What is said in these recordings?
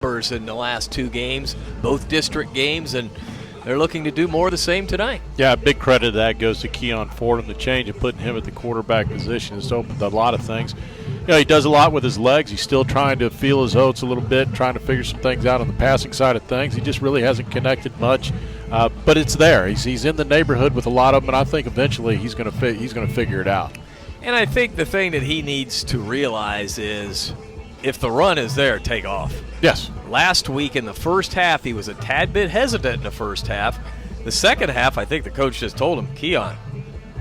numbers in the last 2 games, both district games, and they're looking to do more of the same tonight. Yeah, big credit to that goes to Keon Ford, and the change of putting him at the quarterback position has opened a lot of things. You know, he does a lot with his legs. He's still trying to feel his oats a little bit, trying to figure some things out on the passing side of things. He just really hasn't connected much, but it's there. He's in the neighborhood with a lot of them, and I think eventually he's going to figure it out. And I think the thing that he needs to realize is if the run is there, take off. Yes. Last week in the first half, he was a tad bit hesitant in the first half. The second half, I think the coach just told him, Keon,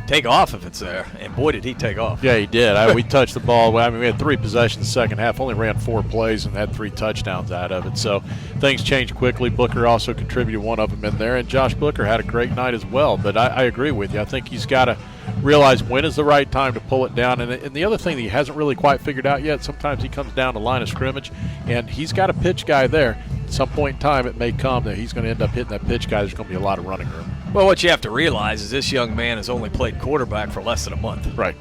take off if it's there. And boy, did he take off. Yeah, he did. We touched the ball. I mean, we had 3 possessions the second half, only ran 4 plays and had 3 touchdowns out of it. So things changed quickly. Booker also contributed one of them in there, and Josh Booker had a great night as well. But I agree with you. I think he's got to realize when is the right time to pull it down. And the other thing that he hasn't really quite figured out yet, sometimes he comes down the line of scrimmage, and he's got a pitch guy there. At some point in time, it may come that he's going to end up hitting that pitch guy. There's going to be a lot of running room. Well, what you have to realize is this young man has only played quarterback for less than a month. Right.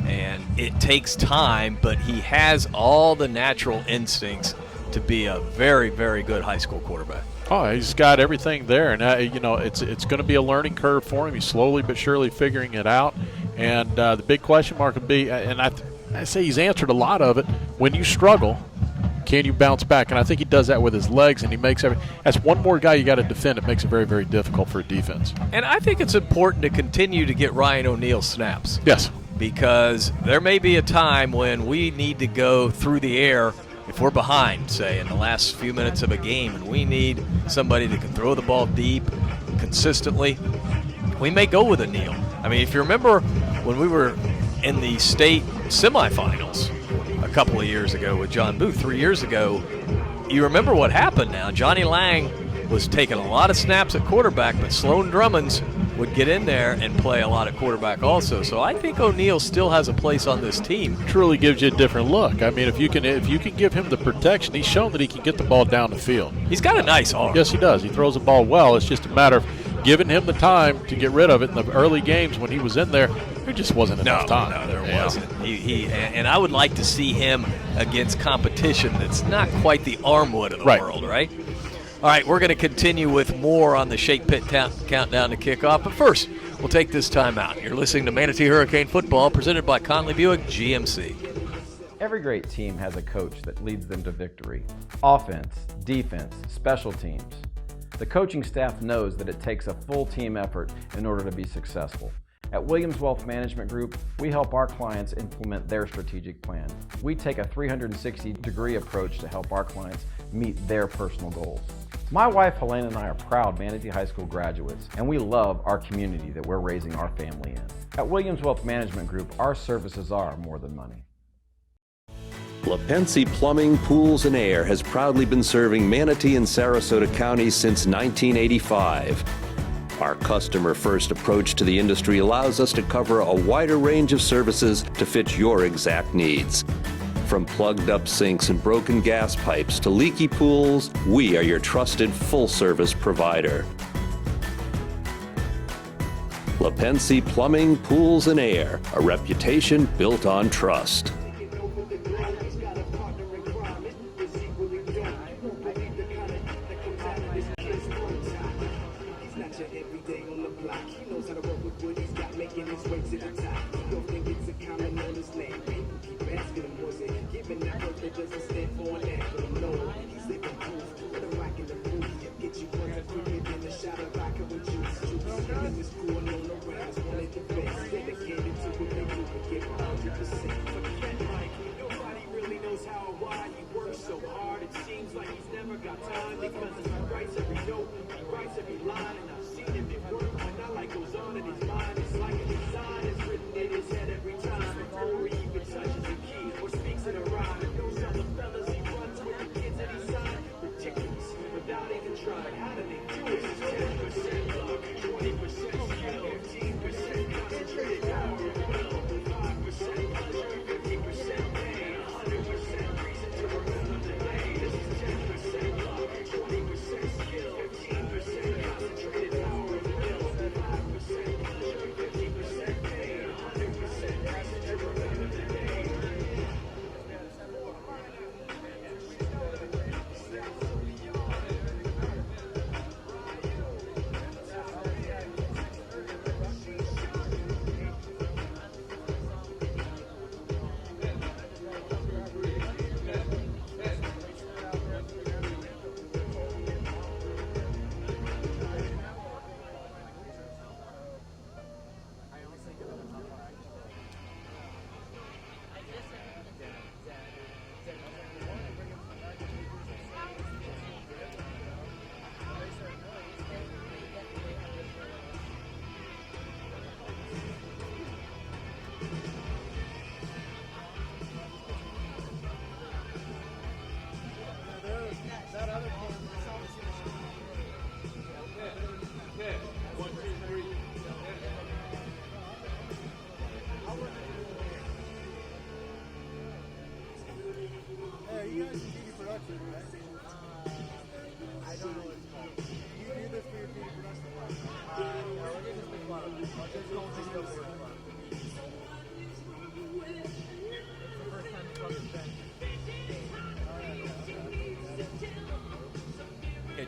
And it takes time, but he has all the natural instincts to be a very, very good high school quarterback. Oh, he's got everything there, and you know it's going to be a learning curve for him. He's slowly but surely figuring it out, and the big question mark would be, and I say he's answered a lot of it. When you struggle, can you bounce back? And I think he does that with his legs, and he makes that's one more guy you got to defend. It makes it very, very difficult for a defense. And I think it's important to continue to get Ryan O'Neal snaps. Yes, because there may be a time when we need to go through the air. If we're behind, say, in the last few minutes of a game and we need somebody that can throw the ball deep consistently, we may go with O'Neal. I mean, if you remember when we were in the state semifinals a couple of years ago with John Booth, 3 years ago, you remember what happened now. Johnny Lang was taking a lot of snaps at quarterback, but Sloan Drummonds would get in there and play a lot at quarterback also. So I think O'Neal still has a place on this team. Truly gives you a different look. I mean, if you can give him the protection, he's shown that he can get the ball down the field. He's got a nice arm. Yes, he does. He throws the ball well. It's just a matter of giving him the time to get rid of it. In the early games when he was in there, there just wasn't enough time. No, there wasn't. And I would like to see him against competition that's not quite the Armwood of the world, right? All right, we're going to continue with more on the Shake Pit Countdown to Kickoff. But first, we'll take this time out. You're listening to Manatee Hurricane Football, presented by Conley Buick GMC. Every great team has a coach that leads them to victory. Offense, defense, special teams. The coaching staff knows that it takes a full team effort in order to be successful. At Williams Wealth Management Group, we help our clients implement their strategic plan. We take a 360-degree approach to help our clients meet their personal goals. My wife Helene and I are proud Manatee High School graduates, and we love our community that we're raising our family in. At Williams Wealth Management Group, our services are more than money. LaPensie Plumbing, Pools, and Air has proudly been serving Manatee and Sarasota counties since 1985. Our customer-first approach to the industry allows us to cover a wider range of services to fit your exact needs. From plugged-up sinks and broken gas pipes to leaky pools, we are your trusted full-service provider. LaPensie Plumbing, Pools, and Air, a reputation built on trust.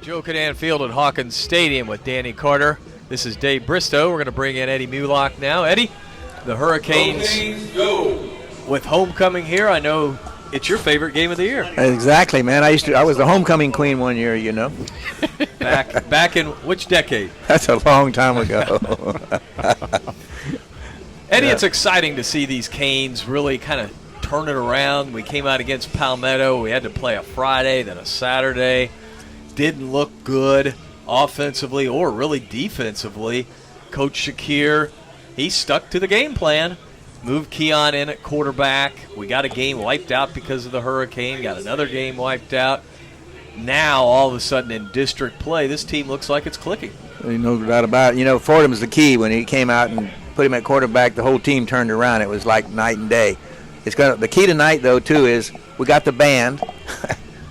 Joe Cadan Field at Hawkins Stadium with Danny Carter. This is Dave Bristow. We're going to bring in Eddie Mulock now. Eddie, the Hurricanes with homecoming here. I know it's your favorite game of the year. Exactly, man. I was the homecoming queen one year, you know. Back in which decade? That's a long time ago. Eddie, it's exciting to see these Canes really kind of turn it around. We came out against Palmetto. We had to play a Friday, then a Saturday. Didn't look good offensively or really defensively. Coach Shakir, he stuck to the game plan. Moved Keon in at quarterback. We got a game wiped out because of the hurricane. Got another game wiped out. Now, all of a sudden in district play, this team looks like it's clicking. No doubt about it. You know, Fordham's the key. When he came out and put him at quarterback, the whole team turned around. It was like night and day. The key tonight, though, too, is we got the band.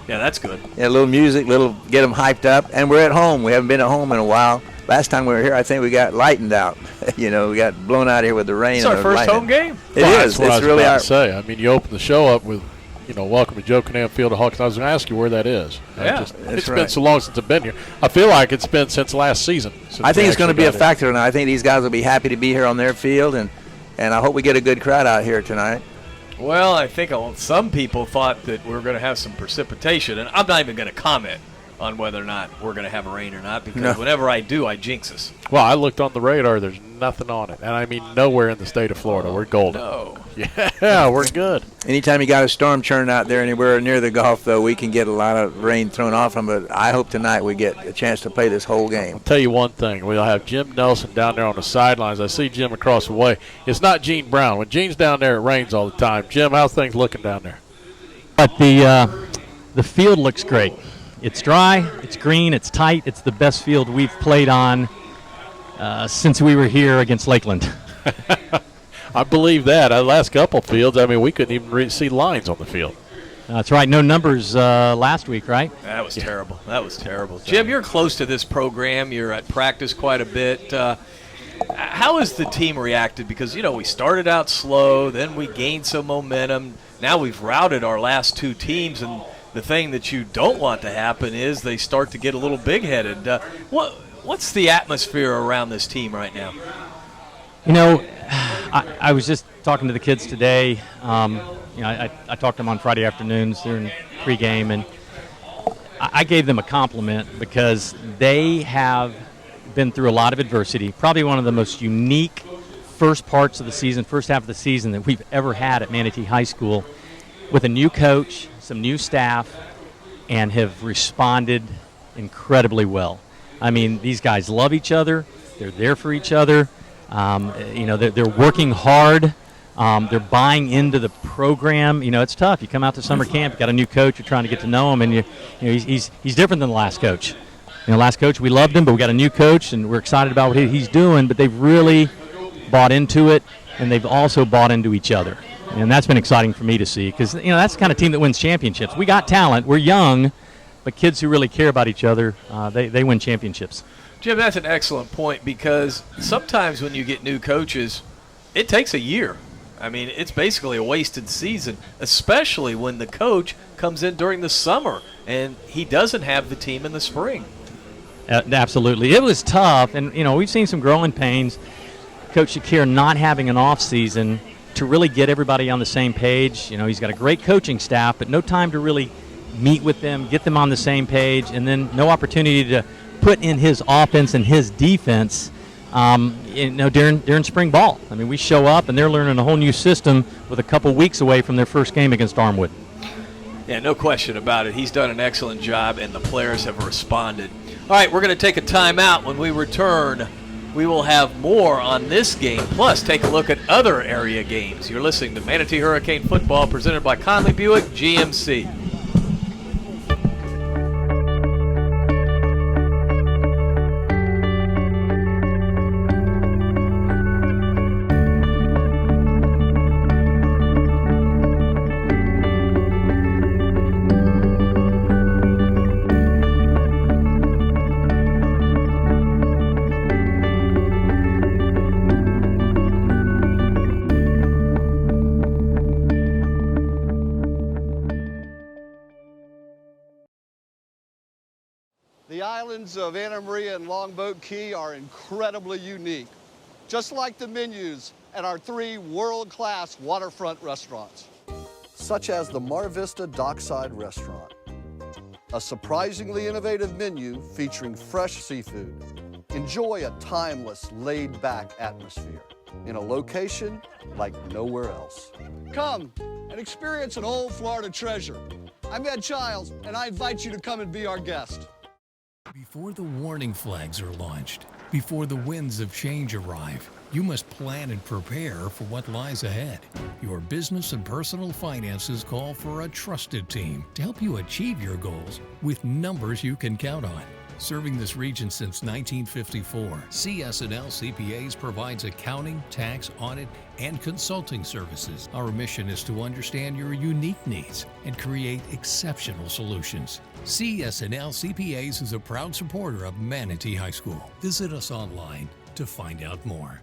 Yeah, that's good. Yeah, a little music, get them hyped up, and we're at home. We haven't been at home in a while. Last time we were here, I think we got lightened out. You know, we got blown out here with the rain. It's our first home game. It is. That's what It's I was really about our. to say. I mean, you open the show up with, welcome to Joe Cadan Field of Hawkins. I was going to ask you where that is. Yeah, it's been so long since I've been here. I feel like it's been since last season. I think it's going to be a factor tonight. I think these guys will be happy to be here on their field, and I hope we get a good crowd out here tonight. Well, I think some people thought that we were going to have some precipitation, and I'm not even going to comment on whether or not we're going to have rain or not, because whenever I do, I jinx us. Well, I looked on the radar. There's nothing on it. And I mean nowhere in the state of Florida. We're golden. No. Yeah, we're good. Anytime you got a storm churn out there anywhere near the Gulf, though, we can get a lot of rain thrown off them. But I hope tonight we get a chance to play this whole game. I'll tell you one thing. We'll have Jim Nelson down there on the sidelines. I see Jim across the way. It's not Gene Brown. When Gene's down there, it rains all the time. Jim, how's things looking down there? But the field looks great. It's dry, it's green, it's tight. It's the best field we've played on since we were here against Lakeland. I believe that. The last couple fields, I mean, we couldn't even see lines on the field. That's right. No numbers last week, right? That was terrible. That was terrible. Jim, you're close to this program. You're at practice quite a bit. How has the team reacted? Because, we started out slow, then we gained some momentum. Now we've routed our last two teams, and the thing that you don't want to happen is they start to get a little big-headed. What's the atmosphere around this team right now? I was just talking to the kids today. I talked to them on Friday afternoons during pregame, and I gave them a compliment because they have been through a lot of adversity. Probably one of the most unique first half of the season that we've ever had at Manatee High School, with a new coach, some new staff, and have responded incredibly well. I mean, these guys love each other. They're there for each other. They're working hard. They're buying into the program. It's tough. You come out to summer camp, you got a new coach, you're trying to get to know him, and he's different than the last coach. Last coach, we loved him, but we got a new coach, and we're excited about what he's doing, but they've really bought into it, and they've also bought into each other. And that's been exciting for me to see because, that's the kind of team that wins championships. We got talent. We're young, but kids who really care about each other, they win championships. Jim, that's an excellent point because sometimes when you get new coaches, it takes a year. I mean, it's basically a wasted season, especially when the coach comes in during the summer and he doesn't have the team in the spring. Absolutely. It was tough, and, we've seen some growing pains. Coach Shakir not having an off season to really get everybody on the same page. He's got a great coaching staff, but no time to really meet with them, get them on the same page, and then no opportunity to put in his offense and his defense during spring ball. I mean, we show up, and they're learning a whole new system with a couple weeks away from their first game against Armwood. Yeah, no question about it. He's done an excellent job, and the players have responded. All right, we're going to take a timeout. When we return, we will have more on this game, plus take a look at other area games. You're listening to Manatee Hurricane Football presented by Conley Buick GMC. The islands of Anna Maria and Longboat Key are incredibly unique, just like the menus at our 3 world-class waterfront restaurants, such as the Mar Vista Dockside Restaurant, a surprisingly innovative menu featuring fresh seafood. Enjoy a timeless, laid-back atmosphere in a location like nowhere else. Come and experience an old Florida treasure. I'm Ed Childs, and I invite you to come and be our guest. Before the warning flags are launched, before the winds of change arrive, you must plan and prepare for what lies ahead. Your business and personal finances call for a trusted team to help you achieve your goals with numbers you can count on. Serving this region since 1954, CS&L CPAs provides accounting, tax, audit, and consulting services. Our mission is to understand your unique needs and create exceptional solutions. CS&L CPAs is a proud supporter of Manatee High School. Visit us online to find out more.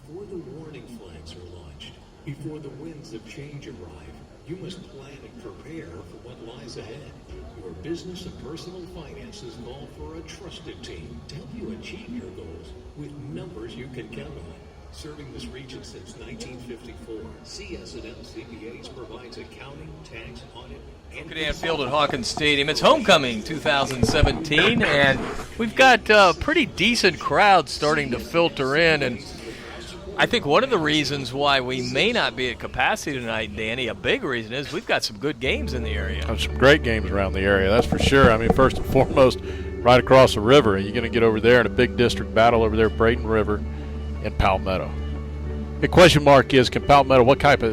Before the warning flags are launched, before the winds of change arrive, you must plan and prepare for what lies ahead. Your business and personal finances call for a trusted team to help you achieve your goals with numbers you can count on. Serving this region since 1954, CS&L CPAs provides accounting, tax, audit, and Look at Anfield at Hawkins Stadium. It's homecoming 2017, and we've got a pretty decent crowd starting to filter in. And I think one of the reasons why we may not be at capacity tonight, Danny, a big reason is we've got some good games in the area. Some great games around the area, that's for sure. I mean, first and foremost, right across the river, and you're going to get over there in a big district battle over there at Brayton River and Palmetto. The question mark is, can Palmetto, what type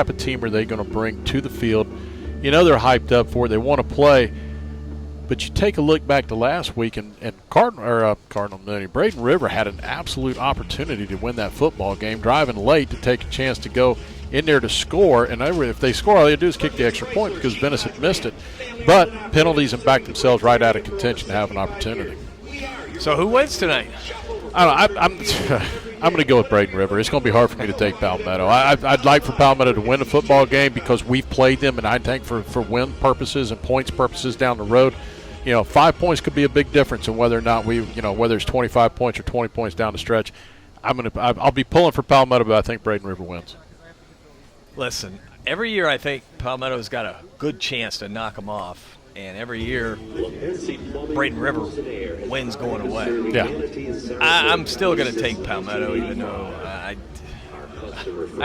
of team are they going to bring to the field? You know they're hyped up for it. They want to play. But you take a look back to last week, and Brayton River had an absolute opportunity to win that football game, driving late to take a chance to go in there to score. And if they score, all they do is kick the extra point because Venice had missed it. But penalties and backed themselves right out of contention to have an opportunity. So who wins tonight? I'm going to go with Brayton River. It's going to be hard for me to take Palmetto. I'd like for Palmetto to win a football game because we've played them, and I think for win purposes and points purposes down the road, 5 points could be a big difference in whether or not whether it's 25 points or 20 points down the stretch. I'll be pulling for Palmetto, but I think Brayton River wins. Listen, every year I think Palmetto's got a good chance to knock them off, and every year Brayton River wins going away. Yeah, I'm still going to take Palmetto, even though I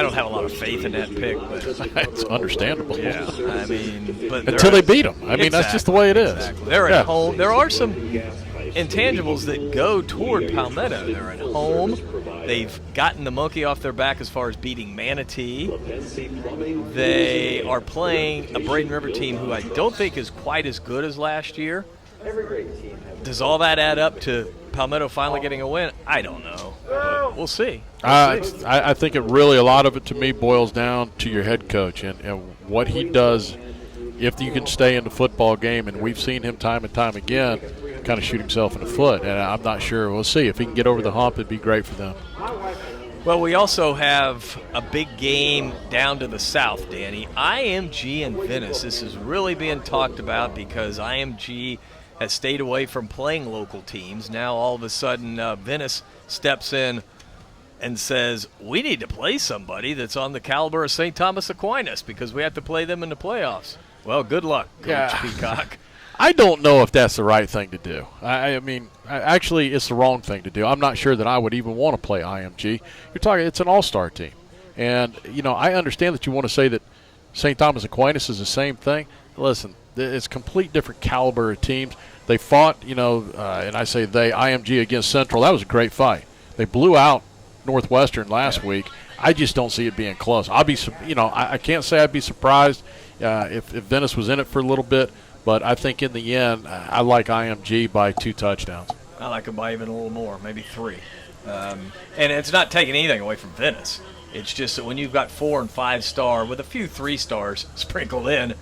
don't have a lot of faith in that pick. But it's understandable. Yeah, I mean, but until they beat them. I mean, that's just the way it is. Exactly. They're at home. There are some intangibles that go toward Palmetto. They're at home. They've gotten the monkey off their back as far as beating Manatee. They are playing a Brayton River team who I don't think is quite as good as last year. Does all that add up to Palmetto finally getting a win? I don't know. But we'll see. I think a lot of it to me boils down to your head coach and what he does if you can stay in the football game. And we've seen him time and time again kind of shoot himself in the foot. And I'm not sure. We'll see. If he can get over the hump, it'd be great for them. Well, we also have a big game down to the south, Danny. IMG and Venice. This is really being talked about because IMG has stayed away from playing local teams. Now all of a sudden Venice steps in and says, we need to play somebody that's on the caliber of St. Thomas Aquinas because we have to play them in the playoffs. Well, good luck, Coach Peacock. I don't know if that's the right thing to do. I mean, actually, it's the wrong thing to do. I'm not sure that I would even want to play IMG. It's an all-star team. And, I understand that you want to say that St. Thomas Aquinas is the same thing. Listen, it's complete different caliber of teams. They fought, and I say IMG against Central. That was a great fight. They blew out Northwestern last week. I just don't see it being close. I can't say I'd be surprised if Venice was in it for a little bit, but I think in the end, I like IMG by 2 touchdowns. I like them by even a little more, maybe 3. And it's not taking anything away from Venice. It's just that when you've got 4 and 5 star with a few 3 stars sprinkled in,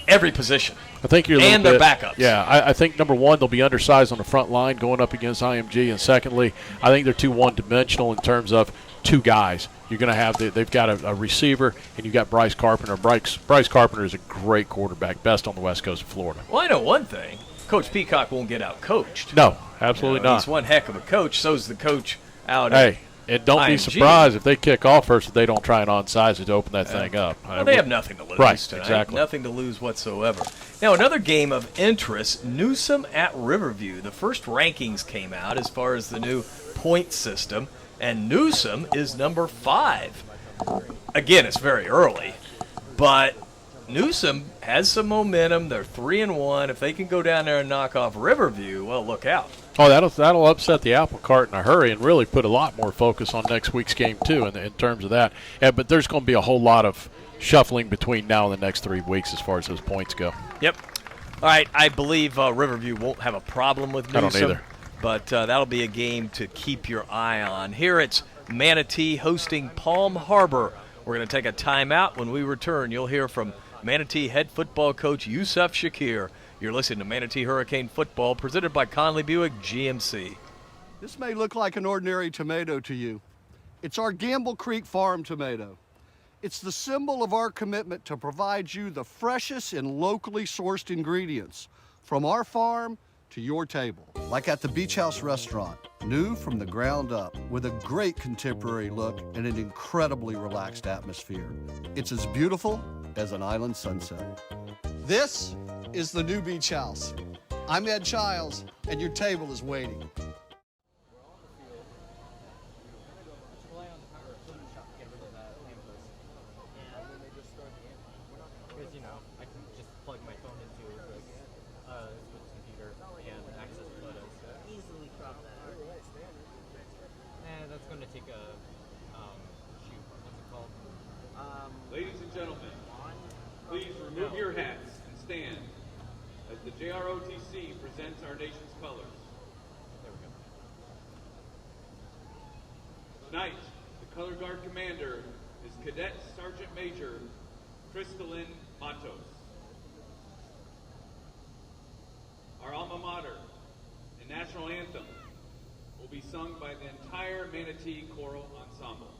every position. I think you're and their backups. Yeah, I think number one, they'll be undersized on the front line going up against IMG, and secondly, I think they're too one-dimensional in terms of two guys. You're going to have they've got a receiver, and you've got Bryce Carpenter. Bryce Carpenter is a great quarterback, best on the west coast of Florida. Well, I know one thing: Coach Peacock won't get out coached. No, absolutely not. He's one heck of a coach. So's the coach out. Hey. And don't be IMG. surprised if they kick off first if they don't try and onside it to open that thing up. Well, they have nothing to lose right, tonight. exactly. Nothing to lose whatsoever. Now, another game of interest, Newsom at Riverview. The first rankings came out as far as the new point system, and Newsom is number 5. Again, it's very early, but Newsom has some momentum. They're 3-1. If they can go down there and knock off Riverview, well, look out. Oh, that'll upset the apple cart in a hurry and really put a lot more focus on next week's game, too, in terms of that. But there's going to be a whole lot of shuffling between now and the next 3 weeks as far as those points go. Yep. All right, I believe Riverview won't have a problem with Newsom. I don't either. But that'll be a game to keep your eye on. Here it's Manatee hosting Palm Harbor. We're going to take a timeout. When we return, you'll hear from Manatee head football coach Yusuf Shakir. You're listening to Manatee Hurricane Football, presented by Conley Buick GMC. This may look like an ordinary tomato to you. It's our Gamble Creek Farm tomato. It's the symbol of our commitment to provide you the freshest and locally sourced ingredients from our farm to your table. Like at the Beach House Restaurant, new from the ground up, with a great contemporary look and an incredibly relaxed atmosphere. It's as beautiful as an island sunset. This is the new Beach House. I'm Ed Childs, and your table is waiting. Because, you know, I can just plug my phone into a computer and access photos. Easily crop that. And that's going to take a, shoot, what's it called? Ladies and gentlemen, please remove your hats and stand as the JROTC presents our nation's colors. There we go. Tonight, the color guard commander is Cadet Sergeant Major Crystalline Matos. Our alma mater and national anthem will be sung by the entire Manatee Choral Ensemble.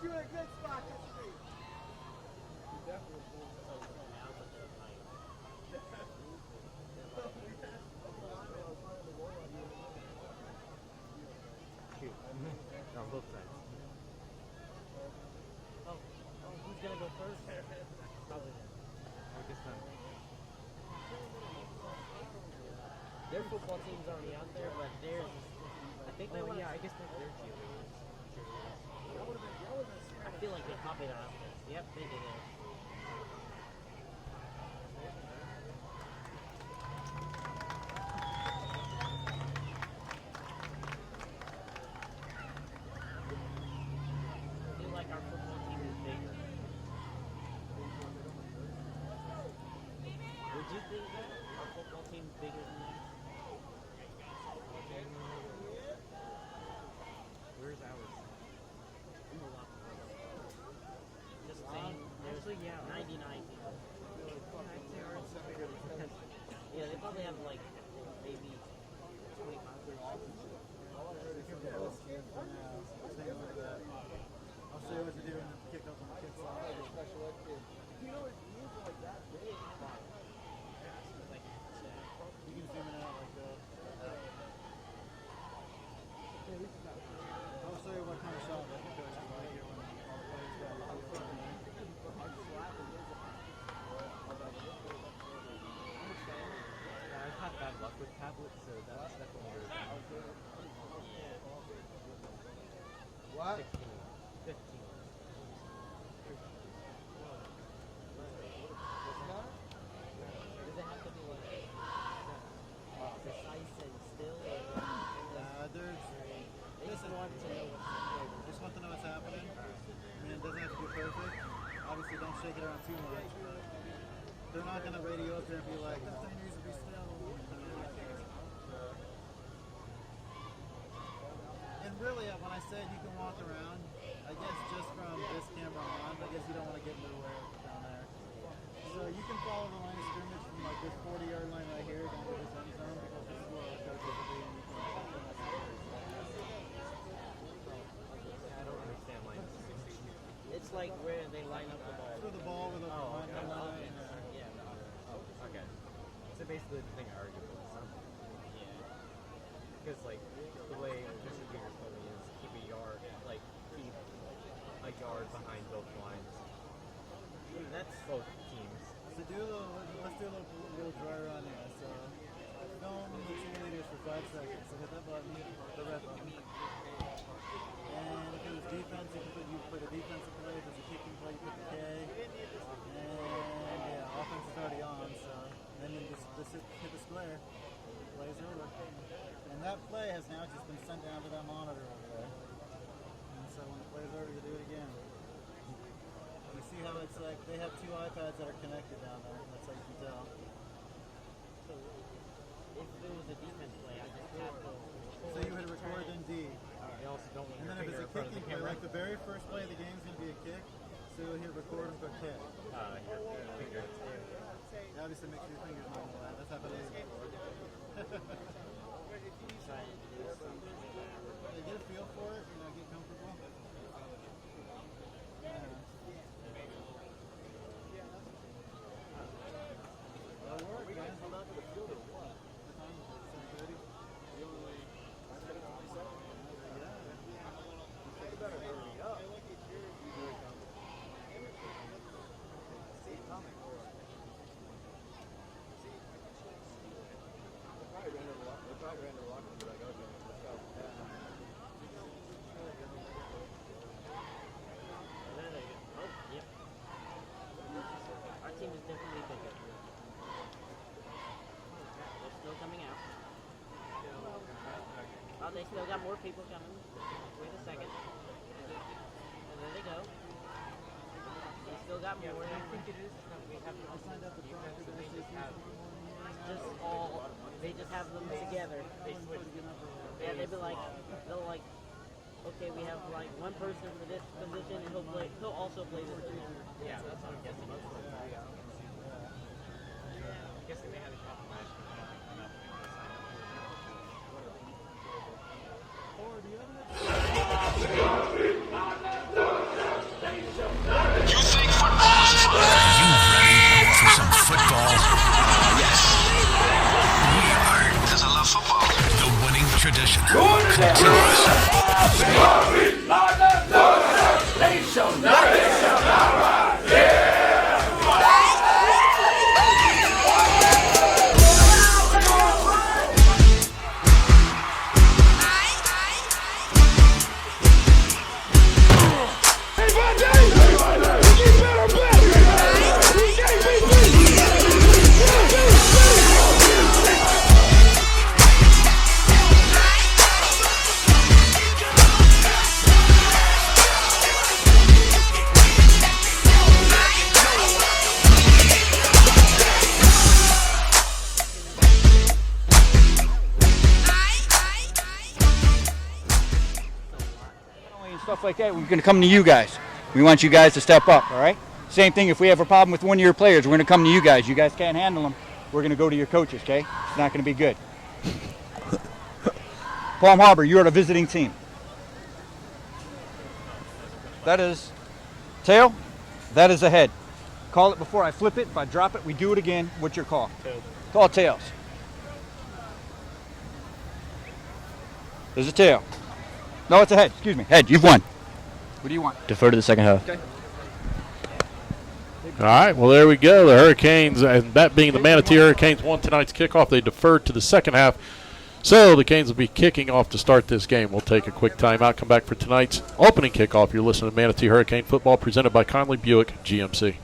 you in a good spot this week. On both sides. Who's gonna go first? Probably them. This time. Their football team's already out there, but theirs is, I think they want. Yeah, I guess they're cheerleaders. I feel like they copied our outfits. Yep, they did it. I feel like our football team is bigger. Would you think that our football team is bigger than theirs? Where's ours? In the locker room. Just saying, there's 99 people. Yeah, they probably have like maybe 25. I'll show you what to do in the kickoff on the kids' side. Special ed kid. You know, it's usually like that big. You can zoom it out like that. I'll show you what kind of shot that the coach is like here when all the players got it. I've had bad luck with tablets, so that's definitely What? 16, 15. Does it have to be like precise and still? They just want to know what's happening. They just want to know what's happening. I mean, it doesn't have to be perfect. Obviously, don't shake it around too much. But they're not going to radio up there and be like, this thing needs to be still. And really, when I said you can walk around, I guess just from this camera on, I guess you don't want to get in the way down there. So you can follow the line of scrimmage from like this 40-yard line right here down to this end zone because this is where our coaches will be and you can check them out. I don't understand line of scrimmage. It's like where they line up the ball. Through the ball with a line. Yeah. Okay. So basically the thing I argue with is yeah. Because like the way Mr. Peter told me is keep a yard behind both lines. That's both teams. So let's do a little dry run here. So film the cheerleaders for 5 seconds. So hit that button, the red button. And if it was defense, you put a defensive play. If it's a kicking play, you put the K. And yeah, offense is already on. So then you just hit the square. Plays over. And that play has now just been sent down to that monitor over there. And so when the play's over, you do it again. You see how it's like they have 2 iPads that are connected down there. That's how you can tell. So if it was a defense play, I just have to. So you would record then D. They also don't want And then if it's a kicking play, like the very first play of the game is going to be a kick, so you'll hit record and put kick. Your finger. Yeah, obviously make sure your fingers not on that. That's happened to me before. Get a feel for it, get comfortable. That'll work, guys. I'm not going to field it or what? What time is it? 7:30? You better hurry up. They probably ran to the locker room and be like, okay, let's go. Yep. Our team is definitely bigger. They're still coming out. Oh, they still got more people coming. Wait a second. And there they go. They still got more. I think it is. We have signed up the defense, so they just have them together. They switch. Yeah, they'll like, okay, we have like one person for this position, and he'll also play this position. Yeah, that's what I'm guessing. I'm guessing they had a compromise. Or do you have stuff like that, we're going to come to you guys. We want you guys to step up, all right? Same thing, if we have a problem with one of your players, we're going to come to you guys. You guys can't handle them. We're going to go to your coaches, okay? It's not going to be good. Palm Harbor, you're the visiting team. That is tail. That is a head. Call it before I flip it. If I drop it, we do it again. What's your call? Tails. Call tails. There's a tail. No, it's a head. Excuse me. Head. You've won. What do you want? Defer to the second half. Okay. All right, well, there we go. The Hurricanes, and that being the Manatee Hurricanes, won tonight's kickoff. They deferred to the second half. So the Canes will be kicking off to start this game. We'll take a quick timeout, come back for tonight's opening kickoff. You're listening to Manatee Hurricane Football presented by Conley Buick GMC.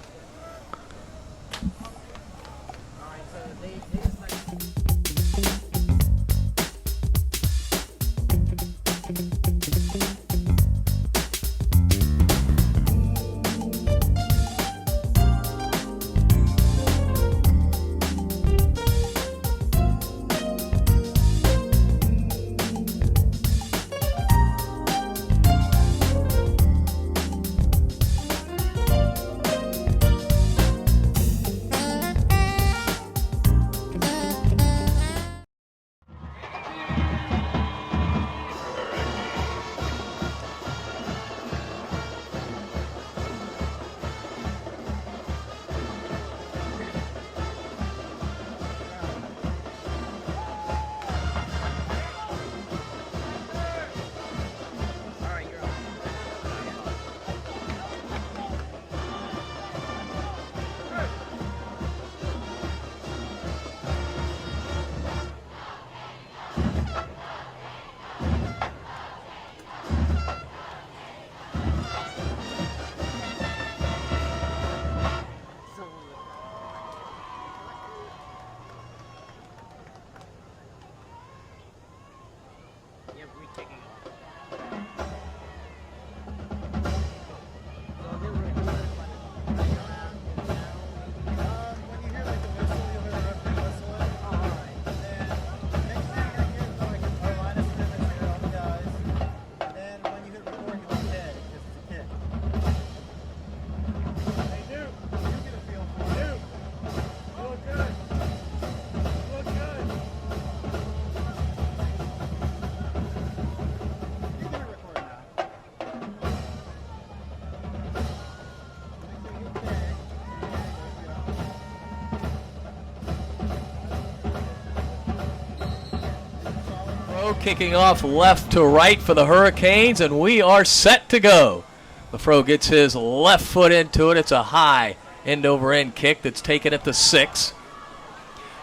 Kicking off left to right for the Hurricanes, and we are set to go. LaFro gets his left foot into it. It's a high end-over-end kick that's taken at the 6.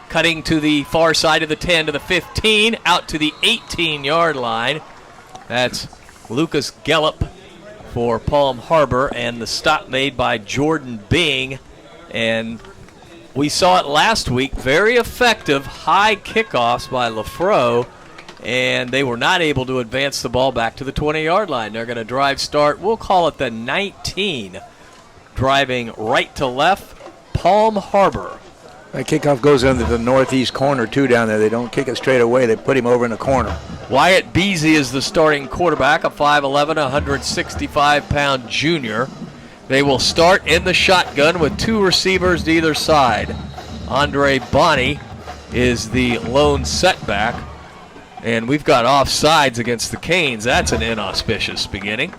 Cutting to the far side of the 10 to the 15, out to the 18-yard line. That's Lucas Gallup for Palm Harbor, and the stop made by Jordan Bing. And we saw it last week, very effective high kickoffs by LaFro, and they were not able to advance the ball back to the 20-yard line. They're going to drive start, we'll call it the 19, driving right to left, Palm Harbor. That kickoff goes into the northeast corner, too, down there. They don't kick it straight away. They put him over in the corner. Wyatt Beasy is the starting quarterback, a 5'11", 165-pound junior. They will start in the shotgun with 2 receivers to either side. Andre Bonney is the lone setback. And we've got offsides against the Canes. That's an inauspicious beginning.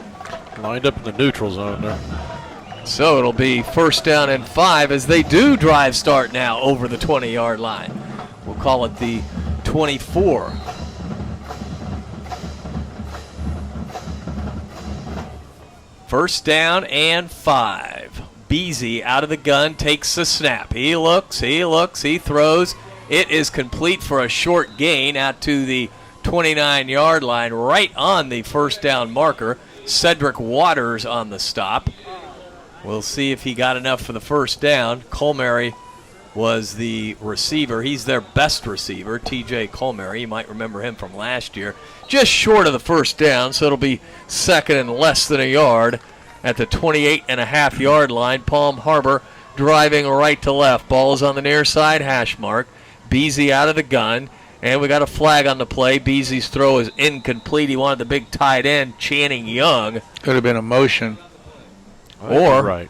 Lined up in the neutral zone there. So it'll be 1st down and 5 as they do drive start now over the 20-yard line. We'll call it the 24. First down and 5. Beasy out of the gun, takes the snap. He looks, he throws. It is complete for a short gain out to the 29-yard line, right on the 1st down marker. Cedric Waters on the stop. We'll see if he got enough for the 1st down. Colmary was the receiver. He's their best receiver, TJ Colmary. You might remember him from last year. Just short of the 1st down, so it'll be 2nd and less than a yard at the 28.5-yard line. Palm Harbor driving right to left. Ball is on the near side hash mark. Beasy out of the gun. And we got a flag on the play. Beasley's throw is incomplete. He wanted the big tight end, Channing Young. Could have been a motion. Or right.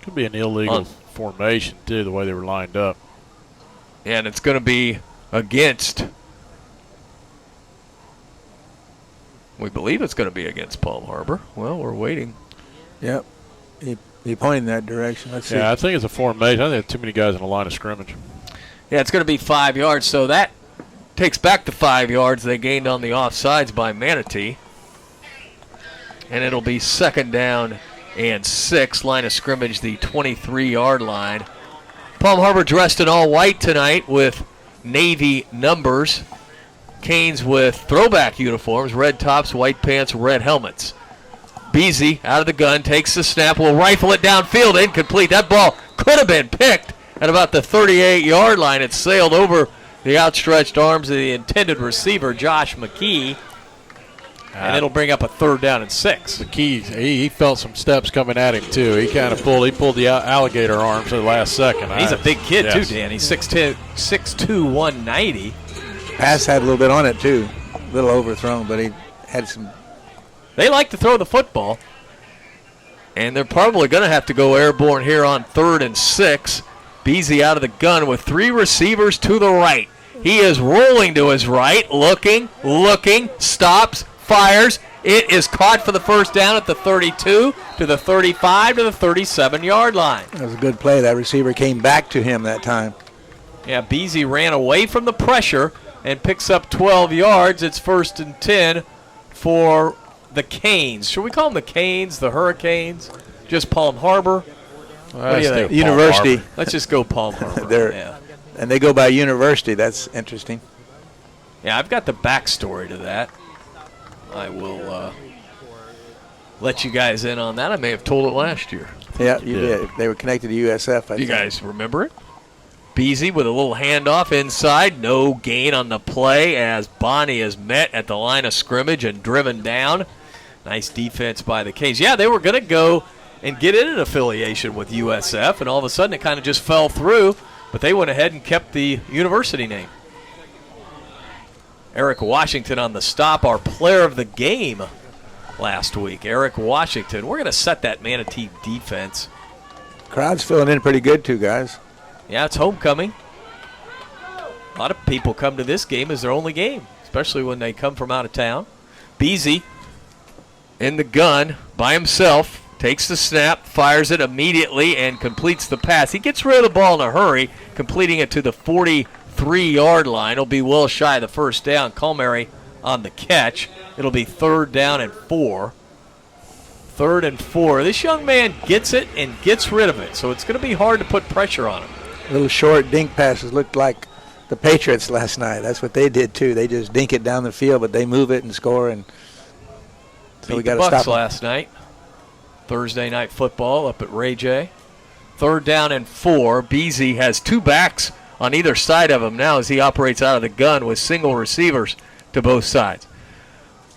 Could be an illegal formation, too, the way they were lined up. And it's going to be against. We believe it's going to be against Palm Harbor. Well, we're waiting. Yep. He pointed in that direction. Let's see. Yeah, I think it's a formation. I think too many guys in the line of scrimmage. Yeah, it's going to be 5 yards, so that takes back the 5 yards they gained on the offsides by Manatee. And it'll be 2nd down and 6. Line of scrimmage, the 23-yard line. Palm Harbor dressed in all white tonight with navy numbers. Canes with throwback uniforms, red tops, white pants, red helmets. Beasy out of the gun, takes the snap, will rifle it downfield, incomplete. That ball could have been picked at about the 38-yard line. It sailed over the outstretched arms of the intended receiver, Josh McKee, and it'll bring up a 3rd down and 6. McKee, he felt some steps coming at him, too. He kind of pulled the alligator arms at the last second. He's a big kid, too, Dan. He's 6'2", 190. Pass had a little bit on it, too. A little overthrown, but he had some. They like to throw the football, and they're probably going to have to go airborne here on 3rd and 6. Beasy out of the gun with 3 receivers to the right. He is rolling to his right, looking, stops, fires. It is caught for the 1st down at the 32, to the 35, to the 37-yard line. That was a good play. That receiver came back to him that time. Yeah, Beasy ran away from the pressure and picks up 12 yards. It's 1st and 10 for the Canes. Should we call them the Canes, the Hurricanes? Just Palm Harbor? What do you think? University. Let's just go Palm Harbor. Yeah. And they go by university. That's interesting. Yeah, I've got the backstory to that. I will let you guys in on that. I may have told it last year. Yeah, you did. They were connected to USF. I think. Guys remember it? Beasy with a little handoff inside. No gain on the play as Bonnie is met at the line of scrimmage and driven down. Nice defense by the Canes. Yeah, they were going to go and get in an affiliation with USF, and all of a sudden it kind of just fell through, but they went ahead and kept the university name. Eric Washington on the stop, our player of the game last week. Eric Washington. We're going to set that Manatee defense. Crowd's filling in pretty good, too, guys. Yeah, it's homecoming. A lot of people come to this game as their only game, especially when they come from out of town. Beasy in the gun by himself. Takes the snap, fires it immediately, and completes the pass. He gets rid of the ball in a hurry, completing it to the 43-yard line. It'll be well shy of the 1st down. Culmary on the catch. It'll be 3rd down and 4. 3rd and 4. This young man gets it and gets rid of it, so it's going to be hard to put pressure on him. Little short dink passes looked like the Patriots last night. That's what they did, too. They just dink it down the field, but they move it and score. And so we got to stop Bucks last night. Thursday night football up at Ray J. 3rd down and 4. Beasy has 2 backs on either side of him now as he operates out of the gun with single receivers to both sides.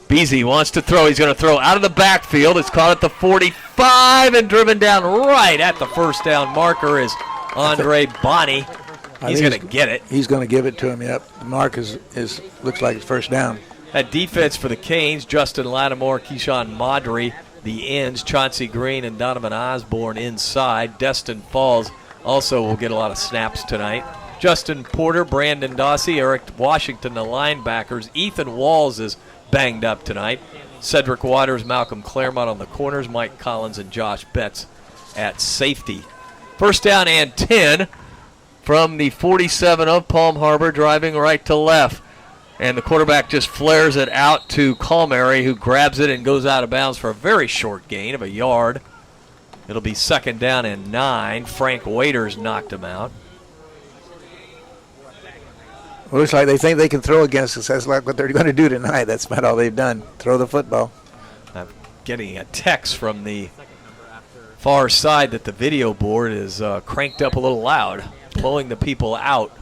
Beasy wants to throw. He's going to throw out of the backfield. It's caught at the 45 and driven down right at the 1st down marker is Andre Bonnie. He's going to get it. He's going to give it to him, yep. The mark is looks like it's 1st down. That defense for the Canes, Justin Lattimore, Keyshawn Maudry, the ends, Chauncey Green and Donovan Osborne inside. Destin Falls also will get a lot of snaps tonight. Justin Porter, Brandon Dawsey, Eric Washington, the linebackers. Ethan Walls is banged up tonight. Cedric Waters, Malcolm Claremont on the corners. Mike Collins and Josh Betts at safety. 1st down and 10 from the 47 of Palm Harbor, driving right to left. And the quarterback just flares it out to Culmary, who grabs it and goes out of bounds for a very short gain of a yard. It'll be 2nd down and 9. Frank Waiters knocked him out. Well, it looks like they think they can throw against us. That's like what they're going to do tonight. That's about all they've done, throw the football. I'm getting a text from the far side that the video board is cranked up a little loud, pulling the people out.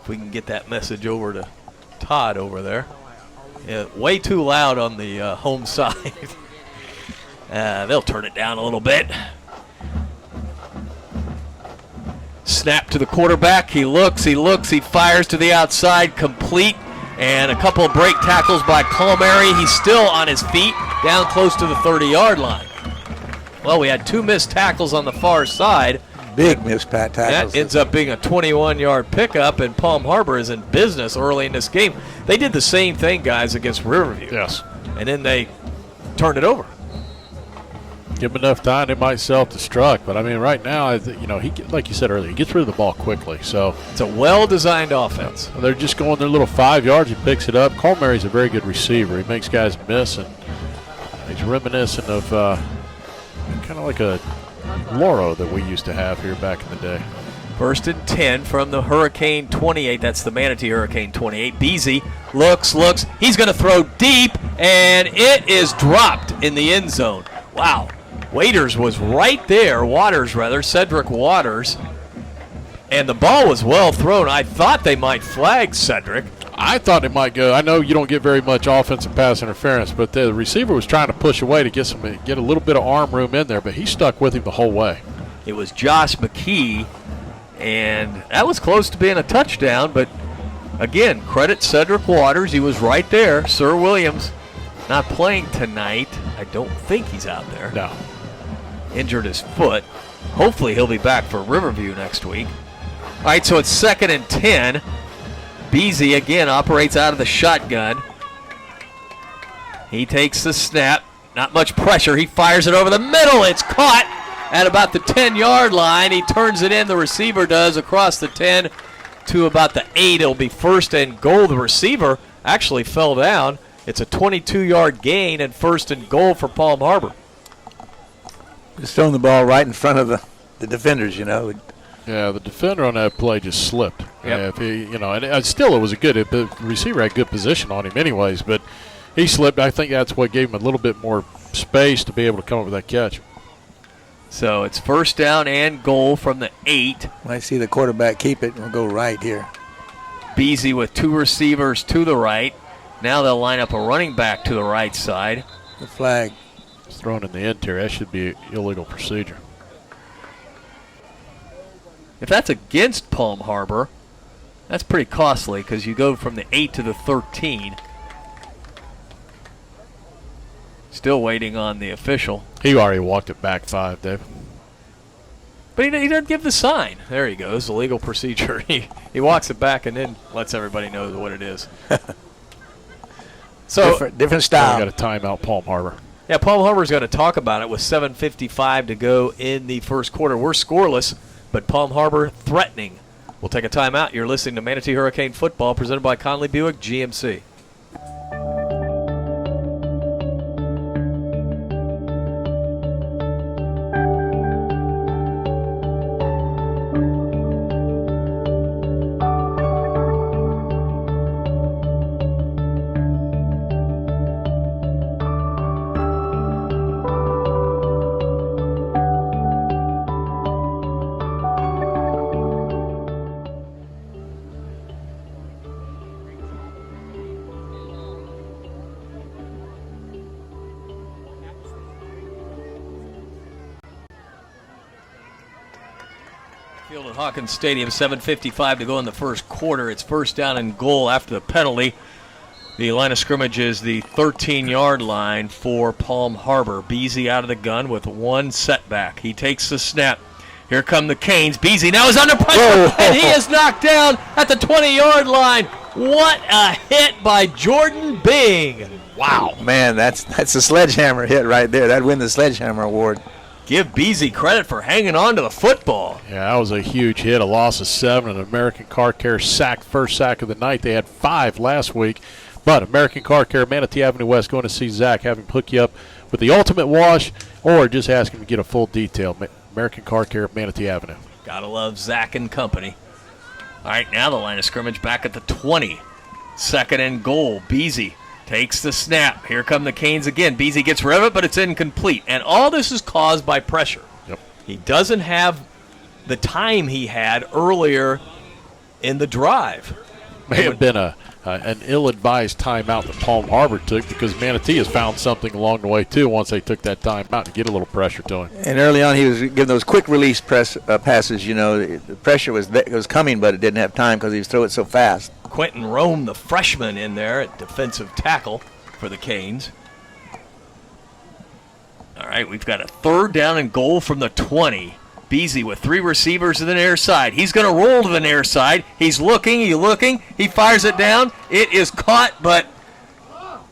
If we can get that message over to Todd over there. Yeah, way too loud on the home side. They'll turn it down a little bit. Snap to the quarterback. He looks, he fires to the outside, complete. And a couple of break tackles by Palmieri. He's still on his feet, down close to the 30-yard line. Well, we had 2 missed tackles on the far side. Big missed tackles. That ends up being a 21-yard pickup, and Palm Harbor is in business early in this game. They did the same thing, guys, against Riverview. Yes. And then they turned it over. Give him enough time, they might self-destruct. But, I mean, right now, like you said earlier, he gets rid of the ball quickly. So it's a well-designed offense. They're just going their little 5 yards. He picks it up. Palmieri's a very good receiver. He makes guys miss, and he's reminiscent of kind of like a Loro that we used to have here back in the day. 1st and 10 from the Hurricane 28. That's the Manatee Hurricane 28. Beasy looks. He's going to throw deep, and it is dropped in the end zone. Wow. Waters was right there, Cedric Waters. And the ball was well thrown. I thought they might flag Cedric. I thought it might go. I know you don't get very much offensive pass interference, but the receiver was trying to push away to get a little bit of arm room in there, but he stuck with him the whole way. It was Josh McKee, and that was close to being a touchdown, but again, credit Cedric Waters. He was right there. Sir Williams not playing tonight. I don't think he's out there. No. Injured his foot. Hopefully he'll be back for Riverview next week. All right, so it's 2nd and 10. Beasy again operates out of the shotgun. He takes the snap. Not much pressure. He fires it over the middle. It's caught at about the 10-yard line. He turns it in. The receiver does across the 10 to about the 8. It'll be 1st and goal. The receiver actually fell down. It's a 22-yard gain and 1st and goal for Palm Harbor. Just throwing the ball right in front of the defenders, Yeah, the defender on that play just slipped. Yep. If he, and still it was the receiver had good position on him anyways, but he slipped. I think that's what gave him a little bit more space to be able to come up with that catch. So it's 1st down and goal from the 8. I see the quarterback keep it, and we'll go right here. Beasy with 2 receivers to the right. Now they'll line up a running back to the right side. The flag. It's thrown in the interior. That should be illegal procedure. If that's against Palm Harbor, that's pretty costly because you go from the 8 to the 13. Still waiting on the official. He already walked it back 5, Dave. But he doesn't give the sign. There he goes, illegal procedure. He walks it back and then lets everybody know what it is. So different style. We got a timeout, Palm Harbor. Yeah, Palm Harbor's going to talk about it with 7:55 to go in the first quarter. We're scoreless, but Palm Harbor threatening. We'll take a timeout. You're listening to Manatee Hurricane Football presented by Conley Buick GMC. Field at Hawkins Stadium, 7:55 to go in the first quarter. It's 1st down and goal after the penalty. The line of scrimmage is the 13-yard line for Palm Harbor. Beasy out of the gun with 1 setback. He takes the snap. Here come the Canes. Beasy now is under pressure, and he is knocked down at the 20-yard line. What a hit by Jordan Bing. Wow. Man, that's a sledgehammer hit right there. That'd win the sledgehammer award. Give Beasy credit for hanging on to the football. Yeah, that was a huge hit, a loss of 7, an American Car Care sack, first sack of the night. They had 5 last week. But American Car Care, Manatee Avenue West, going to see Zach, have him hook you up with the ultimate wash, or just ask him to get a full detail. American Car Care, Manatee Avenue. Gotta love Zach and company. All right, now the line of scrimmage back at the 20. 2nd and goal. Beasy takes the snap. Here come the Canes again. Beasy gets rid of it, but it's incomplete. And all this is caused by pressure. Yep. He doesn't have the time he had earlier in the drive. May have been an ill-advised timeout that Palm Harbor took, because Manatee has found something along the way too once they took that timeout to get a little pressure to him. And early on, he was giving those quick release passes. You know, the pressure was coming, but it didn't have time because he was throwing it so fast. Quentin Rome, the freshman, in there at defensive tackle for the Canes. All right, we've got a 3rd down and goal from the 20. Beasy with 3 receivers to the near side. He's going to roll to the near side. He's looking. He fires it down. It is caught, but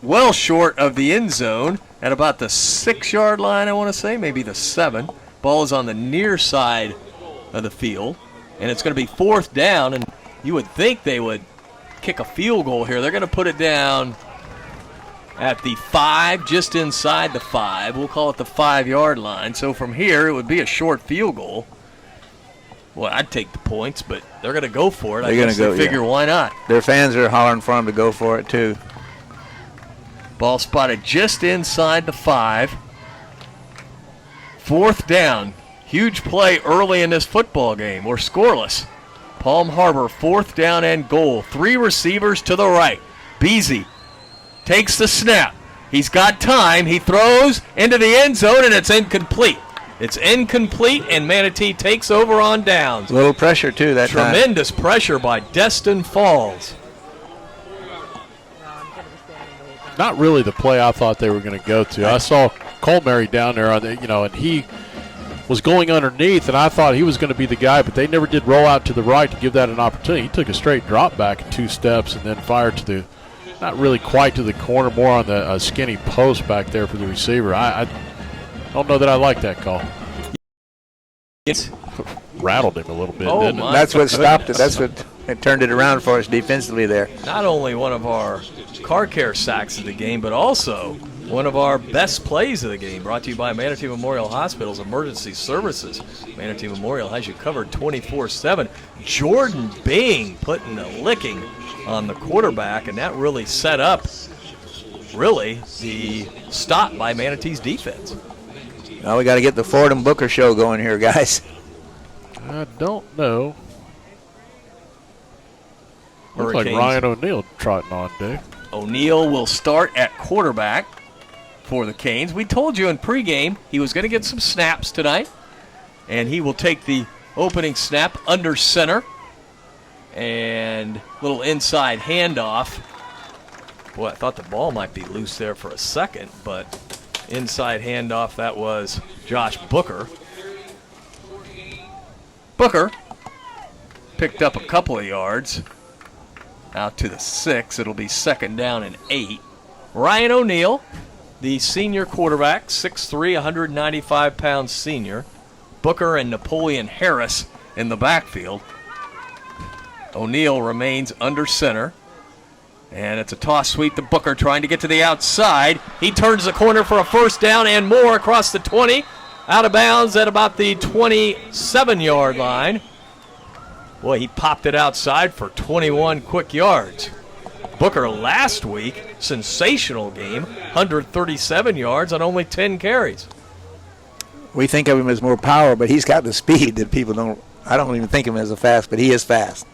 well short of the end zone at about the 6-yard line, I want to say, maybe the 7. Ball is on the near side of the field, and it's going to be 4th down, and you would think they would kick a field goal here. They're going to put it down at the 5, just inside the 5. We'll call it the 5-yard line. So from here, it would be a short field goal. Well, I'd take the points, but they're going to go for it. They're going to go. Figure why not? Their fans are hollering for them to go for it too. Ball spotted just inside the 5. 4th down. Huge play early in this football game. We're scoreless. Palm Harbor, 4th down and goal. 3 receivers to the right. Beasy takes the snap. He's got time. He throws into the end zone, and it's incomplete. It's incomplete, and Manatee takes over on downs. A little pressure, too, that time. Tremendous pressure by Destin Falls. Not really the play I thought they were going to go to. I saw Colmary down there, and he was going underneath, and I thought he was going to be the guy, but they never did roll out to the right to give that an opportunity. He took a straight drop back in 2 steps and then fired to the, not really quite to the corner, more on the skinny post back there for the receiver. I don't know that I like that call. It's rattled him a little bit, Oh, didn't it? my That's what stopped it. goodness. That's what turned it around for us defensively there. Not only one of our car care sacks of the game, but also one of our best plays of the game, brought to you by Manatee Memorial Hospital's Emergency Services. Manatee Memorial has you covered 24/7. Jordan Bing putting a licking on the quarterback, and that really set up, the stop by Manatee's defense. Now we got to get the Ford and Booker show going here, guys. I don't know. Looks like Hurricanes. Ryan O'Neal trotting on, Dave. O'Neal will start at quarterback for the Canes. We told you in pregame he was going to get some snaps tonight, and he will take the opening snap under center and little inside handoff. Boy, I thought the ball might be loose there for a second, but inside handoff, that was Josh Booker. Booker picked up a couple of yards out to the 6. It'll be 2nd down and 8. Ryan O'Neal, the senior quarterback, 6'3", 195-pound senior. Booker and Napoleon Harris in the backfield. O'Neal remains under center. And it's a toss sweep to Booker, trying to get to the outside. He turns the corner for a 1st down and more across the 20. Out of bounds at about the 27-yard line. Boy, he popped it outside for 21 quick yards. Booker last week, sensational game, 137 yards on only 10 carries. We think of him as more power, but he's got the speed that people don't. I don't even think of him as a fast, but he is fast.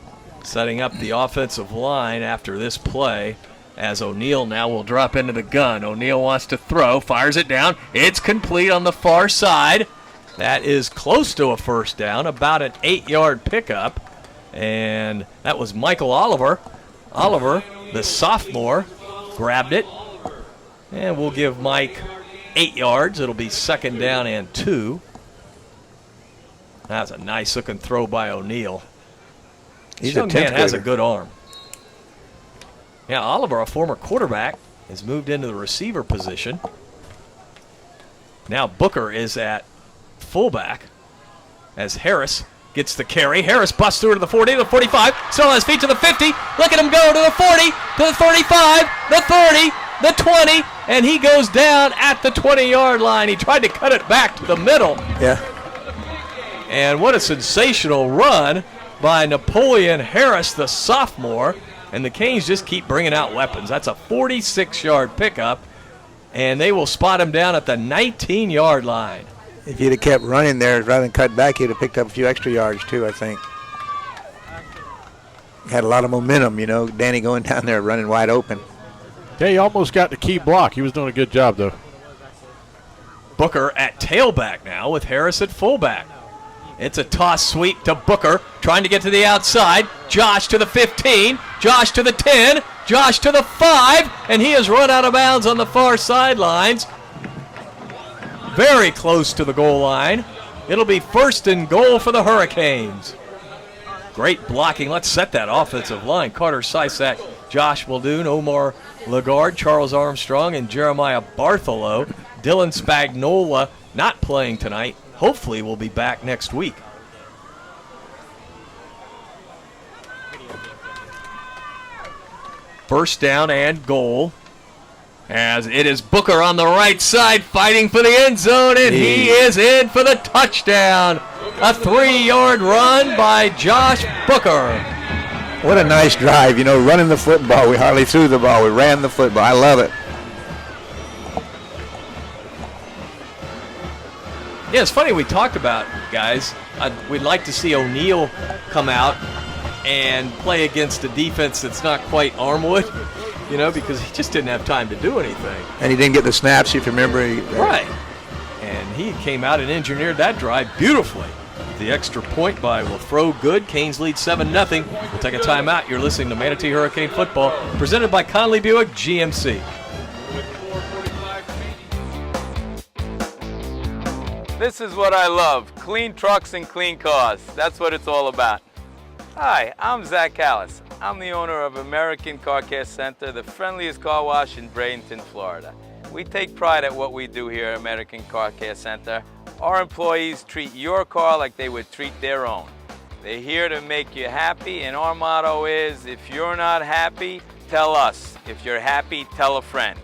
Setting up the offensive line after this play, as O'Neal now will drop into the gun. O'Neal wants to throw, fires it down. It's complete on the far side. That is close to a 1st down, about an 8-yard pickup. And that was Michael Oliver. Oliver, the sophomore, grabbed it. And we'll give Mike 8 yards. It'll be 2nd down and 2. That's a nice-looking throw by O'Neal. This young man has a good arm. Yeah, Oliver, a former quarterback, has moved into the receiver position. Now Booker is at fullback as Harris gets the carry. Harris busts through to the 40, the 45, still on his feet to the 50. Look at him go to the 40, to the 35, the 30, the 20, and he goes down at the 20-yard line. He tried to cut it back to the middle. Yeah. And what a sensational run by Napoleon Harris, the sophomore. And the Canes just keep bringing out weapons. That's a 46-yard pickup, and they will spot him down at the 19-yard line. If you'd have kept running there rather than cut back, you'd have picked up a few extra yards too, I think. had a lot of momentum, you know, Danny going down there running wide open. Yeah, he almost got the key block. He was doing a good job, though. Booker at tailback now with Harris at fullback. It's a toss sweep to Booker, trying to get to the outside. Josh to the 15, Josh to the 10, Josh to the 5, and he has run out of bounds on the far sidelines. Very close to the goal line. It'll be 1st and goal for the Hurricanes. Great blocking. Let's set that offensive line. Carter Sysak, Josh Muldoon, Omar Lagarde, Charles Armstrong, and Jeremiah Bartholow. Dylan Spagnola not playing tonight. Hopefully will be back next week. First down and goal. As it is Booker on the right side fighting for the end zone, and he is in for the touchdown. A 3-yard run by Josh Booker. What a nice drive, you know, running the football. We hardly threw the ball. We ran the football. I love it. Yeah, it's funny we talked about, guys. We'd like to see O'Neal come out and play against a defense that's not quite Armwood, you know, because he just didn't have time to do anything. And he didn't get the snaps, if you remember. Right. And he came out and engineered that drive beautifully. The extra point by Lafro good. Canes lead 7-0. We'll take a timeout. You're listening to Manatee Hurricane Football, presented by Conley Buick GMC. This is what I love, clean trucks and clean cars. That's what it's all about. Hi, I'm Zach Callis. I'm the owner of American Car Care Center, the friendliest car wash in Bradenton, Florida. We take pride at what we do here at American Car Care Center. Our employees treat your car like they would treat their own. They're here to make you happy, and our motto is, if you're not happy, tell us. If you're happy, tell a friend.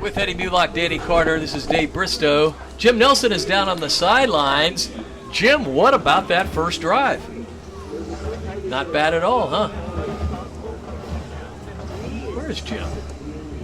With Eddie Mulock, Danny Carter, this is Dave Bristow. Jim Nelson is down on the sidelines. Jim, what about that first drive? Not bad at all, huh? Where is Jim?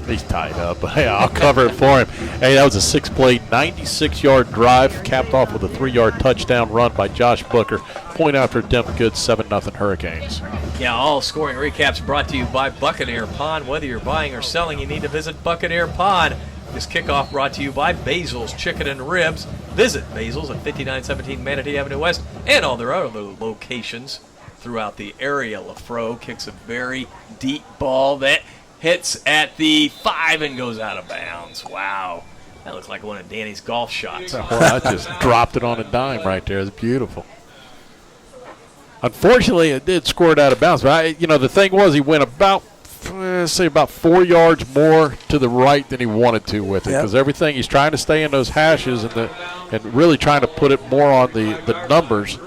He's tied up. Yeah, I'll cover it for him. Hey, that was a 6-play, 96-yard drive, capped off with a 3-yard touchdown run by Josh Booker. Point after attempt, good, 7-0 Hurricanes. Yeah, all scoring recaps brought to you by Buccaneer Pond. Whether you're buying or selling, you need to visit Buccaneer Pond. This kickoff brought to you by Basil's Chicken and Ribs. Visit Basil's at 5917 Manatee Avenue West and all their other locations throughout the area. Lafro kicks a very deep ball that hits at the 5 and goes out of bounds. Wow. That looks like one of Danny's golf shots. Well, I just dropped it on a dime right there. It's beautiful. Unfortunately, it did score it out of bounds. But, the thing was he went about 4 yards more to the right than he wanted to with it, because everything he's trying to stay in those hashes and really trying to put it more on the numbers.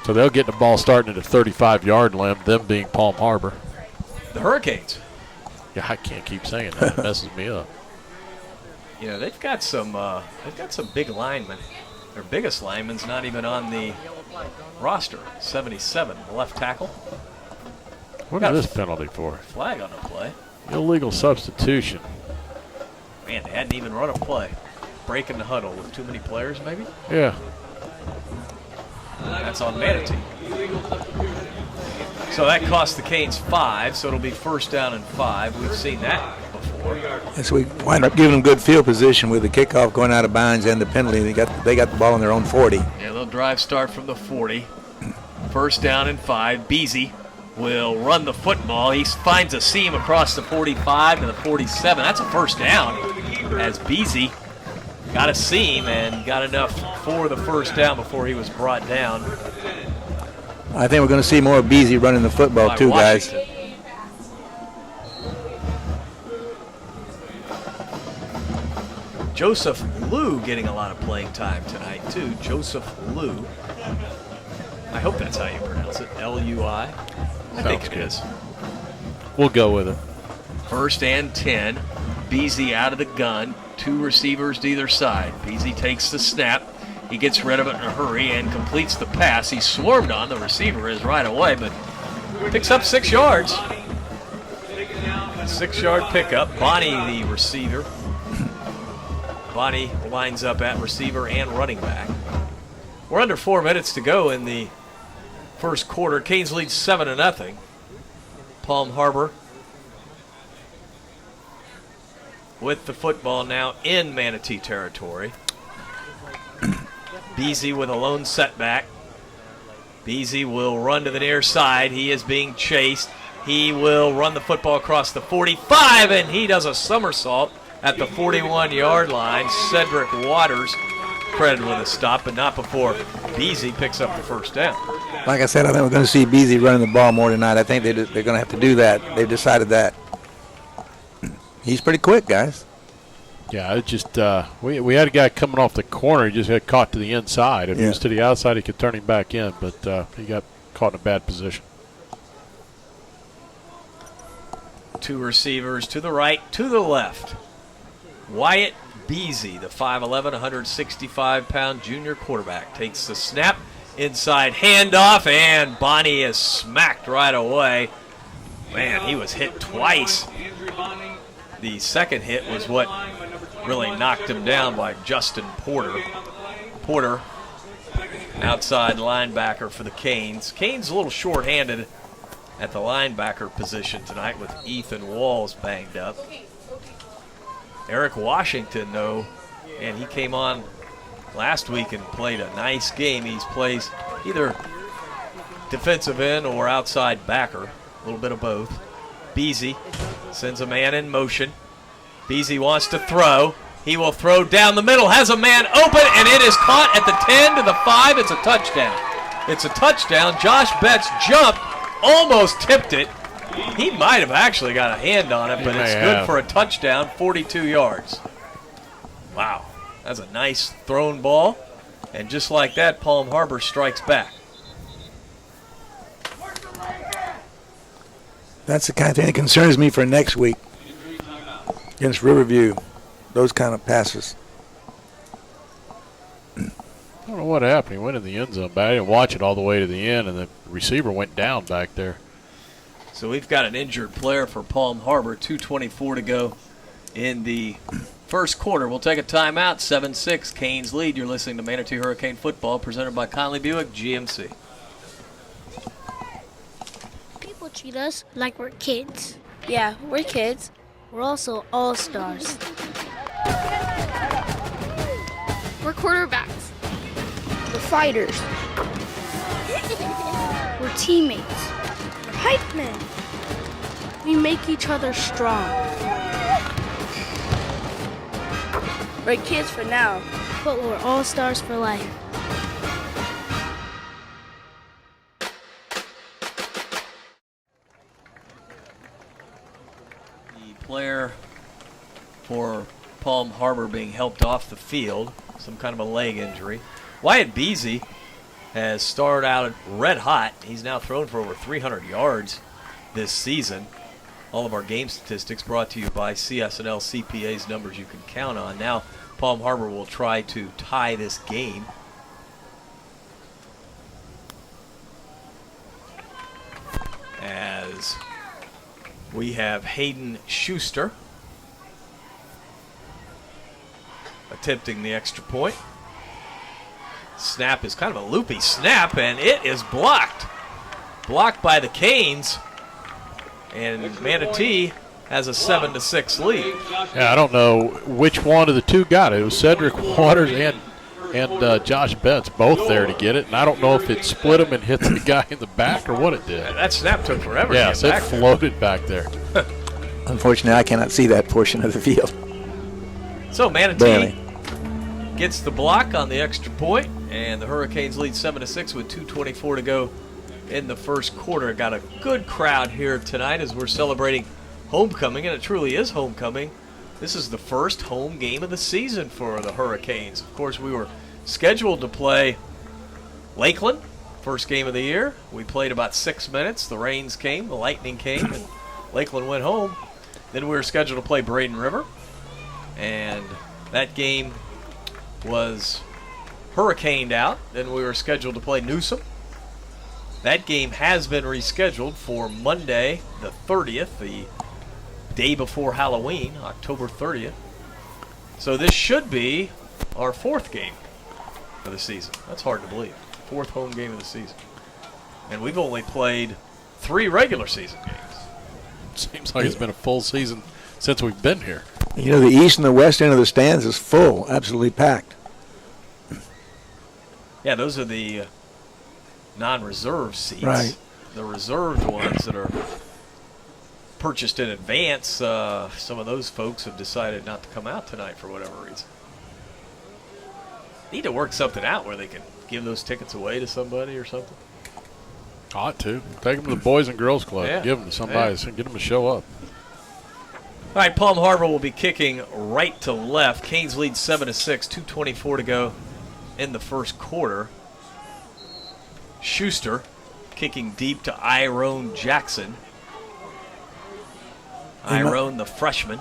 So they'll get the ball starting at the 35-yard limb, them being Palm Harbor. The Hurricanes. Yeah, I can't keep saying that. It messes me up. They've got some big linemen. Their biggest lineman's not even on the roster. 77, the left tackle. What is this penalty for? Flag on the play. Illegal substitution. Man, they hadn't even run a play. Breaking the huddle with too many players, maybe? Yeah. That's on Manatee. So that cost the Canes 5, so it'll be 1st down and 5. We've seen that before. And so we wind up giving them good field position with the kickoff going out of bounds and the penalty. They got the ball on their own 40. Yeah, they'll drive start from the 40. 1st down and 5. Beasy will run the football. He finds a seam across the 45 to the 47. That's a 1st down as Beasy got a seam and got enough for the 1st down before he was brought down. I think we're going to see more of Beasy running the football too, Washington. guys. Joseph Liu getting a lot of playing time tonight, too. Joseph Liu. I hope that's how you pronounce it. L-U-I. I think it is. We'll go with it. 1st and 10. Beasy out of the gun. 2 receivers to either side. Beasy takes the snap. He gets rid of it in a hurry and completes the pass. He swarmed on. The receiver is right away, but picks up 6 yards. 6-yard pickup. Bonnie, the receiver. Bonnie lines up at receiver and running back. We're under 4 minutes to go in the first quarter. Canes lead 7-0. Palm Harbor with the football now in Manatee territory. Beasy with a lone setback. Beasy will run to the near side. He is being chased. He will run the football across the 45, and he does a somersault at the 41-yard line. Cedric Waters credited with a stop, but not before Beasy picks up the first down. Like I said, I think we're going to see Beasy running the ball more tonight. I think they're going to have to do that. They've decided that. He's pretty quick, guys. Yeah, it just we had a guy coming off the corner. He just got caught to the inside. If he was to the outside, he could turn him back in, but he got caught in a bad position. Two receivers to the right, to the left. Wyatt Beasy, the 5'11", 165-pound junior quarterback, takes the snap, inside handoff, and Bonnie is smacked right away. Man, he was hit twice. The second hit was what really knocked him down by Justin Porter. Porter, outside linebacker for the Canes. Canes a little short-handed at the linebacker position tonight with Ethan Walls banged up. Eric Washington, though, and he came on last week and played a nice game. He plays either defensive end or outside backer, a little bit of both. Beasy sends a man in motion. Beasy wants to throw. He will throw down the middle, has a man open, and it is caught at the 10 to the 5. It's a touchdown. It's a touchdown. Josh Betts jumped, almost tipped it. He might have actually got a hand on it, but it's good for a touchdown, 42 yards. Wow, that's a nice thrown ball. And just like that, Palm Harbor strikes back. That's the kind of thing that concerns me for next week against Riverview, those kind of passes. I don't know what happened. He went in the end zone, but I didn't watch it all the way to the end, and the receiver went down back there. So we've got an injured player for Palm Harbor, 2:24 to go in the first quarter. We'll take a timeout, 7-6, Canes lead. You're listening to Manatee Hurricane Football, presented by Conley Buick GMC. People treat us like we're kids. Yeah, we're kids. We're also all-stars. We're quarterbacks. We're fighters. We're teammates. We're hype men. We make each other strong. We're kids for now, but we're all-stars for life. Player for Palm Harbor being helped off the field, some kind of a leg injury. Wyatt Beasy has started out red hot. He's now thrown for over 300 yards this season. All of our game statistics brought to you by CS&L CPA's, numbers you can count on. Now Palm Harbor will try to tie this game. As we have Hayden Schuster attempting the extra point. Snap is kind of a loopy snap, and it is blocked. Blocked by the Canes, and Manatee has a 7-6 lead. Yeah, I don't know which one of the two got it. It was Cedric Waters and Josh Betts both there to get it, and I don't know if it split him and hit the guy in the back or what it did. That snap took forever. Yeah, to get back it floated back there. Unfortunately, I cannot see that portion of the field. So Manatee gets the block on the extra point, and the Hurricanes lead 7-6 with 2:24 to go in the first quarter. Got a good crowd here tonight as we're celebrating homecoming, and it truly is homecoming. This is the first home game of the season for the Hurricanes. Of course, we were scheduled to play Lakeland, first game of the year. We played about 6 minutes. The rains came, the lightning came, and Lakeland went home. Then we were scheduled to play Braden River, and that game was hurricaned out. Then we were scheduled to play Newsom. That game has been rescheduled for Monday, the 30th, the day before Halloween, October 30th. So this should be our fourth game. of the season. That's hard to believe. 4th home game of the season. And we've only played 3 regular season games. Seems like it's been a full season since we've been here. You know, the east and the west end of the stands is full, absolutely packed. Yeah, those are the non-reserve seats. Right. The reserved ones that are purchased in advance, some of those folks have decided not to come out tonight for whatever reason. Need to work something out where they can give those tickets away to somebody or something. Ought to. Take them to the Boys and Girls Club. Yeah. Give them to somebody. Yeah. Get them to show up. All right, Palm Harbor will be kicking right to left. Canes lead 7-6, 2:24 to go in the first quarter. Schuster kicking deep to Iron Jackson. Iron, the freshman.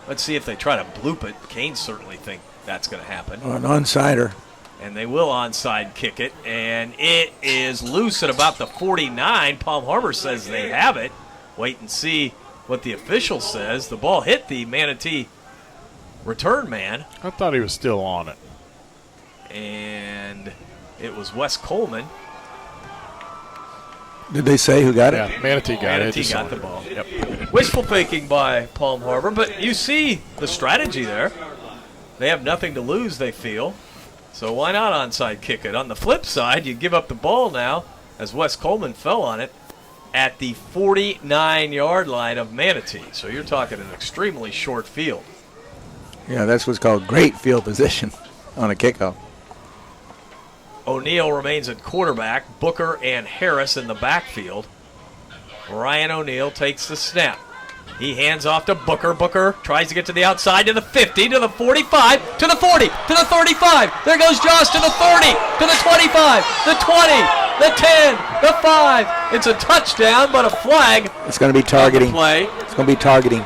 Let's see if they try to bloop it. Canes certainly think that's going to happen. An onsider. And they will onside kick it. And it is loose at about the 49. Palm Harbor says they have it. Wait and see what the official says. The ball hit the Manatee return man. I thought he was still on it. And it was Wes Coleman. Did they say who got it? Yeah, Manatee got it. Manatee got the ball. Yep. Wishful thinking by Palm Harbor, but you see the strategy there. They have nothing to lose, they feel. So why not onside kick it? On the flip side, you give up the ball now, as Wes Coleman fell on it, at the 49-yard line of Manatee. So you're talking an extremely short field. Yeah, that's what's called great field position on a kickoff. O'Neal remains at quarterback. Booker and Harris in the backfield. Ryan O'Neal takes the snap. He hands off to Booker. Booker tries to get to the outside, to the 50, to the 45, to the 40, to the 35. There goes Josh to the 30, to the 25, the 20, the 10, the 5. It's a touchdown, but a flag. It's going to be targeting. Play. It's going to be targeting.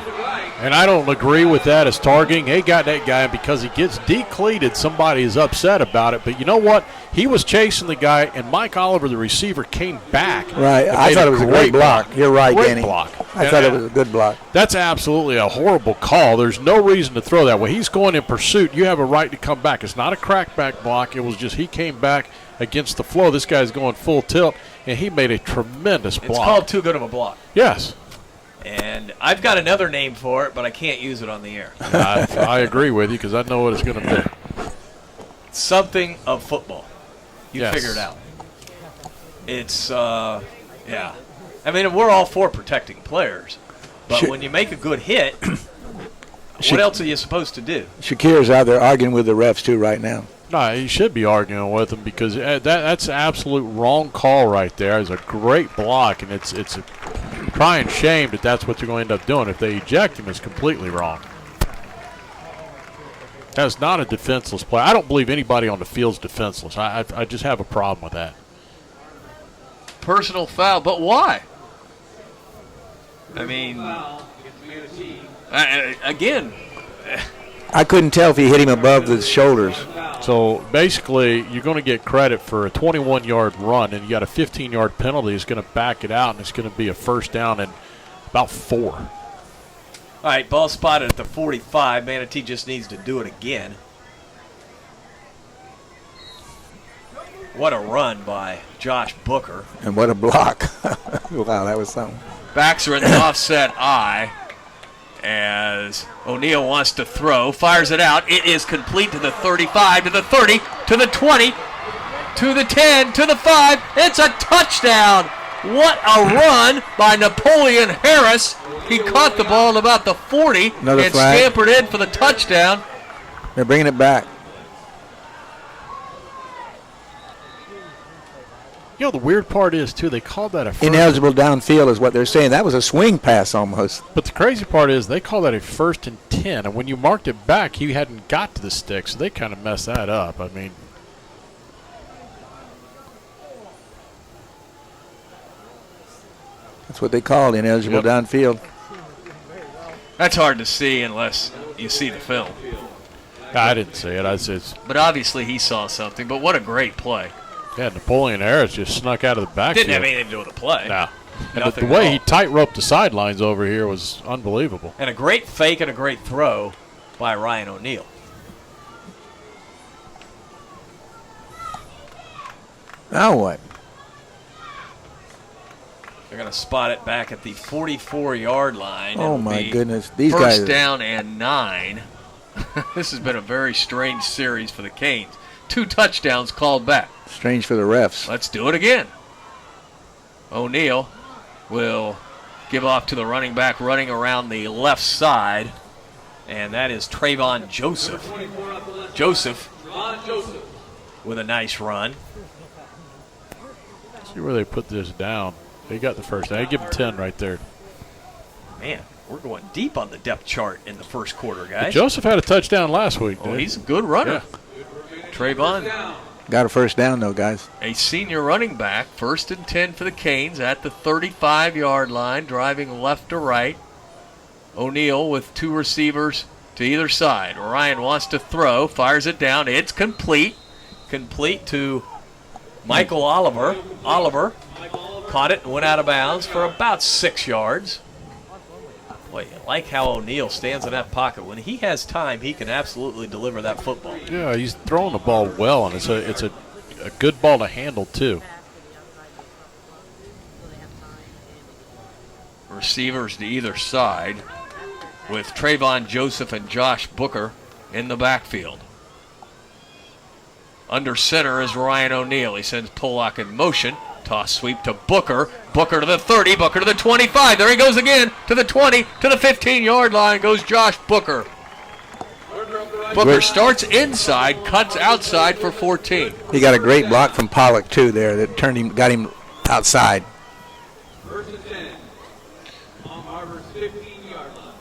And I don't agree with that as targeting. They got that guy because he gets decleated. Somebody is upset about it. But you know what? He was chasing the guy, and Mike Oliver, the receiver, came back. Right. I thought it was a great block. You're right, Great Danny. block. I thought it was a good block. That's absolutely a horrible call. There's no reason to throw that way. He's going in pursuit. You have a right to come back. It's not a crackback block. It was just he came back against the flow. This guy's going full tilt, and he made a tremendous block. It's called too good of a block. Yes. And I've got another name for it, but I can't use it on the air. I agree with you because I know what it's going to be. Something of football. You Yes. figure it out. It's, yeah. I mean, we're all for protecting players. But when you make a good hit, what else are you supposed to do? Shakir's out there arguing with the refs, too, right now. No, he should be arguing with them because that's an absolute wrong call right there. It's a great block, and it's a crying shame that that's what they're going to end up doing. If they eject him, it's completely wrong. That's not a defenseless play. I don't believe anybody on the field's defenseless. I just have a problem with that. Personal foul, but why? I mean, again, I couldn't tell if he hit him above the shoulders. So basically, you're going to get credit for a 21-yard run, and you got a 15-yard penalty. It's going to back it out, and it's going to be a first down and about 4. all right, ball spotted at the 45. Manatee just needs to do it again. What a run by Josh Booker. And what a block. Wow, that was something. Backs are in the offset eye as O'Neal wants to throw, fires it out. It is complete to the 35, to the 30, to the 20, to the 10, to the 5. It's a touchdown. What a run by Napoleon Harris. He caught the ball at about the 40 Another and flag. scampered in for the touchdown. They're bringing it back. You know, the weird part is, too, they called that a first. Ineligible downfield is what they're saying. That was a swing pass almost. But the crazy part is they call that a 1st and 10, and when you marked it back, he hadn't got to the stick, so they kind of messed that up. I mean, That's what they call ineligible downfield. That's hard to see unless you see the film. I didn't see it. But obviously he saw something. But what a great play. Yeah, Napoleon Harris just snuck out of the backfield. Didn't have anything to do with the play. No. And the Nothing way at he all. tight-roped the sidelines over here was unbelievable. And a great fake and a great throw by Ryan O'Neal. Now what? They're going to spot it back at the 44-yard line. Oh, It'll my be goodness. These guys. First down and 9. This has been a very strange series for the Canes. 2 touchdowns called back. Strange for the refs. Let's do it again. O'Neal will give off to the running back running around the left side, and that is Trayvon Joseph. Joseph with a nice run. See where they put this down. They got the first down. They give them 10 right there. Man, we're going deep on the depth chart in the first quarter, guys. But Joseph had a touchdown last week. Oh, he's a good runner. Yeah. Trayvon. Got a first down, though, guys. A senior running back, 1st and 10 for the Canes at the 35-yard line, driving left to right. O'Neal with 2 receivers to either side. Ryan wants to throw, fires it down. It's complete. Complete to Michael Oliver. Oliver caught it and went out of bounds for about 6 yards. Boy, I like how O'Neal stands in that pocket. When he has time, he can absolutely deliver that football. Yeah, he's throwing the ball well, and it's a good ball to handle, too. Receivers to either side with Trayvon Joseph and Josh Booker in the backfield. Under center is Ryan O'Neal. He sends Pollock in motion. Toss sweep to Booker. Booker to the 30. Booker to the 25. There he goes again. To the 20. To the 15-yard line goes Josh Booker. Booker starts inside, cuts outside for 14. He got a great block from Pollock, too, there that got him outside. First and 10 on Harbor's 15-yard line.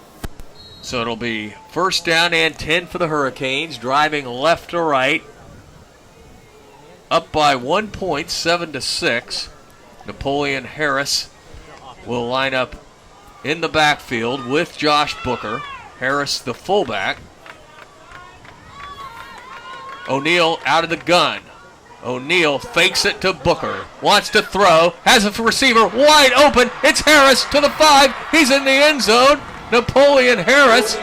So it'll be first down and 10 for the Hurricanes, driving left to right. Up by 1 point, 7-6. Napoleon Harris will line up in the backfield with Josh Booker. Harris, the fullback. O'Neal out of the gun. O'Neal fakes it to Booker. Wants to throw. Has a receiver wide open. It's Harris to the 5. He's in the end zone. Napoleon Harris.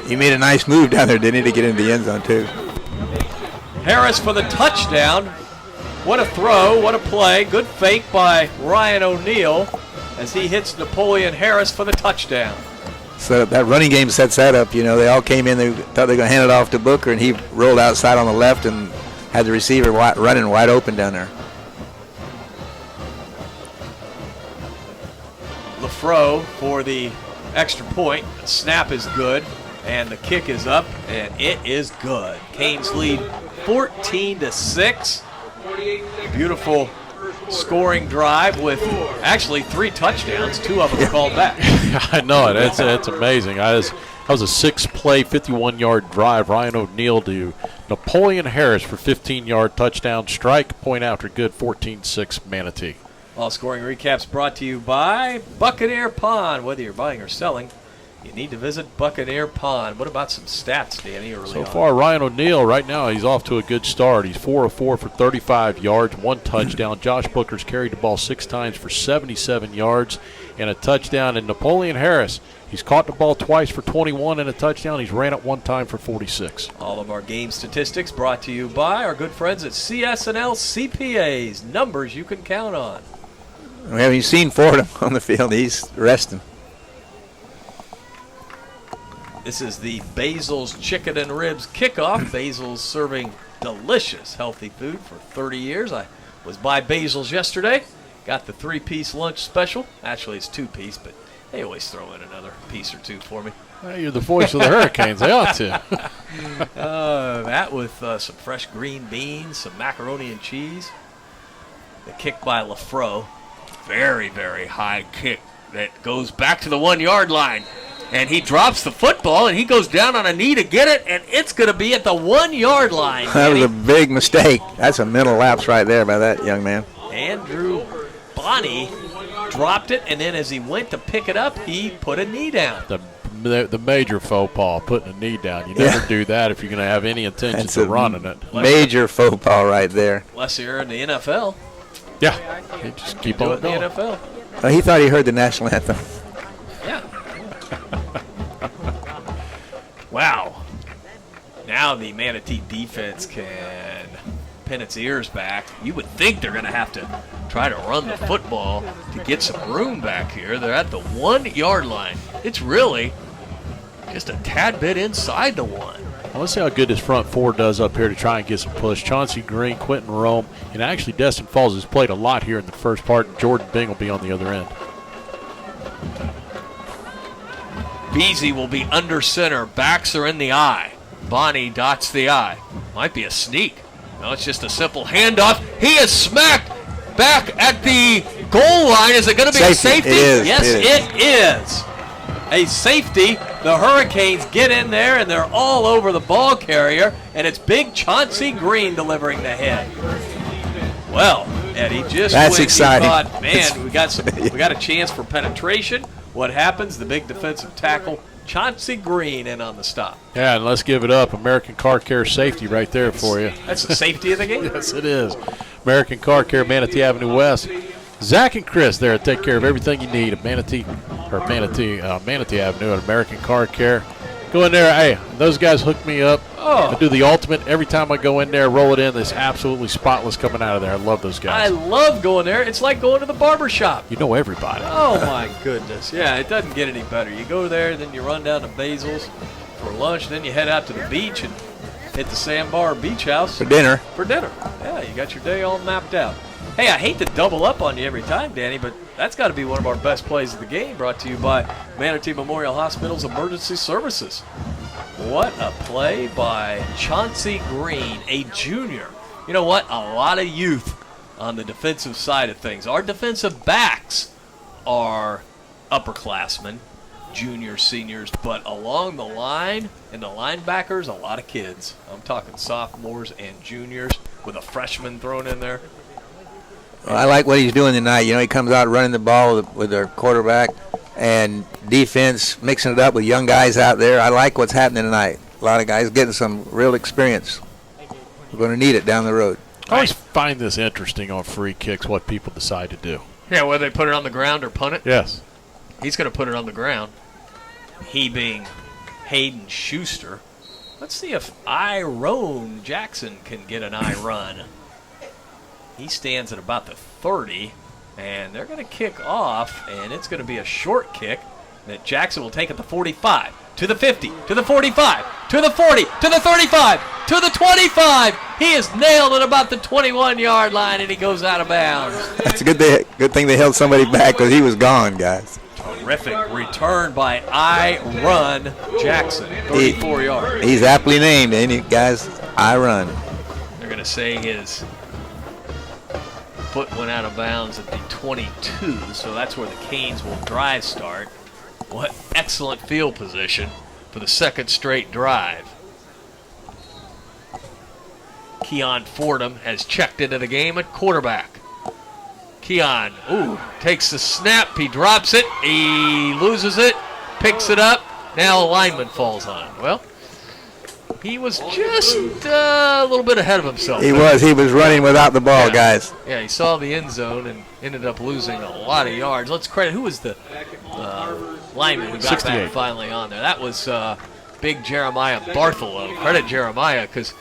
He made a nice move down there, didn't he, to get into the end zone, too? Harris for the touchdown. What a throw, what a play. Good fake by Ryan O'Neal as he hits Napoleon Harris for the touchdown. So that running game sets that up. You know, they all came in, they thought they were going to hand it off to Booker, and he rolled outside on the left and had the receiver running wide open down there. LaFro for the extra point. The snap is good, and the kick is up, and it is good. Canes lead 14-6. Beautiful scoring drive with actually 3 touchdowns, 2 of them called back. I know it. It's amazing. That was a 6-play, 51-yard drive. Ryan O'Neal to Napoleon Harris for 15-yard touchdown strike. Point after good, 14-6 Manatee. All scoring recaps brought to you by Buccaneer Pond. Whether you're buying or selling, you need to visit Buccaneer Pond. What about some stats, Danny, early So on? far, Ryan O'Neal, right now, he's off to a good start. He's 4 of 4 for 35 yards, 1 touchdown. Josh Booker's carried the ball 6 times for 77 yards and a touchdown. And Napoleon Harris, he's caught the ball twice for 21 and a touchdown. He's ran it 1 time for 46. All of our game statistics brought to you by our good friends at CS&L CPAs. Numbers you can count on. We haven't seen Fordham on the field. He's resting. This is the Basil's Chicken and Ribs Kickoff. Basil's serving delicious, healthy food for 30 years. I was by Basil's yesterday. Got the 3-piece lunch special. Actually, it's 2-piece, but they always throw in another piece or 2 for me. Hey, you're the voice of the Hurricanes. They ought to. That with some fresh green beans, some macaroni and cheese. The kick by LaFro. Very, very high kick that goes back to the 1-yard line. And he drops the football, and he goes down on a knee to get it, and it's going to be at the 1-yard line. That was a big mistake. That's a mental lapse right there by that young man. Andrew Bonney dropped it, and then as he went to pick it up, he put a knee down. The major faux pas, putting a knee down. You never do that if you're going to have any intentions of running it. Major faux pas right there. Unless you're in the NFL. Yeah, you just keep Do on it in the going. NFL. He thought he heard the national anthem. Yeah. Wow. Now the Manatee defense can pin its ears back. You would think they're going to have to try to run the football to get some room back here. They're at the 1-yard line. It's really just a tad bit inside the 1. Well, let's see how good this front 4 does up here to try and get some push. Chauncey Green, Quentin Rome, and actually Destin Falls has played a lot here in the first part. Jordan Bing will be on the other end. Beasy will be under center. Backs are in the eye. Bonnie dots the I. Might be a sneak. No, it's just a simple handoff. He is smacked back at the goal line. Is it going to be a safety? Yes, it is. A safety. The Hurricanes get in there, and they're all over the ball carrier, and it's big Chauncey Green delivering the hit. Well, Eddie, just that's when exciting. You thought, man, we got a chance for penetration. What happens? The big defensive tackle, Chauncey Green, in on the stop. Yeah, and let's give it up. American Car Care safety right there for you. That's the safety of the game? Yes, it is. American Car Care, Manatee Avenue West. Zach and Chris there to take care of everything you need at Manatee Avenue at American Car Care. Go in there. Hey, those guys hook me up. Oh. I do the ultimate every time I go in there, roll it in. It's absolutely spotless coming out of there. I love those guys. I love going there. It's like going to the barber shop. You know everybody. Oh, my goodness. Yeah, it doesn't get any better. You go there, then you run down to Basil's for lunch, then you head out to the beach and hit the Sandbar Beach House. For dinner. Yeah, you got your day all mapped out. Hey, I hate to double up on you every time, Danny, but that's got to be one of our best plays of the game, brought to you by Manatee Memorial Hospital's Emergency Services. What a play by Chauncey Green, a junior. You know what? A lot of youth on the defensive side of things. Our defensive backs are upperclassmen, juniors, seniors, but along the line and the linebackers, a lot of kids. I'm talking sophomores and juniors with a freshman thrown in there. Well, I like what he's doing tonight. You know, he comes out running the ball with their quarterback and defense, mixing it up with young guys out there. I like what's happening tonight. A lot of guys getting some real experience. We're going to need it down the road. I always find this interesting on free kicks, what people decide to do. Yeah, whether they put it on the ground or punt it. Yes. He's going to put it on the ground. He being Hayden Schuster. Let's see if Iron Jackson can get an I run. He stands at about the 30, and they're going to kick off, and it's going to be a short kick that Jackson will take at the 45, to the 50, to the 45, to the 40, to the 35, to the 25. He is nailed at about the 21-yard line, and he goes out of bounds. That's a good thing they held somebody back because he was gone, guys. Terrific return by Iron Jackson, 34 yards. He's aptly named, ain't he, guys? Iron. They're going to say his foot went out of bounds at the 22, so that's where the Canes will drive start. What excellent field position for the second straight drive. Keon Fordham has checked into the game at quarterback. Keon, takes the snap, he drops it, he loses it, picks it up, now a lineman falls on it. Well, he was just a little bit ahead of himself. He was running without the ball, guys. Yeah, he saw the end zone and ended up losing a lot of yards. Let's credit, who was the lineman who got 68. back finally on there? That was big Jeremiah Bartholow. Credit Jeremiah, because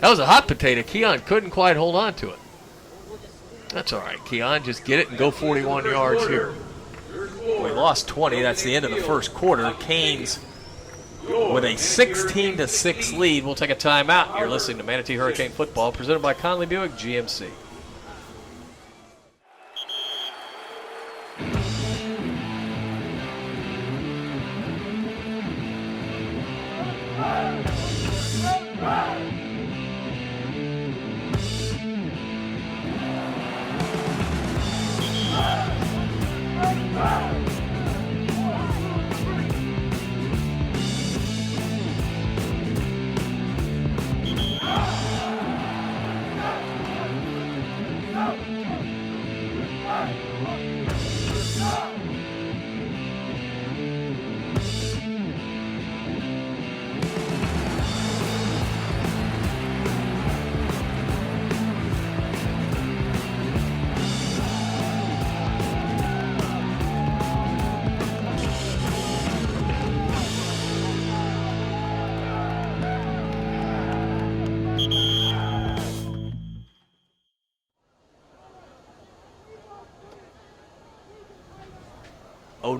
that was a hot potato. Keon couldn't quite hold on to it. That's all right, Keon. Just get it and go 41 yards here. We lost 20. That's the end of the first quarter. Canes with a 16-6 lead. We'll take a timeout. You're listening to Manatee Hurricane Football, presented by Conley Buick GMC.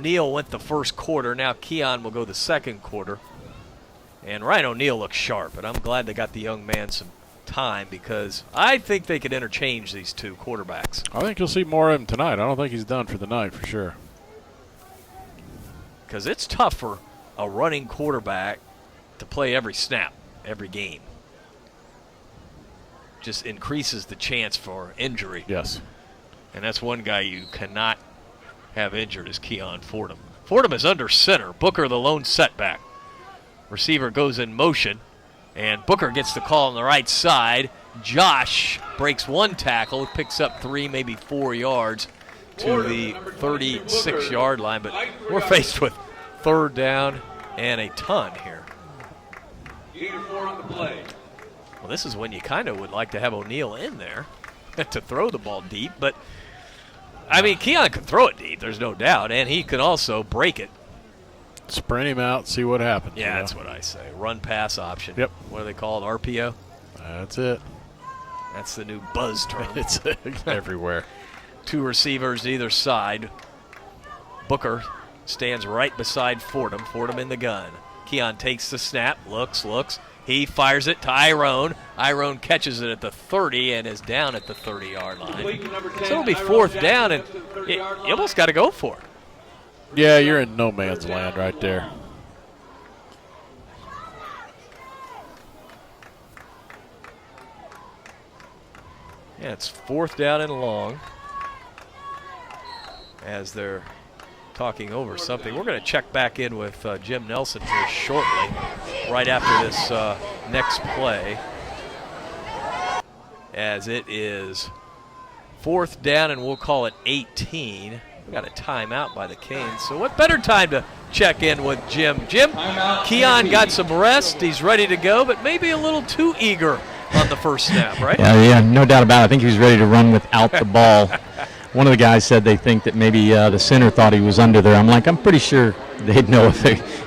O'Neal went the first quarter. Now Keon will go the second quarter. And Ryan O'Neal looks sharp, and I'm glad they got the young man some time because I think they could interchange these two quarterbacks. I think you'll see more of him tonight. I don't think he's done for the night for sure. Because it's tough for a running quarterback to play every snap, every game. Just increases the chance for injury. Yes. And that's one guy you cannot have injured is Keon Fordham. Fordham is under center. Booker the lone setback. Receiver goes in motion, and Booker gets the call on the right side. Josh breaks one tackle, picks up 3, maybe 4 yards to the 36-yard line. But we're faced with third down and a ton here. Gain of 4 on the play. Well, this is when you kind of would like to have O'Neal in there to throw the ball deep. But, I mean, Keon can throw it deep, there's no doubt, and he can also break it. Sprint him out, see what happens. Yeah, that's what I say. Run-pass option. Yep. What do they call it, RPO? That's it. That's the new buzz term. It's everywhere. 2 receivers either side. Booker stands right beside Fordham. Fordham in the gun. Keon takes the snap, looks. He fires it to Iron. Iron catches it at the 30 and is down at the 30-yard line. So it'll be fourth down, and you almost got to go for it. Yeah, you're in no man's land right there. Yeah, it's fourth down and long as they're talking over something. We're going to check back in with Jim Nelson here shortly, right after this next play, as it is fourth down and we'll call it 18. We got a timeout by the Canes, so what better time to check in with Jim? Jim, Keon got some rest. He's ready to go, but maybe a little too eager on the first snap, right? Yeah, no doubt about it. I think he was ready to run without the ball. One of the guys said they think that maybe the center thought he was under there. I'm like, I'm pretty sure they'd know if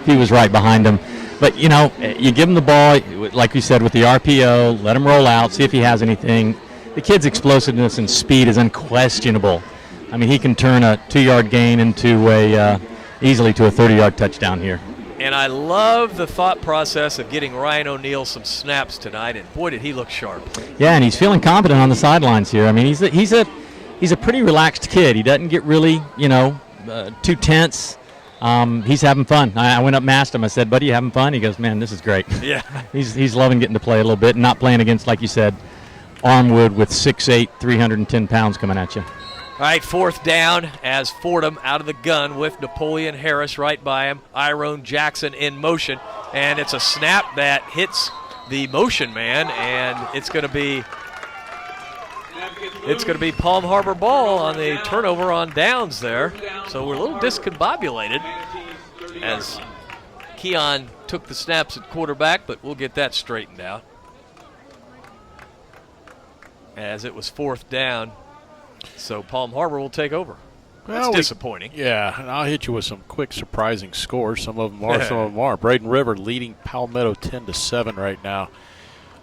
he was right behind him. But, you know, you give him the ball, like you said, with the RPO, let him roll out, see if he has anything. The kid's explosiveness and speed is unquestionable. I mean, he can turn a 2-yard gain into easily to a 30-yard touchdown here. And I love the thought process of getting Ryan O'Neal some snaps tonight, and boy, did he look sharp. Yeah, and he's feeling confident on the sidelines here. I mean, he's a pretty relaxed kid. He doesn't get really, too tense. He's having fun. I went up and asked him. I said, buddy, you having fun? He goes, man, this is great. Yeah. He's loving getting to play a little bit and not playing against, like you said, Armwood with 6'8", 310 pounds coming at you. All right, fourth down as Fordham out of the gun with Napoleon Harris right by him. Iron Jackson in motion, and it's a snap that hits the motion man, and it's going to be Palm Harbor ball on the turnover on downs there. So we're a little discombobulated as Keon took the snaps at quarterback, but we'll get that straightened out. As it was fourth down, so Palm Harbor will take over. That's disappointing. Yeah, and I'll hit you with some quick, surprising scores. Some of them are, some of them aren't. Braden River leading Palmetto 10-7 right now.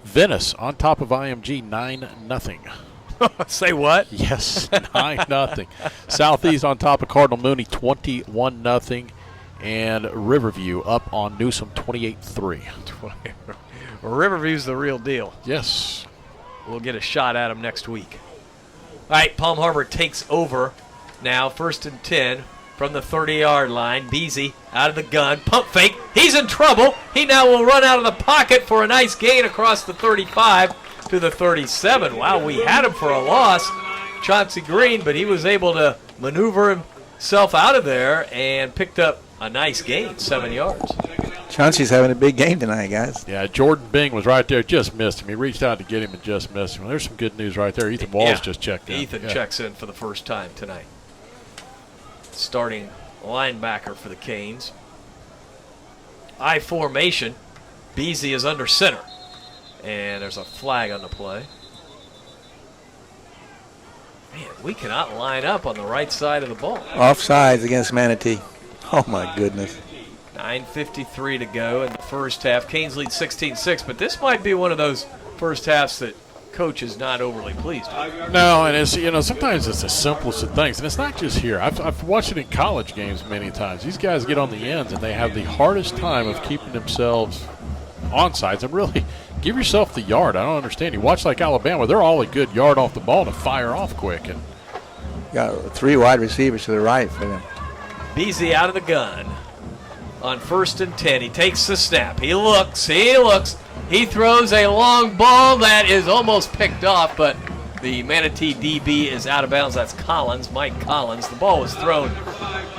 Venice on top of IMG 9-0. Say what? Yes, 9-0. Southeast on top of Cardinal Mooney 21-0. And Riverview up on Newsom 28-3. Riverview's the real deal. Yes. We'll get a shot at them next week. All right, Palm Harbor takes over now, 1st and 10 from the 30-yard line. Beasy out of the gun, pump fake. He's in trouble. He now will run out of the pocket for a nice gain across the 35 to the 37. Wow, we had him for a loss, Chauncey Green, but he was able to maneuver himself out of there and picked up a nice gain, 7 yards. Chauncey's having a big game tonight, guys. Yeah, Jordan Bing was right there, just missed him. He reached out to get him and just missed him. There's some good news right there. Ethan Walls just checked in. Ethan checks in for the first time tonight. Starting linebacker for the Canes. I formation. Beasy is under center. And there's a flag on the play. Man, we cannot line up on the right side of the ball. Offsides against Manatee. Oh, my goodness. 9:53 to go in the first half. Canes lead 16-6, but this might be one of those first halves that coach is not overly pleased with. No, and it's, sometimes it's the simplest of things, and it's not just here. I've watched it in college games many times. These guys get on the ends, and they have the hardest time of keeping themselves on sides. And really, give yourself the yard. I don't understand. You watch like Alabama; they're all a good yard off the ball to fire off quick. And got 3 wide receivers to the right for them. Beasley out of the gun on 1st and 10. He takes the snap. He looks. He throws a long ball that is almost picked off, but the Manatee DB is out of bounds. That's Collins, Mike Collins. The ball was thrown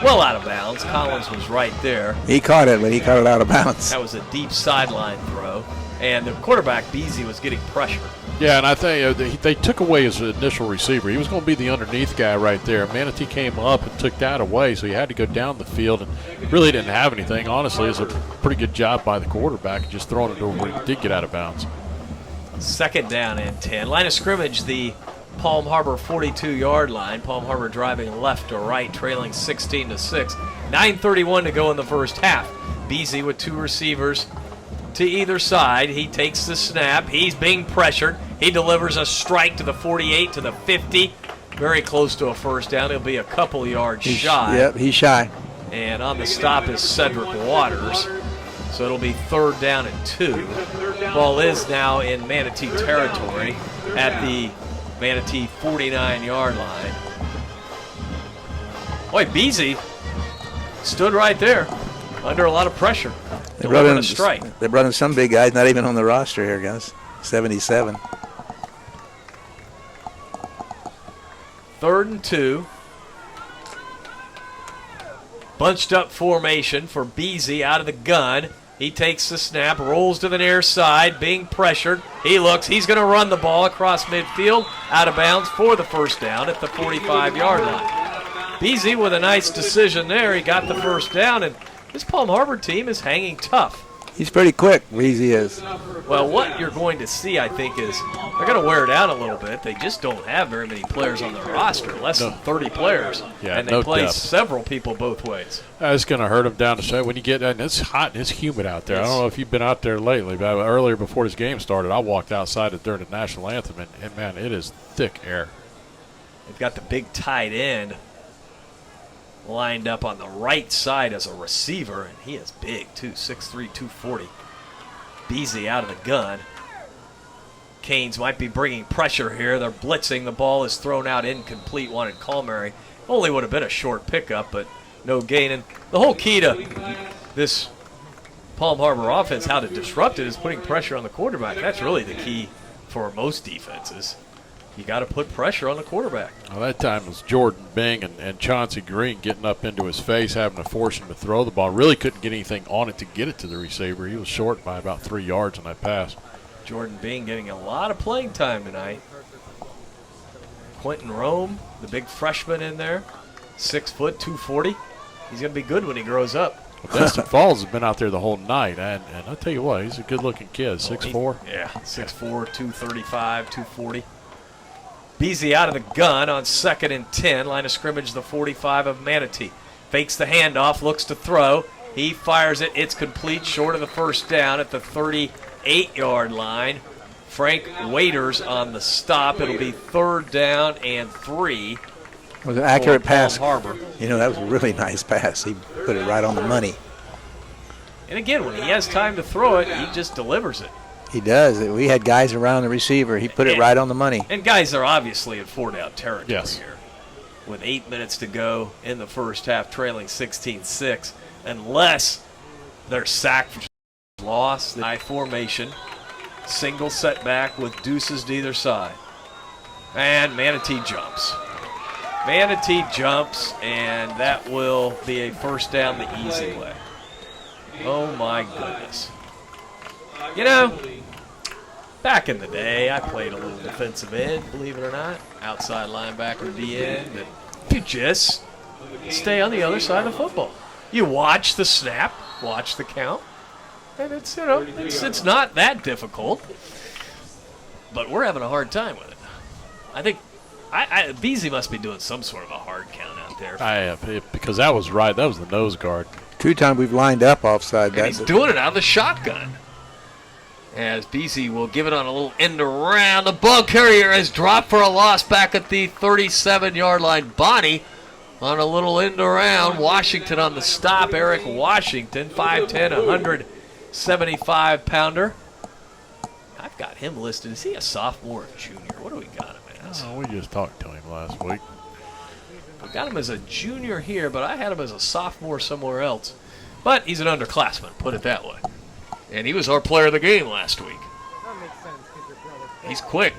well out of bounds. Collins was right there. He caught it, but he caught it out of bounds. That was a deep sideline throw. And the quarterback, Beasley, was getting pressure. Yeah, and I think they took away his initial receiver. He was going to be the underneath guy right there. Manatee came up and took that away, so he had to go down the field and really didn't have anything. Honestly, it's a pretty good job by the quarterback, just throwing it over where he did get out of bounds. 2nd down and 10. Line of scrimmage, the Palm Harbor 42-yard line. Palm Harbor driving left to right, trailing 16-6. 9:31 to go in the first half. Beasley with 2 receivers to either side. He takes the snap. He's being pressured. He delivers a strike to the 48, to the 50. Very close to a first down. He'll be a couple yards shy. Yep, he's shy. And on the stop is Cedric Waters. So it'll be 3rd down and 2. Ball is now in Manatee territory at the Manatee 49-yard line. Boy, Beasley stood right there under a lot of pressure. They brought in a strike. They brought in some big guys, not even on the roster here, guys. 77. 3rd and 2. Bunched up formation for Beasley out of the gun. He takes the snap, rolls to the near side, being pressured. He looks. He's going to run the ball across midfield, out of bounds for the first down at the 45-yard line. Beasley with a nice decision there. He got the first down, and this Palm Harbor team is hanging tough. He's pretty quick, Beasley is. Well, what you're going to see, I think, is they're going to wear down a little bit. They just don't have very many players on their roster, less than 30 players. Yeah, and they no play depth. several people both ways. It's going to hurt them down to say when you get, and it's hot and it's humid out there. I don't know if you've been out there lately, but earlier before this game started, I walked outside during the national anthem, and man, it is thick air. They've got the big tight end lined up on the right side as a receiver, and he is big too, 6'3", 240. Beasley out of the gun. Canes might be bringing pressure here. They're blitzing. The ball is thrown out incomplete. Wanted Calmary. Only would have been a short pickup, but no gain. And the whole key to this Palm Harbor offense, how to disrupt it, is putting pressure on the quarterback. That's really the key for most defenses. You got to put pressure on the quarterback. Well, that time was Jordan Bing and Chauncey Green getting up into his face, having to force him to throw the ball. Really couldn't get anything on it to get it to the receiver. He was short by about 3 yards on that pass. Jordan Bing getting a lot of playing time tonight. Quentin Rome, the big freshman in there, 6 foot, 240. He's going to be good when he grows up. Well, Destin Falls has been out there the whole night, and I'll tell you what, he's a good-looking kid, 6'4". Yeah, 6'4", 235, 240. Beasley out of the gun on 2nd and 10. Line of scrimmage, the 45 of Manatee. Fakes the handoff, looks to throw. He fires it. It's complete, short of the first down at the 38-yard line. Frank Waiters on the stop. It'll be 3rd down and 3. It was an accurate pass. Harbor. You know, that was a really nice pass. He put it right on the money. And again, when he has time to throw it, he just delivers it. He does. We had guys around the receiver. He put it right on the money. And guys are obviously in 4-down territory Yes. here. With 8 minutes to go in the first half, trailing 16-6. Unless they're sacked for loss. The high formation. Single setback with deuces to either side. And Manatee jumps. Manatee jumps, and that will be a first down the easy way. Oh, my goodness. You know, back in the day, I played a little defensive end, believe it or not. Outside linebacker, D-end. And you just stay on the other side of the football. You watch the snap, watch the count. And it's, you know, it's not that difficult. But we're having a hard time with it. I think Beasley must be doing some sort of a hard count out there. Because that was right. That was the nose guard. 2 times we've lined up offside. And he's doing it out of the shotgun. as Beasy will give it on a little end around. The ball carrier has dropped for a loss back at the 37-yard line. Bonnie on a little end around. Washington on the stop. Eric Washington, 5'10", 175-pounder. I've got him listed. Is he a sophomore or junior? What do we got him as? Oh, we just talked to him last week. We got him as a junior here, but I had him as a sophomore somewhere else. But he's an underclassman, put it that way. And he was our player of the game last week. That makes sense because your brother. He's quick.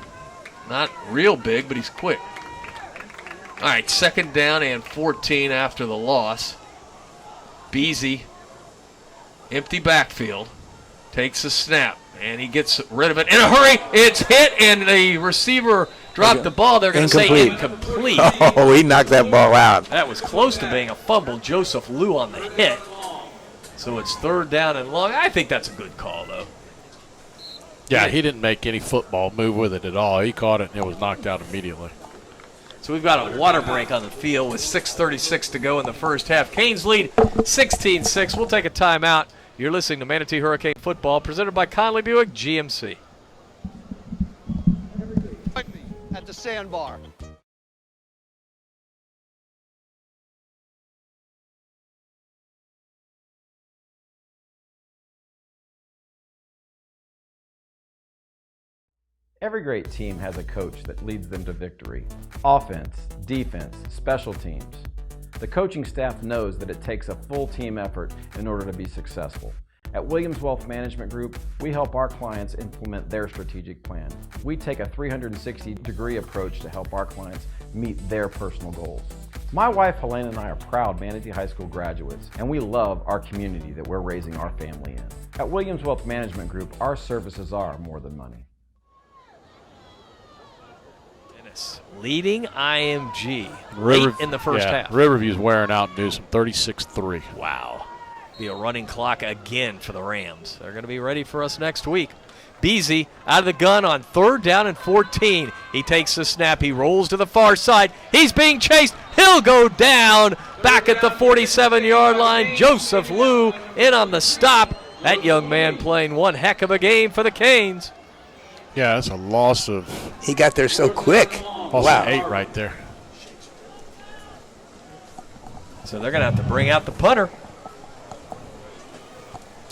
Not real big, but he's quick. All right, 2nd down and 14 after the loss. Beasy, empty backfield, takes a snap, and he gets rid of it in a hurry. It's hit, and the receiver dropped the ball. They're going to say incomplete. Oh, he knocked that ball out. That was close to being a fumble. Joseph Liu on the hit. So it's 3rd down and long. I think that's a good call, though. Yeah, he didn't make any football move with it at all. He caught it, and it was knocked out immediately. So we've got a water break on the field with 6:36 to go in the first half. Canes lead 16-6. We'll take a timeout. You're listening to Manatee Hurricane Football, presented by Conley Buick GMC. At the sandbar. Every great team has a coach that leads them to victory. Offense, defense, special teams. The coaching staff knows that it takes a full team effort in order to be successful. At Williams Wealth Management Group, we help our clients implement their strategic plan. We take a 360-degree approach to help our clients meet their personal goals. My wife Helene and I are proud Manatee High School graduates, and we love our community that we're raising our family in. At Williams Wealth Management Group, our services are more than money. Leading IMG late in the first half. Riverview's wearing out and Newsom, 36-3. Wow. Be a running clock again for the Rams. They're going to be ready for us next week. Beasy out of the gun on 3rd down and 14. He takes the snap. He rolls to the far side. He's being chased. He'll go down back at the 47-yard line. Joseph Liu in on the stop. That young man playing one heck of a game for the Canes. Yeah, that's a loss of... He got there so quick. Wow. 8 right there. So they're going to have to bring out the punter.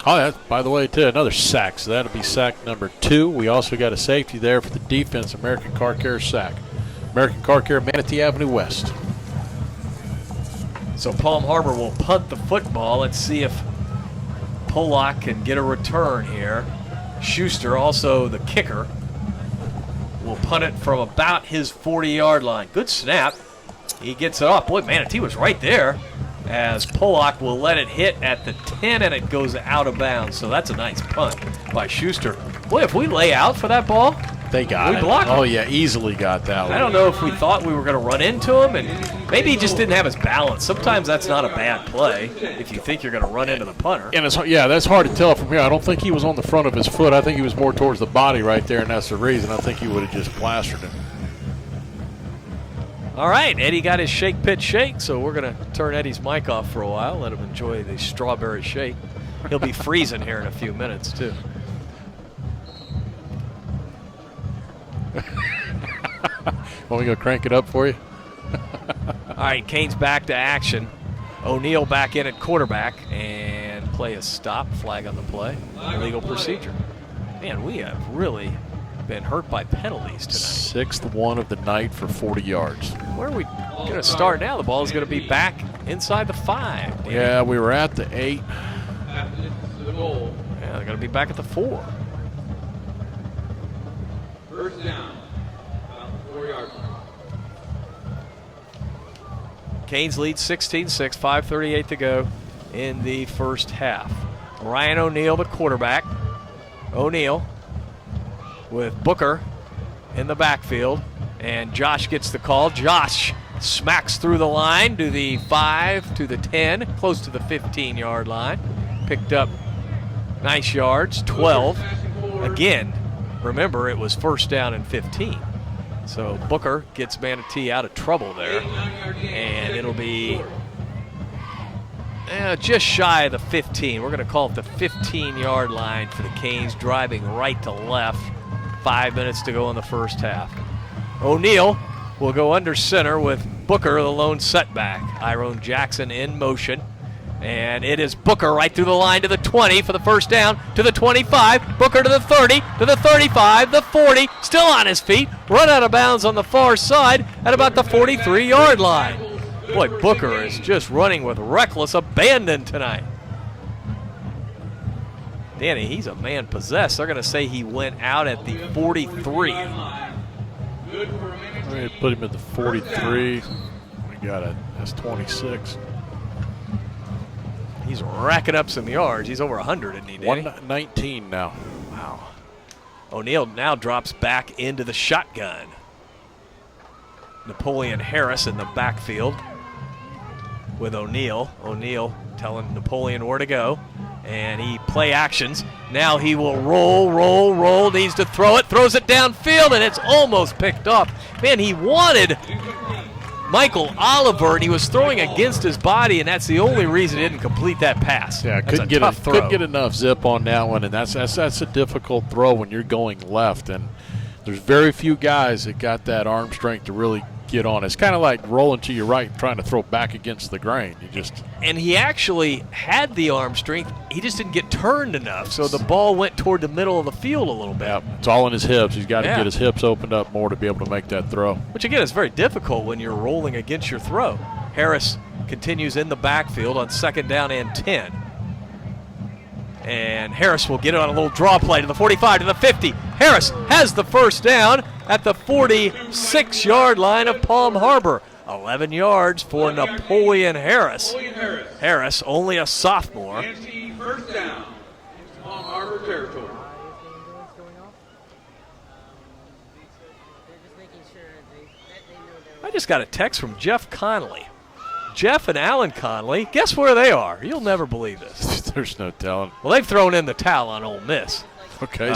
Oh, that's, by the way, too, another sack. So that'll be sack number 2. We also got a safety there for the defense, American Car Care sack. American Car Care, Manatee Avenue West. So Palm Harbor will punt the football. Let's see if Pollock can get a return here. Schuster, also the kicker, will punt it from about his 40-yard line. Good snap. He gets it off. Boy, Manatee was right there as Pollock will let it hit at the 10, and it goes out of bounds. So that's a nice punt by Schuster. Boy, if we lay out for that ball, they got it. Blocked oh, it. Yeah, easily got that one. I don't know if we thought we were going to run into him, and maybe he just didn't have his balance. Sometimes that's not a bad play if you think you're going to run into the punter. And it's, yeah, that's hard to tell from here. I don't think he was on the front of his foot. I think he was more towards the body right there, and that's the reason. I think he would have just plastered him. All right, Eddie got his shake, pitch, shake, so we're going to turn Eddie's mic off for a while, let him enjoy the strawberry shake. He'll be freezing here in a few minutes, too. Want me to go crank it up for you? All right, Canes back to action. O'Neal back in at quarterback and play a stop, flag on the play, illegal procedure. Man, we have really been hurt by penalties tonight. 6th one of the night for 40 yards. Where are we going to start now? The ball is going to be back inside the 5. Danny. Yeah, we were at the 8. Yeah, they're going to be back at the 4. First down, about 4 yards. Canes lead 16-6, 5:38 to go in the first half. Ryan O'Neal, the quarterback. O'Neal with Booker in the backfield, and Josh gets the call. Josh smacks through the line to the 5, to the 10, close to the 15-yard line. Picked up nice yards, 12. Again, remember, it was 1st down and 15. So Booker gets Manatee out of trouble there, and it'll be just shy of the 15. We're going to call it the 15-yard line for the Canes, driving right to left. 5 minutes to go in the first half. O'Neal will go under center with Booker, the lone setback. Tyrone Jackson in motion. And it is Booker right through the line to the 20 for the first down, to the 25, Booker to the 30, to the 35, the 40, still on his feet, run out of bounds on the far side at about the 43-yard line. Boy, Booker is just running with reckless abandon tonight. Danny, he's a man possessed. They're going to say he went out at the 43. I'm going to put him at the 43. We got it. That's 26. He's racking up some yards. He's over 100, isn't he, Danny? 119 now. Wow. O'Neal now drops back into the shotgun. Napoleon Harris in the backfield with O'Neal. O'Neal telling Napoleon where to go. And he play actions. Now he will roll, needs to throw it, throws it downfield, and it's almost picked off. Man, he wanted Michael Oliver, and he was throwing against his body, and that's the only reason he didn't complete that pass. Yeah, couldn't get enough zip on that one, and that's a difficult throw when you're going left, and there's very few guys that got that arm strength to really get on. It's kind of like rolling to your right and trying to throw back against the grain. And he actually had the arm strength. He just didn't get turned enough, so the ball went toward the middle of the field a little bit. Yeah, it's all in his hips. He's got to get his hips opened up more to be able to make that throw. Which, again, is very difficult when you're rolling against your throw. Harris continues in the backfield on 2nd down and 10. And Harris will get it on a little draw play to the 45, to the 50. Harris has the first down at the 46-yard line of Palm Harbor. 11 yards for Napoleon Harris. Harris, only a sophomore. First down. Palm Harbor territory. I just got a text from Jeff Connolly. Jeff and Alan Connolly, guess where they are? You'll never believe this. There's no telling. Well, they've thrown in the towel on Ole Miss. Okay.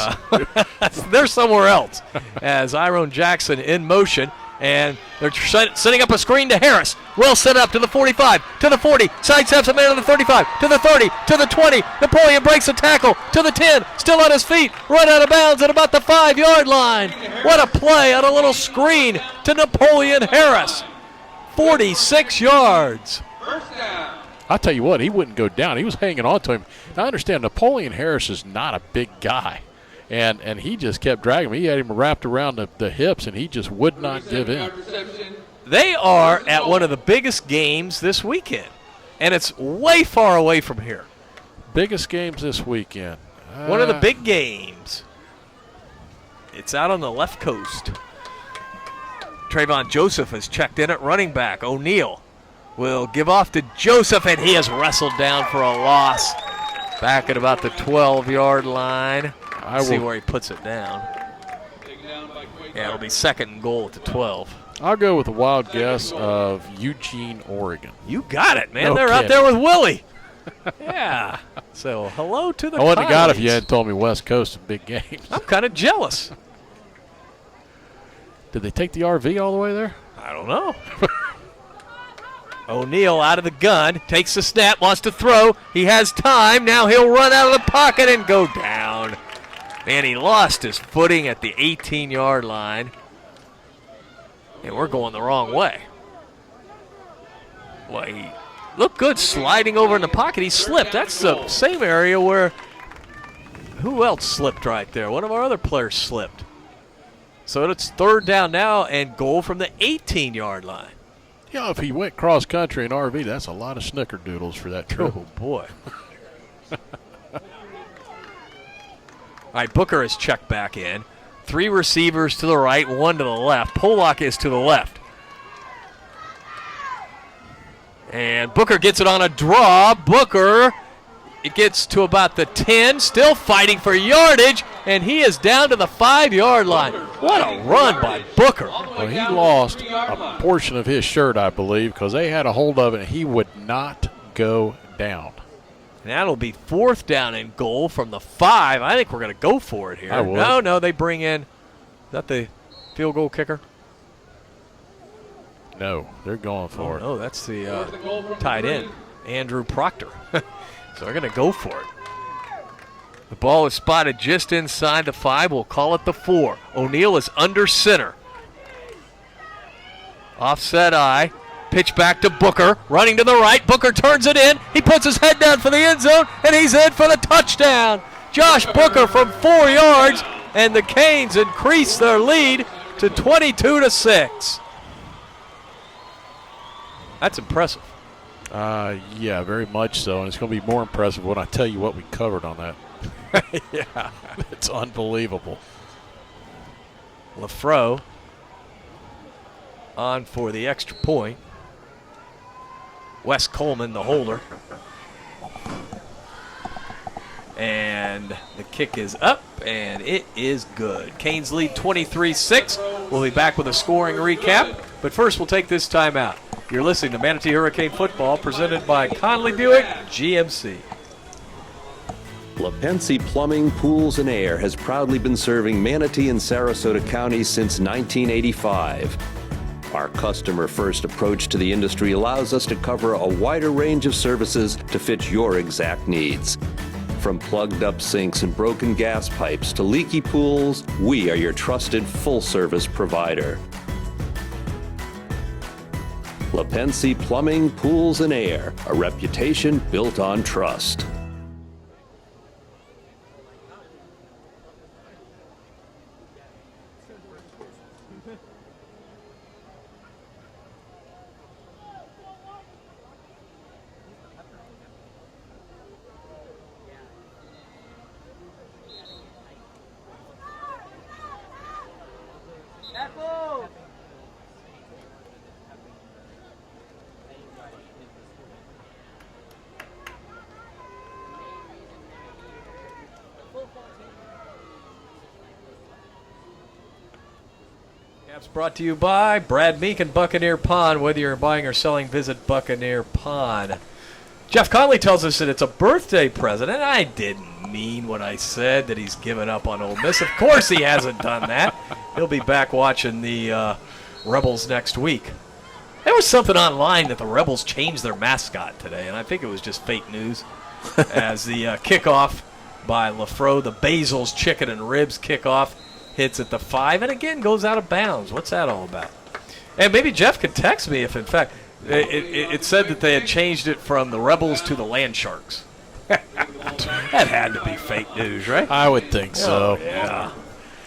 They're somewhere else. As Tyrone Jackson in motion, and they're setting up a screen to Harris. Well set up to the 45, to the 40, sidesteps a man on the 35, to the 30, to the 20. Napoleon breaks the tackle, to the 10, still on his feet, run out of bounds at about the 5-yard line. What a play on a little screen to Napoleon Harris. 46 yards. I'll tell you what, he wouldn't go down. He was hanging on to him. Now, I understand Napoleon Harris is not a big guy, and he just kept dragging him. He had him wrapped around the hips, and he just would not give in. They are at one of the biggest games this weekend, and it's way far away from here. Biggest games this weekend. One of the big games. It's out on the left coast. Trayvon Joseph has checked in at running back. O'Neal will give off to Joseph, and he is wrestled down for a loss. Back at about the 12-yard line. See where he puts it down. Yeah, it'll be 2nd and goal at the 12. I'll go with a wild guess of Eugene, Oregon. You got it, man. They're out there with Willie. Yeah. So, hello to the I wouldn't have got it if you Conleys. hadn't told me West Coast of big games. I'm kind of jealous. Did they take the RV all the way there? I don't know. O'Neal out of the gun, takes the snap, wants to throw. He has time. Now he'll run out of the pocket and go down. Man, he lost his footing at the 18-yard line. And we're going the wrong way. Well, he looked good sliding over in the pocket. He slipped. That's the same area where who else slipped right there? One of our other players slipped. So it's 3rd down now and goal from the 18-yard line. You know, if he went cross-country in RV, that's a lot of snickerdoodles for that trip. Oh, boy. All right, Booker is checked back in. 3 receivers to the right, 1 to the left. Pollock is to the left. And Booker gets it on a draw. Booker, it gets to about the 10, still fighting for yardage, and he is down to the 5-yard line. What a run by Booker. Well, he lost a portion of his shirt, I believe, because they had a hold of it, and he would not go down. And that'll be 4th down and goal from the 5. I think we're going to go for it here. I would. No, they bring in, is that the field goal kicker? No, they're going for it. No, that's the tight end. Andrew Proctor. So they're going to go for it. The ball is spotted just inside the 5. We'll call it the 4. O'Neal is under center. Offset eye. Pitch back to Booker. Running to the right. Booker turns it in. He puts his head down for the end zone, and he's in for the touchdown. Josh Booker from 4 yards, and the Canes increase their lead to 22-6. That's impressive. Yeah, very much so, and it's going to be more impressive when I tell you what we covered on that. Yeah, it's unbelievable. LaFro on for the extra point. Wes Coleman, the holder. And the kick is up, and it is good. Canes lead 23-6. We'll be back with a scoring recap, but first we'll take this time out. You're listening to Manatee Hurricane Football, presented by Conley Buick GMC. LaPensie Plumbing, Pools, and Air has proudly been serving Manatee and Sarasota counties since 1985. Our customer-first approach to the industry allows us to cover a wider range of services to fit your exact needs. From plugged-up sinks and broken gas pipes to leaky pools, we are your trusted full-service provider. LaPensie Plumbing, Pools, and Air, a reputation built on trust. It's brought to you by Brad Meek and Buccaneer Pond. Whether you're buying or selling, visit Buccaneer Pond. Jeff Conley tells us that it's a birthday present, and I didn't mean what I said, that he's given up on Ole Miss. Of course he hasn't done that. He'll be back watching the Rebels next week. There was something online that the Rebels changed their mascot today, and I think it was just fake news. As the kickoff by LaFro, the Basil's Chicken and Ribs kickoff, hits at the 5 and again goes out of bounds. What's that all about? And maybe Jeff could text me if, in fact, it said that they had changed it from the Rebels to the Land Sharks. That had to be fake news, right? I would think so. Oh, yeah.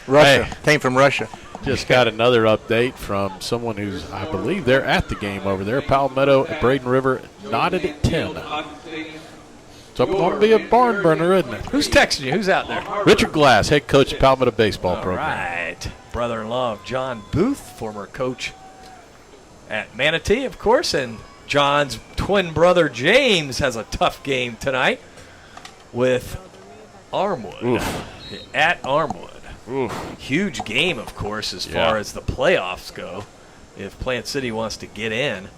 Russia. Hey, Came from Russia. just got another update from someone who's, I believe, they're at the game over there. Palmetto at Braden River, nodded at 10. So it's going to be a barn burner, isn't it? Who's texting you? Who's out there? Richard Glass, head coach of Palmetto baseball All program. right. Brother-in-law of John Booth, former coach at Manatee, of course, and John's twin brother James has a tough game tonight with Armwood. Oof. At Armwood. Oof. Huge game, of course, as far as the playoffs go. If Plant City wants to get in,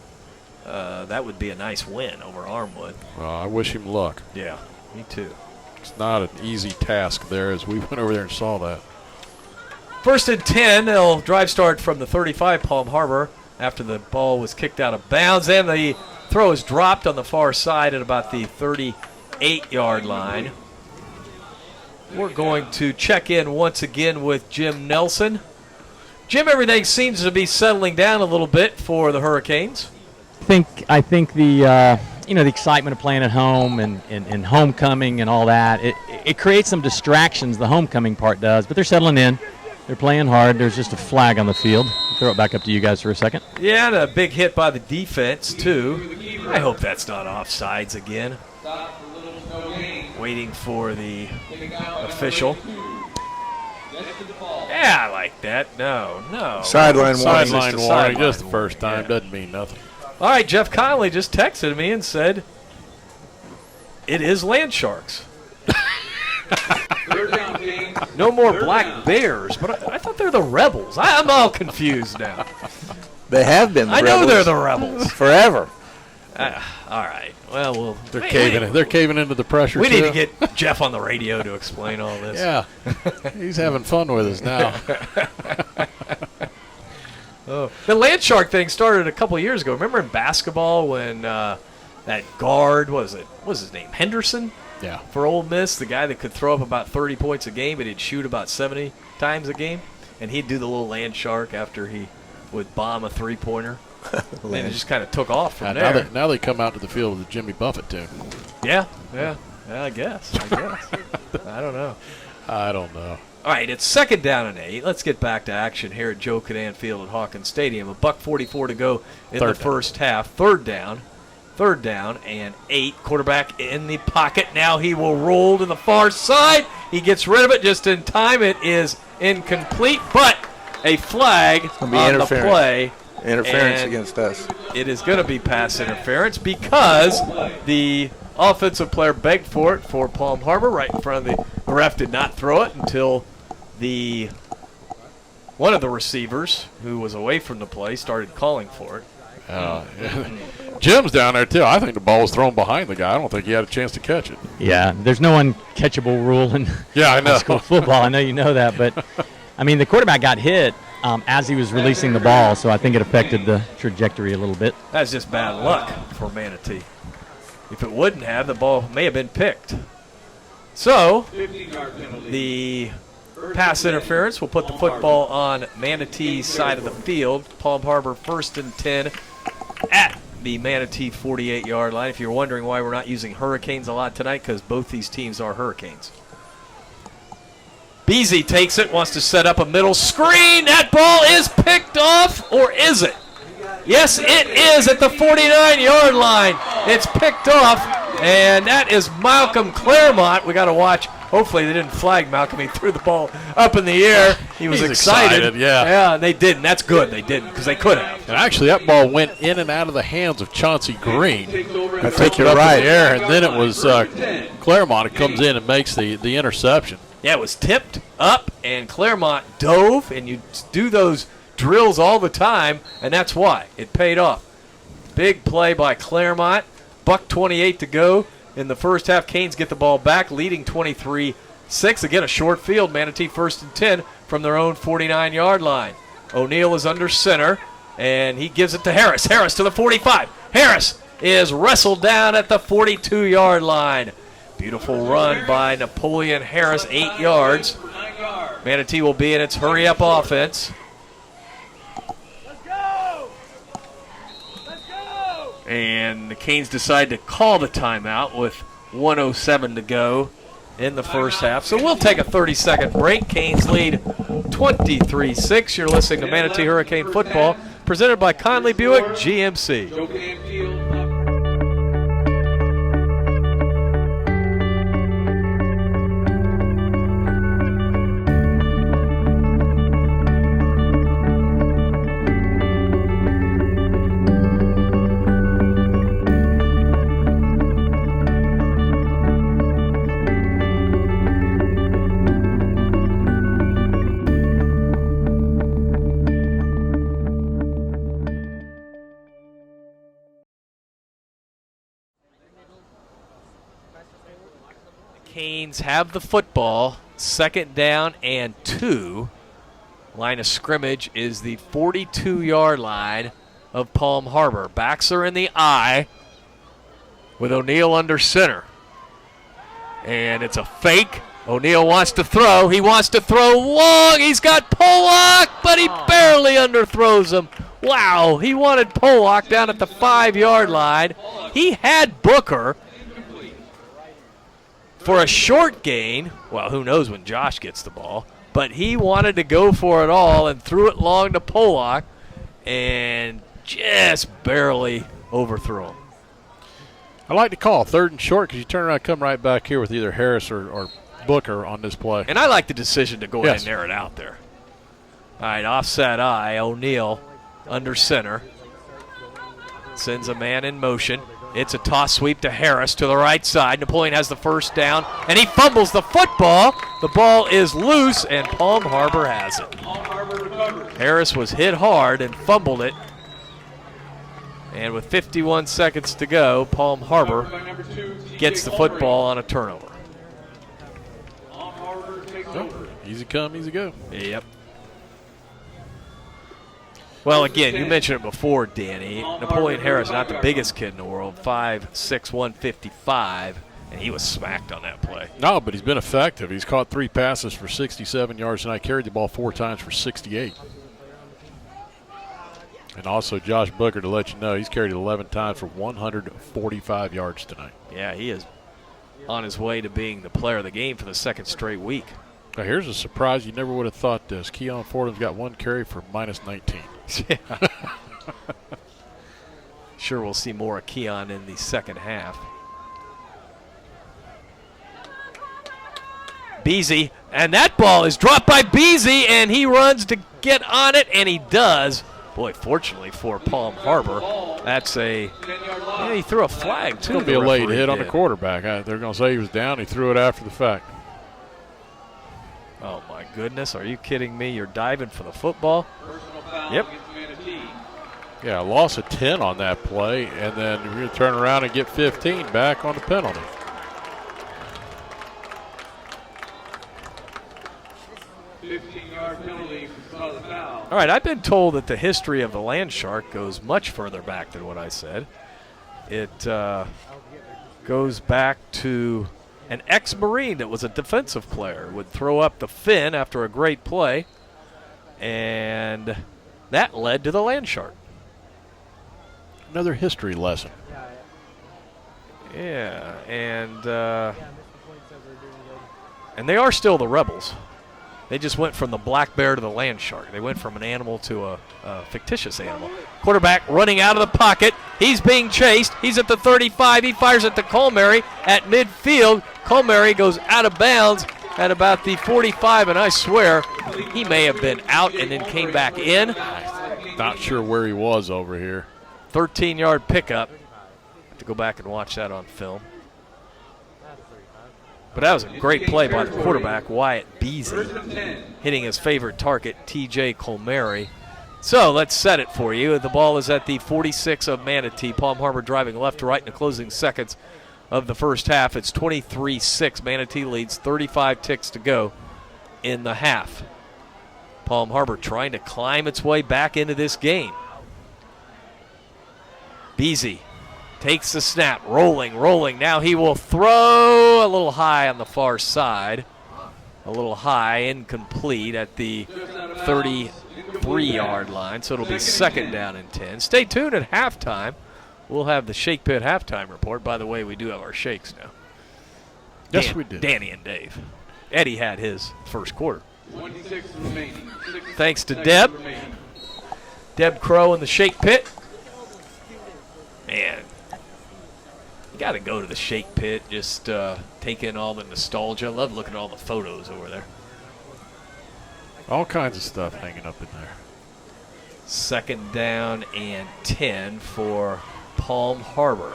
that would be a nice win over Armwood. Well, I wish him luck. Yeah, me too. It's not an easy task there, as we went over there and saw that. 1st and 10, they'll drive start from the 35, Palm Harbor, after the ball was kicked out of bounds, and the throw is dropped on the far side at about the 38-yard line. We're going to check in once again with Jim Nelson. Jim, everything seems to be settling down a little bit for the Hurricanes. I think the the excitement of playing at home and homecoming and all that, it creates some distractions. The homecoming part does, but they're settling in. They're playing hard. There's just a flag on the field. I'll throw it back up to you guys for a second. Yeah, and a big hit by the defense, too. I hope that's not offsides again. Waiting for the official. Yeah, I like that. No. Sideline warning. Sideline warning, just the first time. Doesn't mean nothing. All right, Jeff Conley just texted me and said, it is Land Sharks. No more Black Bears, but I thought they're the Rebels. I'm all confused now. They have been the I Rebels. know they're the Rebels. Forever. All right. Well, They're caving in. They're caving into the pressure. We too. need to get Jeff on the radio to explain all this. Yeah, he's having fun with us now. The Land Shark thing started a couple years ago. Remember in basketball when that guard, what was his name, Henderson? Yeah. For Ole Miss, the guy that could throw up about 30 points a game, but he'd shoot about 70 times a game. And he'd do the little land shark after he would bomb a three-pointer. And it just kind of took off from there. Now they come out to the field with the Jimmy Buffett tune. Yeah, I guess. I don't know. I don't know. All right, it's 2nd down and 8. Let's get back to action here at Joe Cadan Field at Hawkins Stadium. $1:44 to go in the first half. Third down and 8. Quarterback in the pocket. Now he will roll to the far side. He gets rid of it just in time. It is incomplete, but a flag on the play. Interference against us. It is going to be pass interference because the offensive player begged for it for Palm Harbor right in front of the ref. Did not throw it until one of the receivers who was away from the play started calling for it. Jim's down there too. I think the ball was thrown behind the guy. I don't think he had a chance to catch it. Yeah, there's no uncatchable rule in I know. high school football. I know you know that, but I mean the quarterback got hit as he was releasing the ball, so I think it affected the trajectory a little bit. That's just bad luck for Manatee. If it wouldn't have, the ball may have been picked. So the pass interference will put the football on Manatee's side of the field. Palm Harbor 1st and 10 at the Manatee 48-yard line. If you're wondering why we're not using Hurricanes a lot tonight, because both these teams are Hurricanes. Beasy takes it, wants to set up a middle screen. That ball is picked off, or is it? Yes, it is at the 49-yard line. It's picked off, and that is Malcolm Claremont. We got to watch. Hopefully they didn't flag Malcolm. He threw the ball up in the air. He was excited. Yeah, and they didn't. That's good they didn't, because they could have. And actually, that ball went in and out of the hands of Chauncey Green. I think you're right. In the air, and then it was Claremont who comes in and makes the interception. Yeah, it was tipped up, and Claremont dove, and you do those drills all the time, and that's why. It paid off. Big play by Claremont. $1:28 to go in the first half. Canes get the ball back, leading 23-6. Again, a short field. Manatee 1st and 10 from their own 49-yard line. O'Neal is under center, and he gives it to Harris. Harris to the 45. Harris is wrestled down at the 42-yard line. Beautiful run by Napoleon Harris, 8 yards. Manatee will be in its hurry-up offense. And the Canes decide to call the timeout with 1:07 to go in the first half. So we'll take a 30-second break. Canes lead 23-6. You're listening to Manatee Hurricane Football, presented by Conley Buick GMC. Canes have the football, 2nd down and 2. Line of scrimmage is the 42-yard line of Palm Harbor. Backs are in the eye with O'Neal under center. And it's a fake. O'Neal wants to throw. He wants to throw long. He's got Pollock, but he barely underthrows him. Wow, he wanted Pollock down at the 5-yard line. He had Booker for a short gain. Well, who knows when Josh gets the ball. But he wanted to go for it all and threw it long to Pollock and just barely overthrew him. I like to call 3rd and short because you turn around and come right back here with either Harris or Booker on this play. And I like the decision to go ahead and air it out there. All right, offset eye. O'Neal under center. Sends a man in motion. It's a toss sweep to Harris to the right side. Napoleon has the first down, and he fumbles the football. The ball is loose, and Palm Harbor has it. Harris was hit hard and fumbled it. And with 51 seconds to go, Palm Harbor gets the football on a turnover. Easy come, easy go. Yep. Well, again, you mentioned it before, Danny. Napoleon Harris, not the biggest kid in the world, 5'6", 155, and he was smacked on that play. No, but he's been effective. He's caught 3 passes for 67 yards, and I carried the ball 4 times for 68. And also Josh Booker, to let you know, he's carried it 11 times for 145 yards tonight. Yeah, he is on his way to being the player of the game for the second straight week. Now here's a surprise. You never would have thought this. Keon Fordham's got 1 carry for minus 19. Sure, we'll see more of Keon in the second half. Beasy, and that ball is dropped by Beasy, and he runs to get on it, and he does. Boy, fortunately for Palm Harbor, that's he threw a flag, too. It's going to be a late hit on the quarterback. They're going to say he was down. He threw it after the fact. Oh, my goodness. Are you kidding me? You're diving for the football? Yep. Yeah, loss of 10 on that play, and then we're going to turn around and get 15 back on the penalty. All right, I've been told that the history of the land shark goes much further back than what I said. It goes back to an ex-Marine that was a defensive player, would throw up the fin after a great play, and that led to the land shark. Another history lesson. Yeah, and they are still the rebels. They just went from the black bear to the land shark. They went from an animal to a fictitious animal. Quarterback running out of the pocket. He's being chased. He's at the 35. He fires it to Colmary at midfield. Colmary goes out of bounds at about the 45, and I swear he may have been out and then came back in. Not sure where he was over here. 13-yard pickup. Have to go back and watch that on film. But that was a great play by the quarterback, Wyatt Beasy, hitting his favorite target, T.J. Colmary. So let's set it for you. The ball is at the 46 of Manatee. Palm Harbor driving left to right in the closing seconds of the first half. It's 23-6. Manatee leads, 35 ticks to go in the half. Palm Harbor trying to climb its way back into this game. Beasy takes the snap, rolling. Now he will throw a little high on the far side. A little high, incomplete at the 33-yard line. So it'll be second down and 10. Stay tuned at halftime. We'll have the Shake Pit halftime report. By the way, we do have our shakes now. Yes, we did. Danny and Dave. Eddie had his first quarter. 26 remaining. Thanks to Deb. Deb Crow in the Shake Pit. Man, you got to go to the Shake Pit, just take in all the nostalgia. I love looking at all the photos over there. All kinds of stuff hanging up in there. Second down and 10 for Palm Harbor.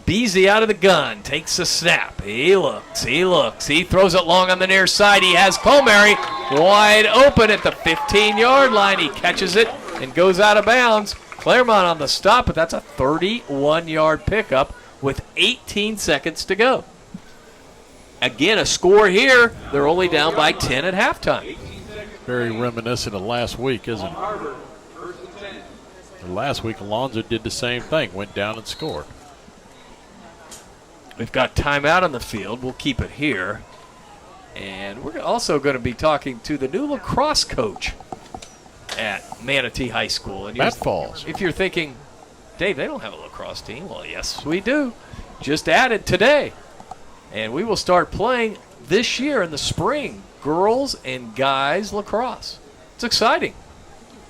Beasy out of the gun, takes the snap. He looks. He throws it long on the near side. He has Colmary wide open at the 15-yard line. He catches it and goes out of bounds. Claremont on the stop, but that's a 31-yard pickup with 18 seconds to go. Again, a score here. They're only down by 10 at halftime. Very reminiscent of last week, isn't it? Last week, Alonzo did the same thing, went down and scored. We've got timeout on the field. We'll keep it here. And we're also going to be talking to the new lacrosse coach at Manatee High School. And Matt Falls. If you're thinking, Dave, they don't have a lacrosse team. Well, yes, we do. Just added today. And we will start playing this year in the spring, girls and guys lacrosse. It's exciting.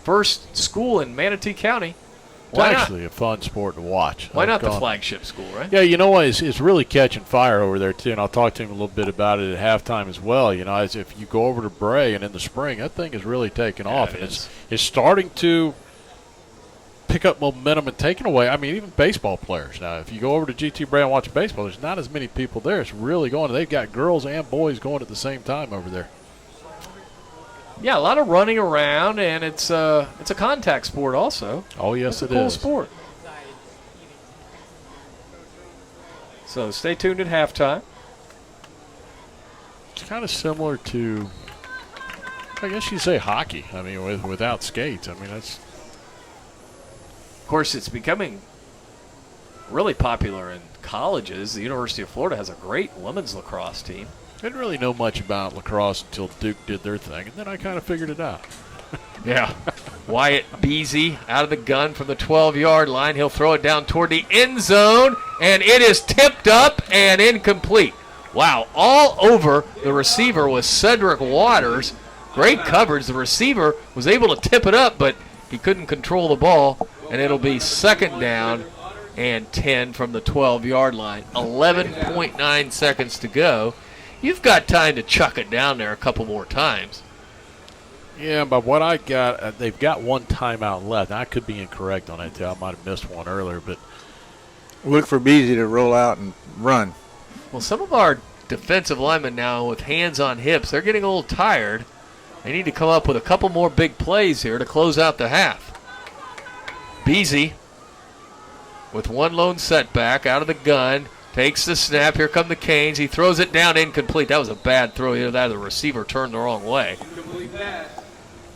First school in Manatee County. It's actually a fun sport to watch. Why not the flagship school, right? Yeah, you know what? It's really catching fire over there, too, and I'll talk to him a little bit about it at halftime as well. You know, as if you go over to Bray and in the spring, that thing is really taking off. And it's starting to pick up momentum and taking away, I mean, even baseball players. Now, if you go over to GT Bray and watch baseball, there's not as many people there. It's really going. They've got girls and boys going at the same time over there. Yeah, a lot of running around, and it's a contact sport also. Oh, yes, it's a cool sport. So stay tuned at halftime. It's kind of similar to I guess you'd say hockey. I mean, without skates. I mean, that's. Of course, it's becoming really popular in colleges. The University of Florida has a great women's lacrosse team. Didn't really know much about lacrosse until Duke did their thing, and then I kind of figured it out. Yeah. Wyatt Beasy out of the gun from the 12-yard line. He'll throw it down toward the end zone, and it is tipped up and incomplete. Wow, all over the receiver was Cedric Waters. Great coverage. The receiver was able to tip it up, but he couldn't control the ball, and it'll be 2nd down and 10 from the 12-yard line. 11.9 seconds to go. You've got time to chuck it down there a couple more times. Yeah, but what I got, they've got one timeout left. Now, I could be incorrect on that, too. I might have missed one earlier, but look for Beasy to roll out and run. Well, some of our defensive linemen now with hands on hips, they're getting a little tired. They need to come up with a couple more big plays here to close out the half. Beasy with one lone setback out of the gun. Takes the snap. Here come the Canes. He throws it down incomplete. That was a bad throw. Either that or the receiver turned the wrong way.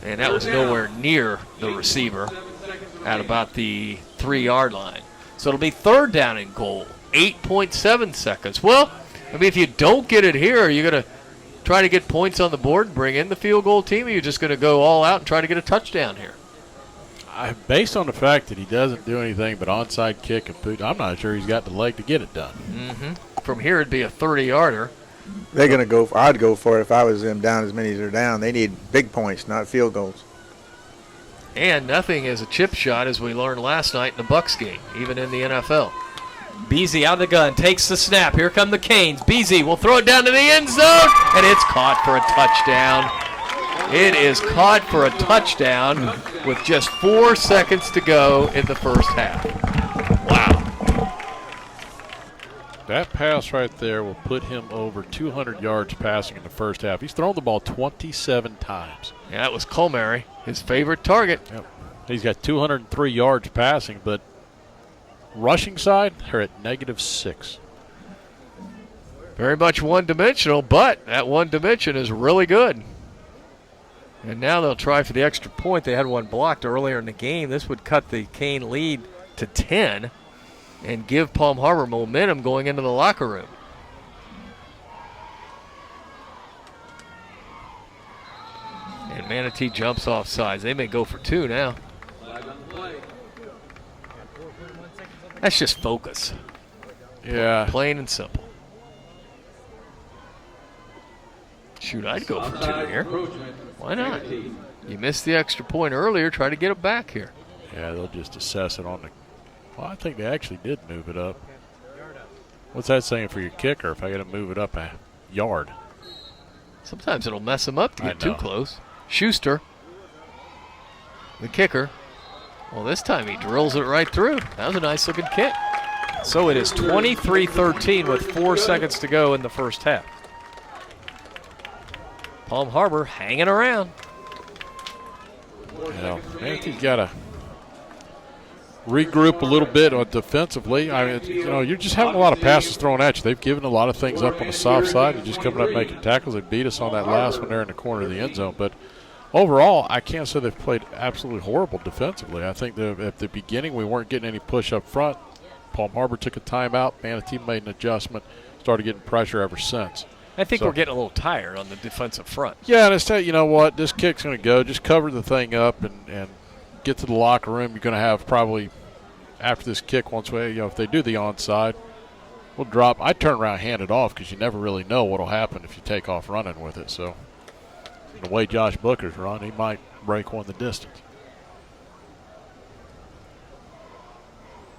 And that was nowhere near the receiver at about the 3-yard line. So it'll be 3rd down and goal. 8.7 seconds. Well, I mean, if you don't get it here, are you going to try to get points on the board and bring in the field goal team, or are you just going to go all out and try to get a touchdown here? Based on the fact that he doesn't do anything but onside kick and boot, I'm not sure he's got the leg to get it done. Mm-hmm. From here, it'd be a 30-yarder. They're going to go. I'd go for it if I was them down as many as they're down. They need big points, not field goals. And nothing is a chip shot, as we learned last night in the Bucs game, even in the NFL. Beasy out of the gun, takes the snap. Here come the Canes. Beasy will throw it down to the end zone, and it's caught for a touchdown. It is caught for a touchdown with just 4 seconds to go in the first half. Wow. That pass right there will put him over 200 yards passing in the first half. He's thrown the ball 27 times. Yeah, that was Colmary, his favorite target. Yep. He's got 203 yards passing, but rushing side, they're at -6. Very much one-dimensional, but that one dimension is really good. And now they'll try for the extra point. They had one blocked earlier in the game. This would cut the Cane lead to 10 and give Palm Harbor momentum going into the locker room. And Manatee jumps off sides. They may go for 2 now. That's just focus. Yeah. Plain and simple. Shoot, I'd go for 2 here. Why not? You missed the extra point earlier. Try to get it back here. Yeah, they'll just assess it on the. Well, I think they actually did move it up. What's that saying for your kicker if I got to move it up a yard? Sometimes it'll mess them up to get too close. Schuster, the kicker. Well, this time he drills it right through. That was a nice looking kick. So it is 23-13 with 4 seconds to go in the first half. Palm Harbor hanging around. Yeah, Manatee's got to regroup a little bit on defensively. I mean, you're just having a lot of passes thrown at you. They've given a lot of things up on the soft side. You're just coming up making tackles. They beat us on that last one there in the corner of the end zone. But overall, I can't say they've played absolutely horrible defensively. I think at the beginning we weren't getting any push up front. Palm Harbor took a timeout. Manatee made an adjustment, started getting pressure ever since. I think we're getting a little tired on the defensive front. Yeah, and instead, you know what? This kick's going to go. Just cover the thing up and get to the locker room. You're going to have probably after this kick, once if they do the onside, we'll drop. I turn around and hand it off because you never really know what will happen if you take off running with it. So the way Josh Booker's run, he might break one the distance.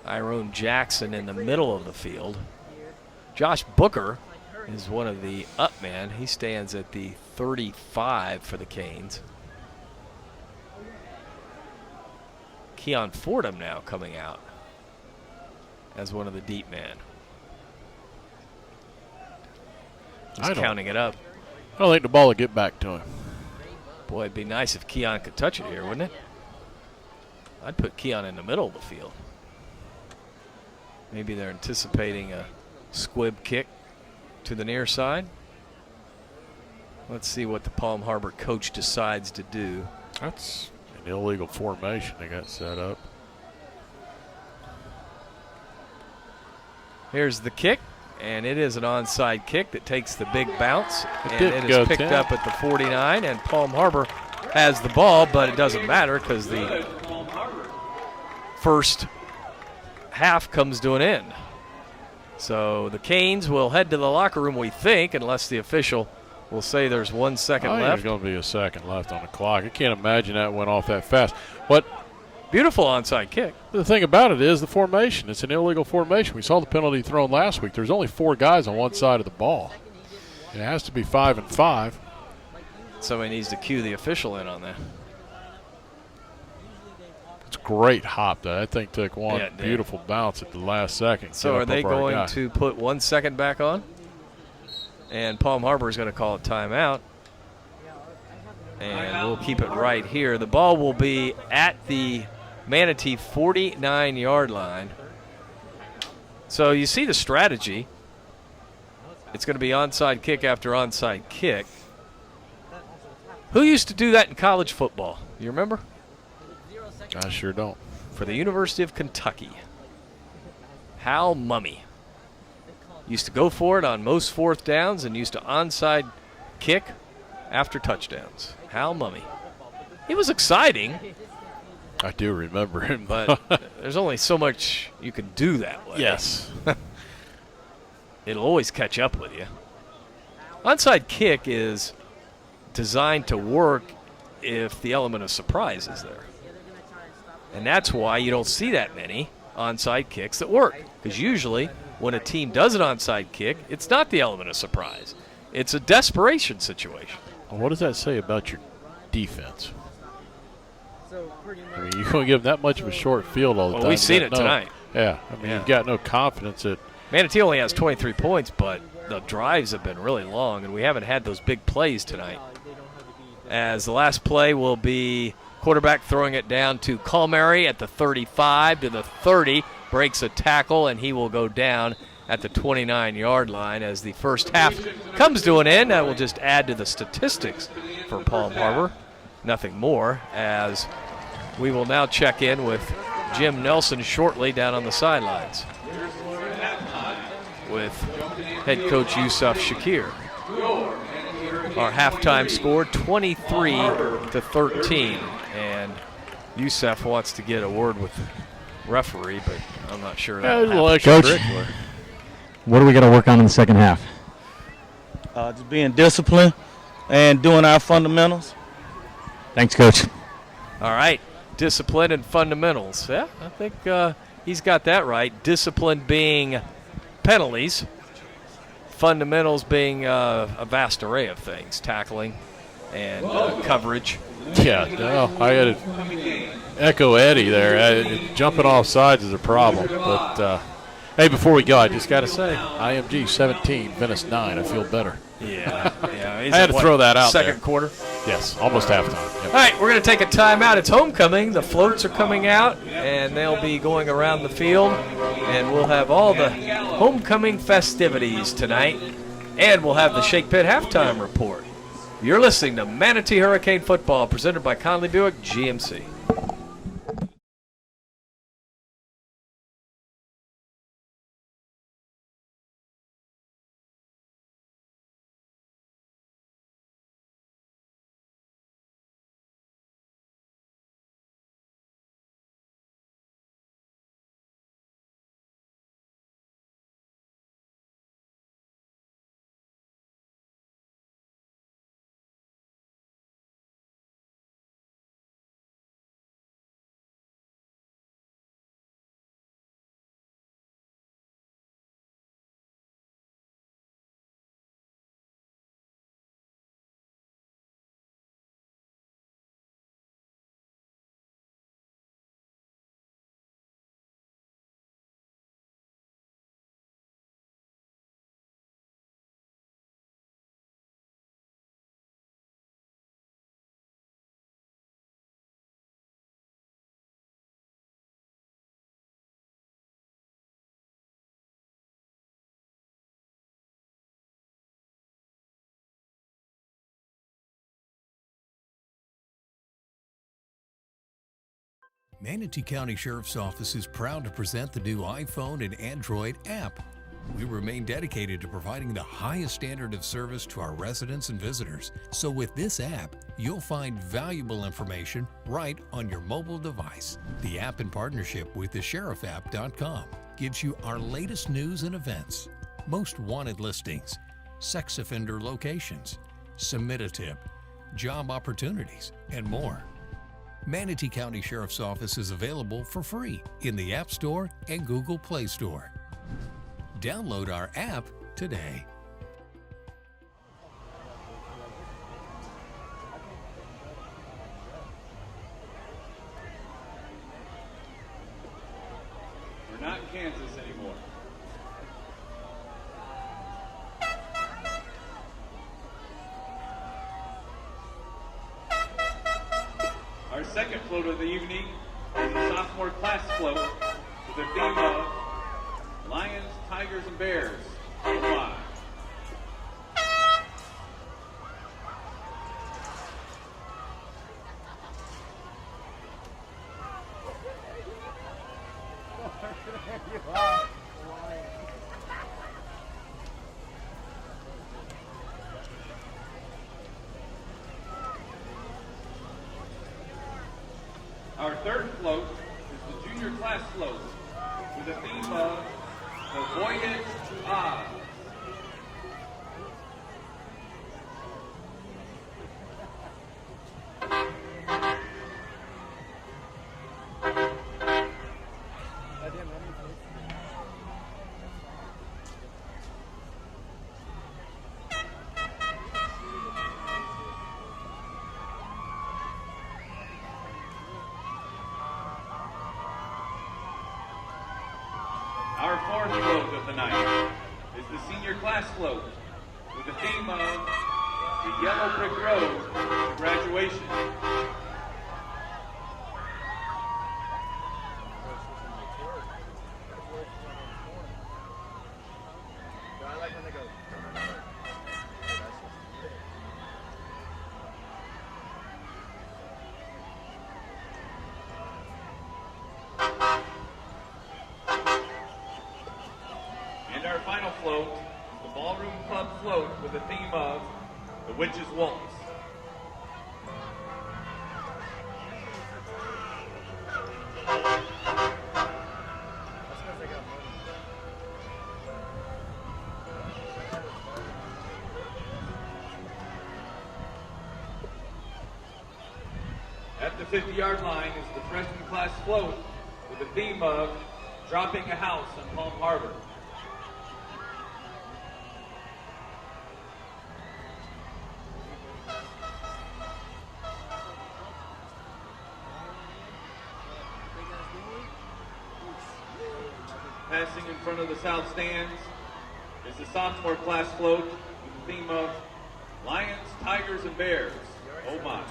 Tyrone Jackson in the middle of the field. Josh Booker is one of the up men. He stands at the 35 for the Canes. Keon Fordham now coming out as one of the deep men. Just counting it up. I don't think the ball will get back to him. Boy, it'd be nice if Keon could touch it here, wouldn't it? I'd put Keon in the middle of the field. Maybe they're anticipating a squib kick to the near side. Let's see what the Palm Harbor coach decides to do. That's an illegal formation they got set up. Here's the kick, and it is an onside kick that takes the big bounce. And didn't it go is picked 10. up at the 49, and Palm Harbor has the ball, but it doesn't matter because the first half comes to an end. So the Canes will head to the locker room, we think, unless the official will say there's 1 second There's left. going to be a second left on the clock. I can't imagine that went off that fast. What? Beautiful onside kick. The thing about it is the formation. It's an illegal formation. We saw the penalty thrown last week. There's only 4 guys on one side of the ball. It has to be 5 and 5. Somebody needs to cue the official in on that. It's a great hop, though. That thing took one Yeah, it did. beautiful bounce at the last second. So Get are up they over our guy. going to put 1 second back on? And Palm Harbor is going to call a timeout. And we'll keep it right here. The ball will be at the Manatee 49-yard line. So you see the strategy. It's going to be onside kick after onside kick. Who used to do that in college football? You remember? I sure don't. For the University of Kentucky, Hal Mummy used to go for it on most 4th downs and used to onside kick after touchdowns. Hal Mummy. He was exciting. I do remember him. But there's only so much you can do that way. Yes. It'll always catch up with you. Onside kick is designed to work if the element of surprise is there. And that's why you don't see that many onside kicks that work. Because usually when a team does an onside kick, it's not the element of surprise. It's a desperation situation. Well, what does that say about your defense? So pretty much. I mean, you're going to give them that much of a short field all the Well, time. we've seen You it got no- tonight. Yeah. I mean, Yeah. you've got no confidence that Manatee only has 23 points, but the drives have been really long, and we haven't had those big plays tonight. As the last play will be quarterback throwing it down to Calmary at the 35 to the 30, breaks a tackle, and he will go down at the 29-yard line as the first half comes to an end. That will just add to the statistics for Palm Harbor. Nothing more, as we will now check in with Jim Nelson shortly down on the sidelines with head coach Yusuf Shakir. Our halftime score 23-13, and Yusuf wants to get a word with the referee, but I'm not sure that will happen. Coach, what do we got to work on in the second half? Just being disciplined and doing our fundamentals. Thanks, Coach. All right, discipline and fundamentals. Yeah, I think he's got that right. Discipline being penalties, fundamentals being a vast array of things, tackling and coverage. Yeah, no, I got to echo Eddie there. Jumping off sides is a problem. But, hey, before we go, I just got to say, IMG 17, Venice 9. I feel better. Yeah. I had to throw that out Second there. quarter? Yes, almost halftime. Yep. All right, we're going to take a timeout. It's homecoming. The floats are coming out, and they'll be going around the field. And we'll have all the homecoming festivities tonight. And we'll have the Shake Pit halftime report. You're listening to Manatee Hurricane Football, presented by Conley Buick GMC. Manatee County Sheriff's Office is proud to present the new iPhone and Android app. We remain dedicated to providing the highest standard of service to our residents and visitors. So with this app, you'll find valuable information right on your mobile device. The app, in partnership with thesherifapp.com, gives you our latest news and events, most wanted listings, sex offender locations, submit a tip, job opportunities, and more. Manatee County Sheriff's Office is available for free in the App Store and Google Play Store. Download our app today. We're not in Kansas anymore. Our second float of the evening is a sophomore class float with the theme of Lions, Tigers, and Bears. Live. Our third float is the junior class float with the theme of The Voyage to Oz. Our fourth float of the night is the senior class float with the theme of The Yellow Brick Road to Graduation. I like when they go. And our final float is the Ballroom Club float with the theme of The Witch's Waltz. At the 50-yard line is the freshman class float with the theme of Dropping a House on Palm Harbor. Passing in front of the south stands is the sophomore class float with the theme of Lions, Tigers, and Bears. Oh my.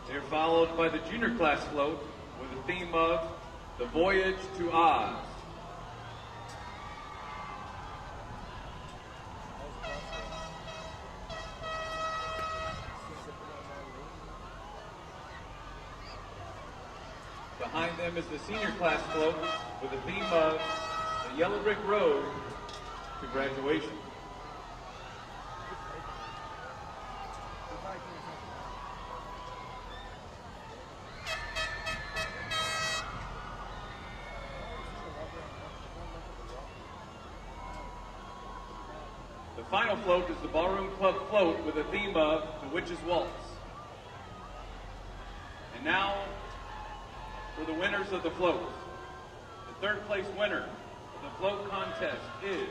They're followed by the junior class float with the theme of The Voyage to Oz. Behind them is the senior class float with the theme of The Yellow Brick Road to Graduation. The final float is the Ballroom Club float with the theme of The Witch's Waltz. And now for the winners of the float. The third place winner of the float contest is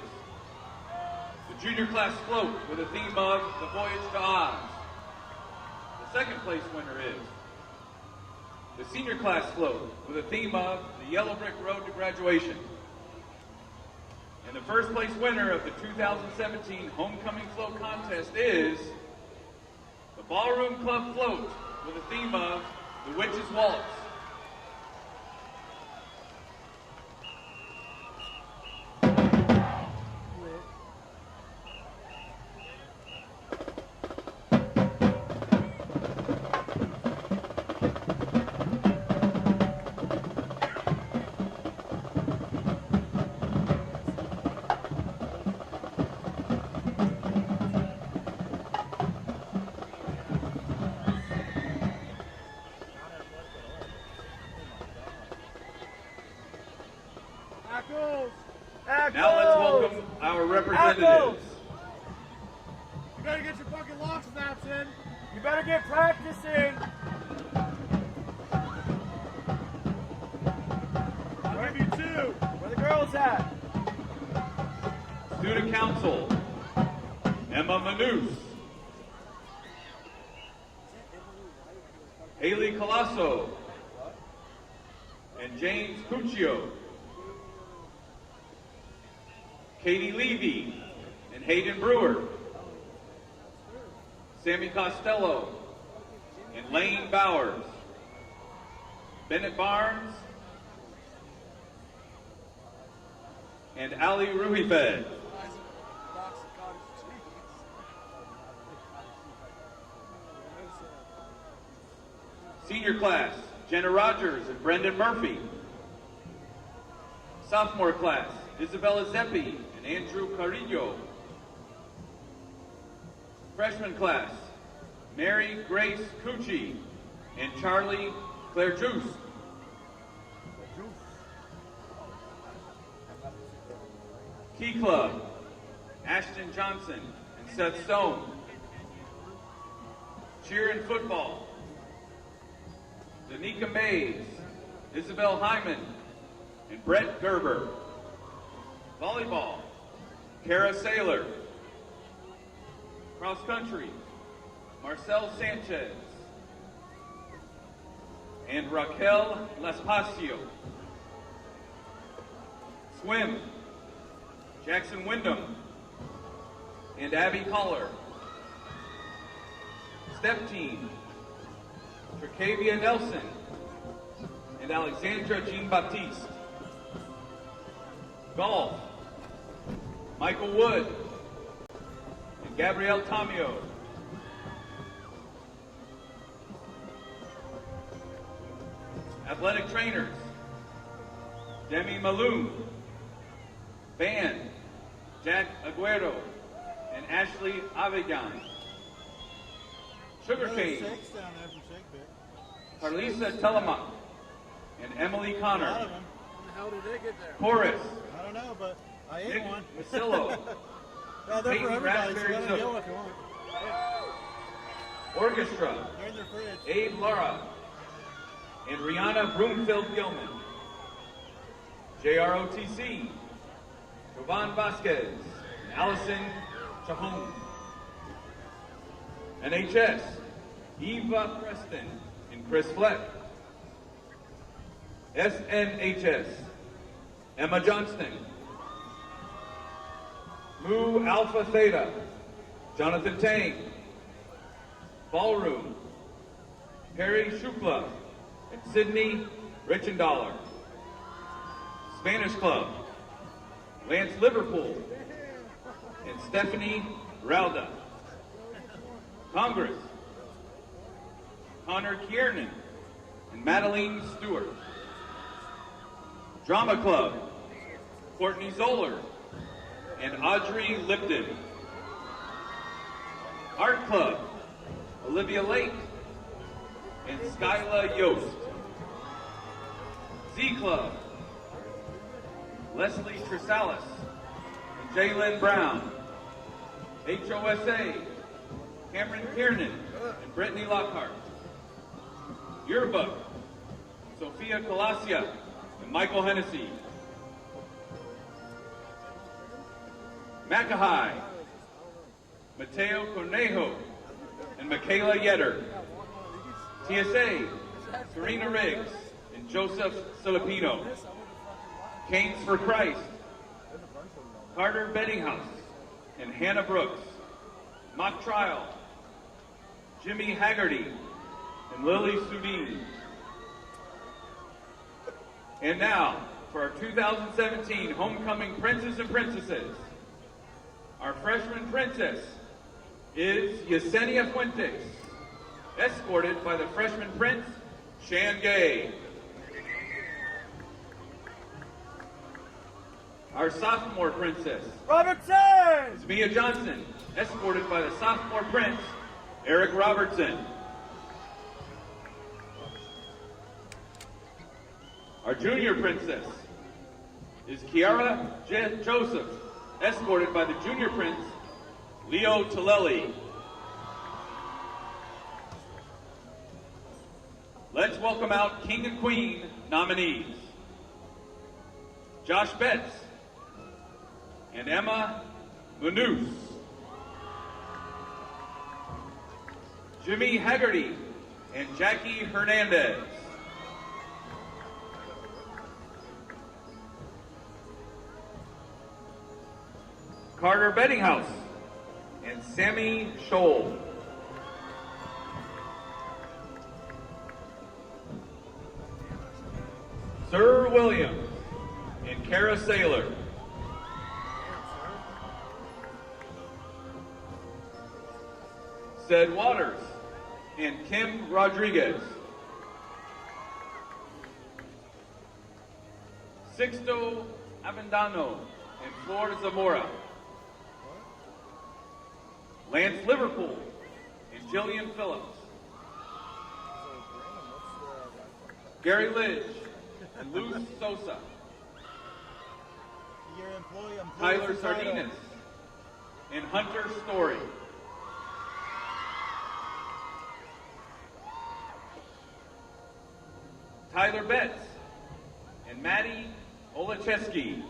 the junior class float with the theme of The Voyage to Oz. The second place winner is the senior class float with the theme of The Yellow Brick Road to Graduation. And the first place winner of the 2017 Homecoming Float Contest is the Ballroom Club float with the theme of The Witch's Waltz. Now let's welcome our representatives. You better get your fucking long snaps in. You better get practice in. I'll give you 2. Where the girls at? Student Council, Emma Manous, Haley Colasso, and James Cuccio, Katie Levy and Hayden Brewer, Sammy Costello and Lane Bowers, Bennett Barnes and Ali Ruhifed. Senior class, Jenna Rogers and Brendan Murphy. Sophomore class, Isabella Zeppi and Andrew Carrillo. Freshman class, Mary Grace Cucci and Charlie Clairjuice. Key Club, Ashton Johnson and Seth Stone. Cheer and football, Danica Mays, Isabel Hyman, and Brett Gerber. Volleyball, Kara Saylor. Cross country, Marcel Sanchez and Raquel Laspacio. Swim, Jackson Wyndham and Abby Collar. Step team, Tracavia Nelson and Alexandra Jean-Baptiste. Golf, Michael Wood and Gabrielle Tomio. Athletic trainers, Demi Maloon. Band, Jack Aguero and Ashley Avegan. Sugarcane, Carlisa Telemak and Emily Connor. How did they get there? Chorus, I don't know, but I ate Nick one. Masillo. No, they're Peyton for everybody, so Raspberry let them Soup. yell if you want. Orchestra, They're in their fridge. Abe Lara and Rihanna Broomfield Gilman. JROTC, Jovan Vasquez and Allison Chahon. NHS, Eva Preston and Chris Fleck. SNHS, Emma Johnston. Mu Alpha Theta, Jonathan Tang. Ballroom, Perry Shukla and Sydney Richendaler. Spanish Club, Lance Liverpool and Stephanie Rauda. Congress, Connor Kiernan and Madeline Stewart. Drama Club, Courtney Zoller and Audrey Lipton. Art Club, Olivia Lake and Skyla Yost. Z Club, Leslie Trisalis and Jalen Brown. HOSA, Cameron Kiernan and Brittany Lockhart. Yearbook, Sophia Colasia and Michael Hennessy. Macahai, Mateo Cornejo and Michaela Yetter. TSA, Serena Riggs and Joseph Filipino. Canes for Christ, Carter Bettinghouse and Hannah Brooks. Mock Trial, Jimmy Haggerty and Lily Sudin. And now, for our 2017 Homecoming Princes and Princesses. Our freshman princess is Yesenia Fuentes, escorted by the freshman prince, Shan Gay. Our sophomore princess, Robertson! is Mia Johnson, escorted by the sophomore prince, Eric Robertson. Our junior princess is Kiara Joseph, escorted by the junior prince, Leo Tolelli. Let's welcome out King and Queen nominees. Josh Betts and Emma Manus. Jimmy Haggerty and Jackie Hernandez. Carter Bettinghouse and Sammy Scholl. Sir Williams and Kara Saylor. Ced Waters and Kim Rodriguez. Sixto Avendano and Flor Zamora. Lance Liverpool and Jillian Phillips. Gary Lidge and Luz Sosa. Tyler Sardinas and Hunter Story. Tyler Betts and Maddie Olacheski.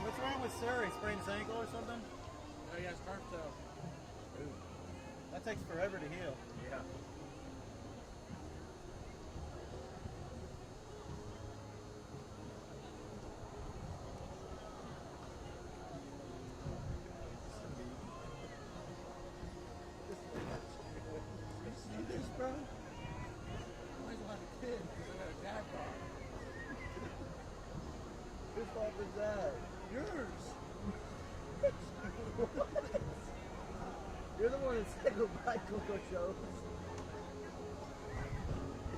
What's wrong with Sarah? He sprained his ankle or something? Oh, yeah, scarf toe. That takes forever to heal. Yeah. Whose fault is that? Yours. You're the one that said goodbye, Coco Shows.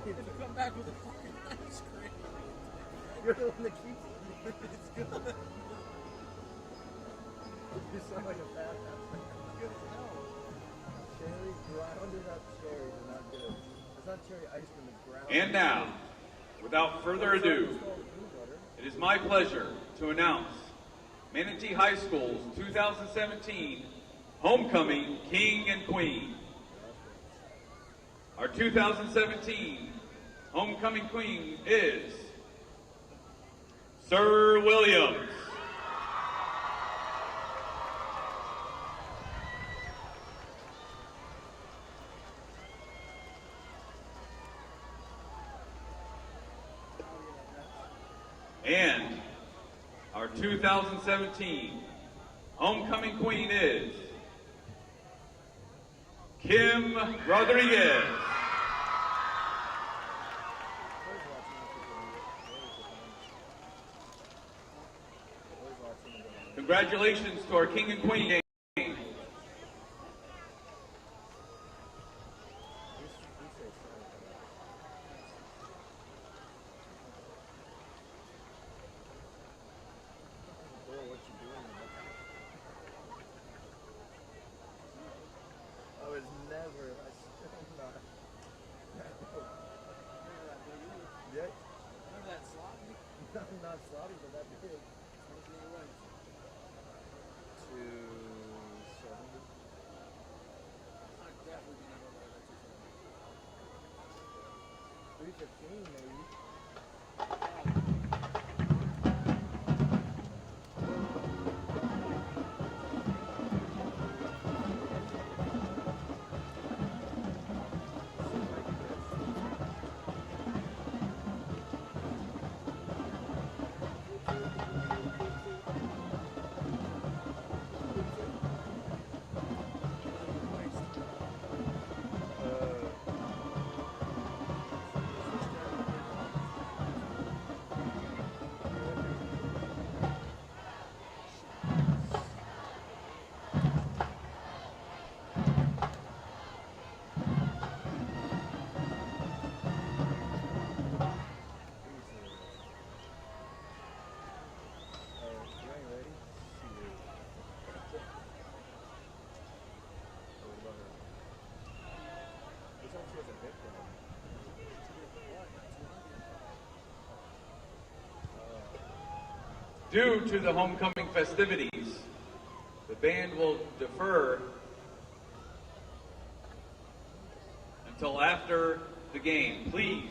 You have to come back with a fucking ice cream. You're the one that keeps it. It's good. You sound like a bad man. It's good as hell. Cherry, grounded up cherries are not good. It's not cherry ice cream, it's ground. And now, without further ado, it is my pleasure to announce Manatee High School's 2017 Homecoming King and Queen. Our 2017 Homecoming Queen is Sir Williams. And our 2017 Homecoming Queen is Kim Rodriguez. Congratulations to our King and Queen game. I was never, I still not. Yeah. Remember that sloppy? I'm not sloppy, but that big. What's the other way? 270. I'm definitely gonna go by that 315 maybe. Due to the homecoming festivities, the band will defer until after the game. Please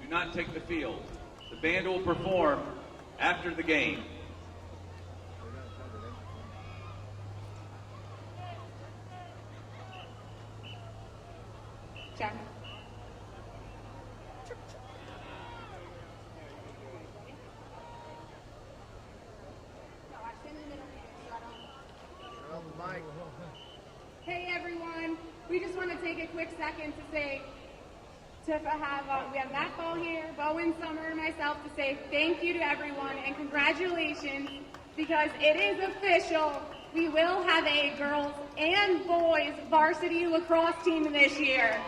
do not take the field. The band will perform after the game. Check. Hey everyone, we just want to take a quick second to say, we have Matt Ball here, Bowen, Summer, and myself to say thank you to everyone and congratulations, because it is official. We will have a girls and boys varsity lacrosse team this year.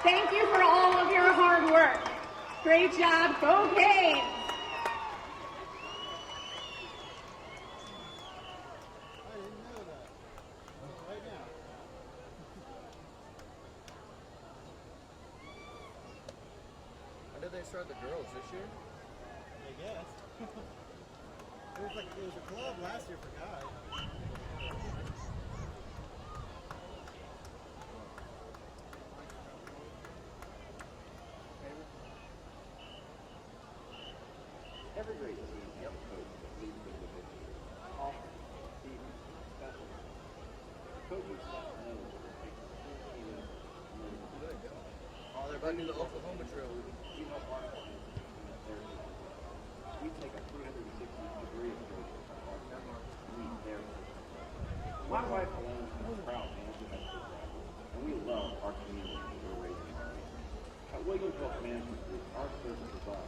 Thank you for all of your hard work. Great job, go Canes! When did they start the girls this year? I guess. it was a club last year for guys. Every great team, young coach that leads the division. Offense, defense, special teams. Coaching staff knows that it takes a full team effort to Oh, they're about to do the Oklahoma drill. we help our clients achieve their goals. We take a 360-degree approach to our members meet their goals. My wife alone is a proud manager at this level, and we love our community that we're raising our kids. At Williams Wealth Management Group, our services are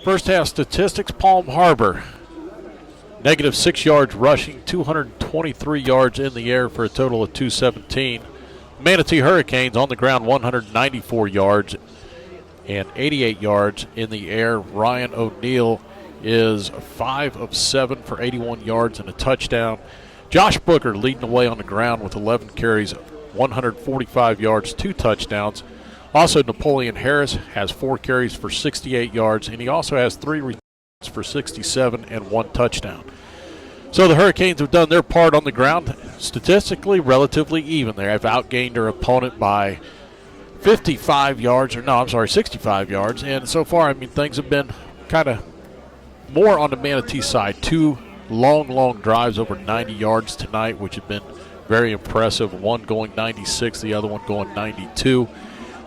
First half statistics, Palm Harbor. Negative 6 yards rushing, 223 yards in the air for a total of 217. Manatee Hurricanes on the ground, 194 yards and 88 yards in the air. Ryan O'Neal is 5 of 7 for 81 yards and a touchdown. Josh Booker leading the way on the ground with 11 carries, 145 yards, 2 touchdowns. Also, Napoleon Harris has 4 carries for 68 yards, and he also has 3 receptions for 67 and 1 touchdown. So the Hurricanes have done their part on the ground. Statistically, relatively even. They have outgained their opponent by 65 yards, and so far, things have been kind of more on the Manatee side. 2 long drives over 90 yards tonight, which have been very impressive. One going 96, the other one going 92.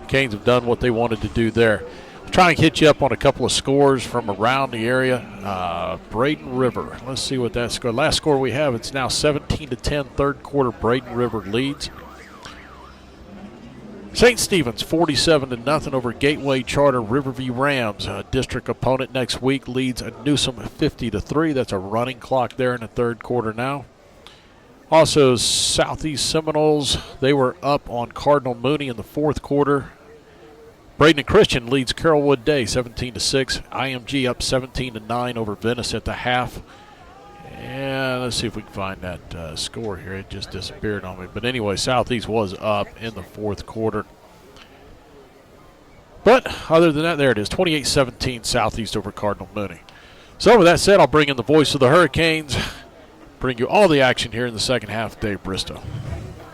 The Canes have done what they wanted to do there. I'll try and hit you up on a couple of scores from around the area. Braden River, let's see what that score. Last score we have, it's now 17-10, third quarter. Braden River leads. St. Stephen's 47-0 over Gateway Charter Riverview Rams. District opponent next week leads Newsom 50-3. That's a running clock there in the third quarter now. Also, Southeast Seminoles, they were up on Cardinal Mooney in the fourth quarter. Braden Christian leads Carrollwood Day 17-6. IMG up 17-9 over Venice at the half. And let's see if we can find that score here. It just disappeared on me. But anyway, Southeast was up in the fourth quarter. But other than that, there it is, 28-17 Southeast over Cardinal Mooney. So with that said, I'll bring in the voice of the Hurricanes. Bring you all the action here in the second half, Dave Bristow.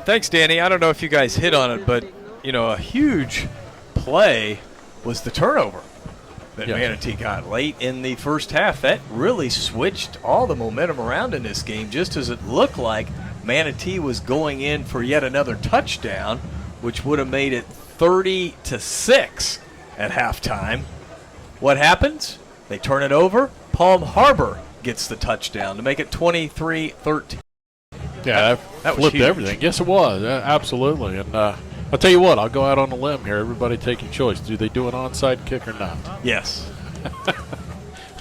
Thanks, Danny. I don't know if you guys hit on it, but, a huge play was the turnover that Manatee got late in the first half. That really switched all the momentum around in this game, just as it looked like Manatee was going in for yet another touchdown, which would have made it 30-6 at halftime. What happens? They turn it over. Palm Harbor gets the touchdown to make it 23-13. Yeah, that flipped everything. Yes, it was. Absolutely. And I'll tell you what, I'll go out on a limb here. Everybody take your choice. Do they do an onside kick or not? Yes.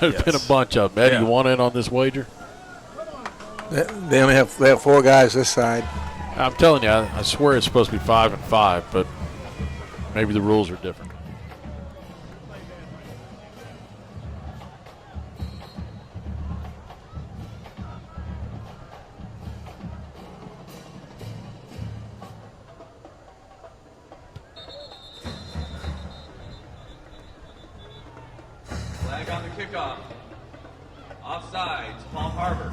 There's been a bunch of them. Eddie, you want in on this wager? They only have 4 guys this side. I'm telling you, I swear it's supposed to be 5-5, but maybe the rules are different. kickoff. Offsides, Palm Harbor.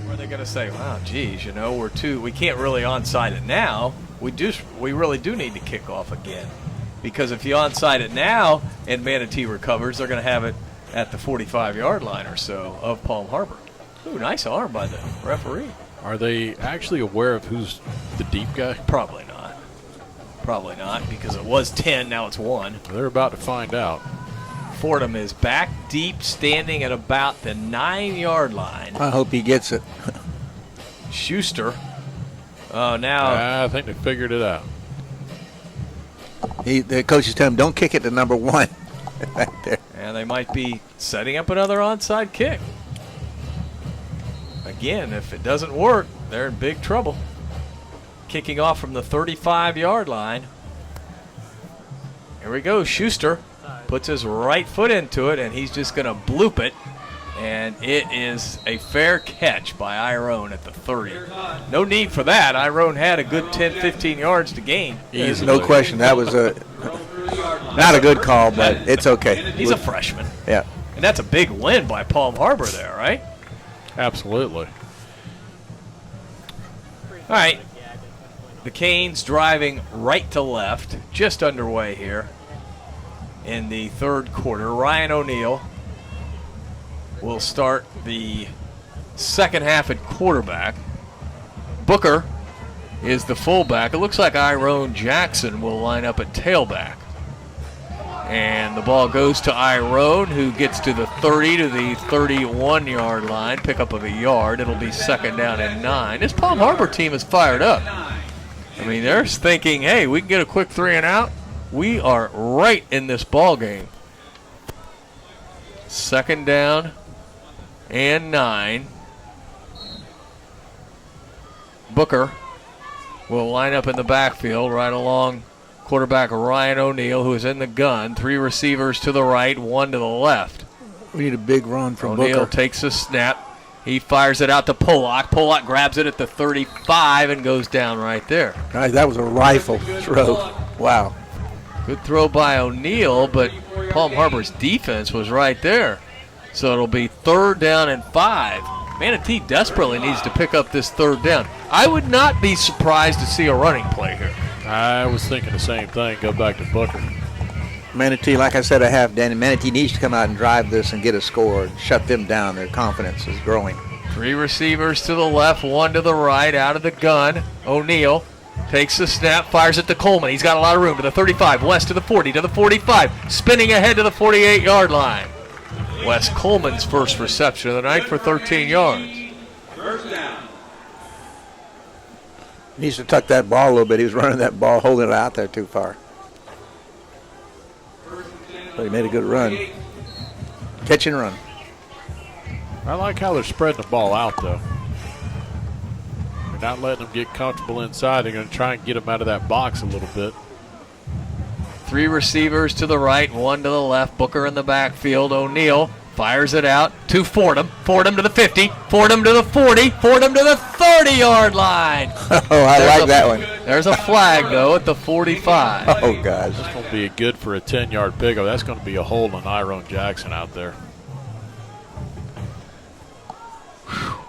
Or are they going to say, wow, geez, you know, we can't really onside it now. We really do need to kick off again. Because if you onside it now and Manatee recovers, they're going to have it at the 45-yard line or so of Palm Harbor. Ooh, nice arm by the referee. Are they actually aware of who's the deep guy? Probably not. Probably not, because it was 10, now it's 1. They're about to find out. Fordham is back deep, standing at about the 9-yard line. I hope he gets it. Schuster. Oh, now. I think they figured it out. The coaches tell him, don't kick it to number 1. Right there. And they might be setting up another onside kick. Again, if it doesn't work, they're in big trouble. Kicking off from the 35-yard line. Here we go. Schuster puts his right foot into it, and he's just going to bloop it. And it is a fair catch by Iron at the 30. No need for that. Iron had a good 10, 15 yards to gain. No question. That was not a good call, but it's okay. He's a freshman. Yeah. And that's a big win by Palm Harbor there, right? Absolutely. All right. The Canes driving right to left, just underway here in the third quarter. Ryan O'Neal will start the second half at quarterback. Booker is the fullback. It looks like Iron Jackson will line up at tailback. And the ball goes to Iron, who gets to the 30 to the 31-yard line, pickup of a yard. It'll be second down and 9. This Palm Harbor team is fired up. I mean, they're thinking, hey, we can get a quick 3 and out. We are right in this ball game. Second down and 9. Booker will line up in the backfield right along quarterback Ryan O'Neal, who is in the gun. 3 receivers to the right, 1 to the left. We need a big run from O'Neal Booker. takes a snap. He fires it out to Pollock. Pollock grabs it at the 35 and goes down right there. Guys, that was a rifle throw. Wow. Good throw by O'Neal, but Palm Harbor's defense was right there. So it'll be third down and 5. Manatee desperately needs to pick up this third down. I would not be surprised to see a running play here. I was thinking the same thing. Go back to Booker. Manatee, like I said, Danny. Manatee needs to come out and drive this and get a score and shut them down. Their confidence is growing. 3 receivers to the left, 1 to the right, out of the gun. O'Neal takes the snap, fires it to Coleman. He's got a lot of room to the 35, west to the 40, to the 45, spinning ahead to the 48-yard line. Wes Coleman's first reception of the night for 13 yards. First down. Needs to tuck that ball a little bit. He was running that ball, holding it out there too far. But he made a good run. Catch and run. I like how they're spreading the ball out, though. They're not letting them get comfortable inside. They're going to try and get them out of that box a little bit. 3 receivers to the right, 1 to the left. Booker in the backfield. O'Neal fires it out to Fordham. Fordham to the 50. Fordham to the 40. Fordham to the 30-yard line. Oh, I like that one. There's a flag, though, at the 45. Oh, gosh. That's going to be good for a 10-yard pickup. That's going to be a hole on Iron Jackson out there.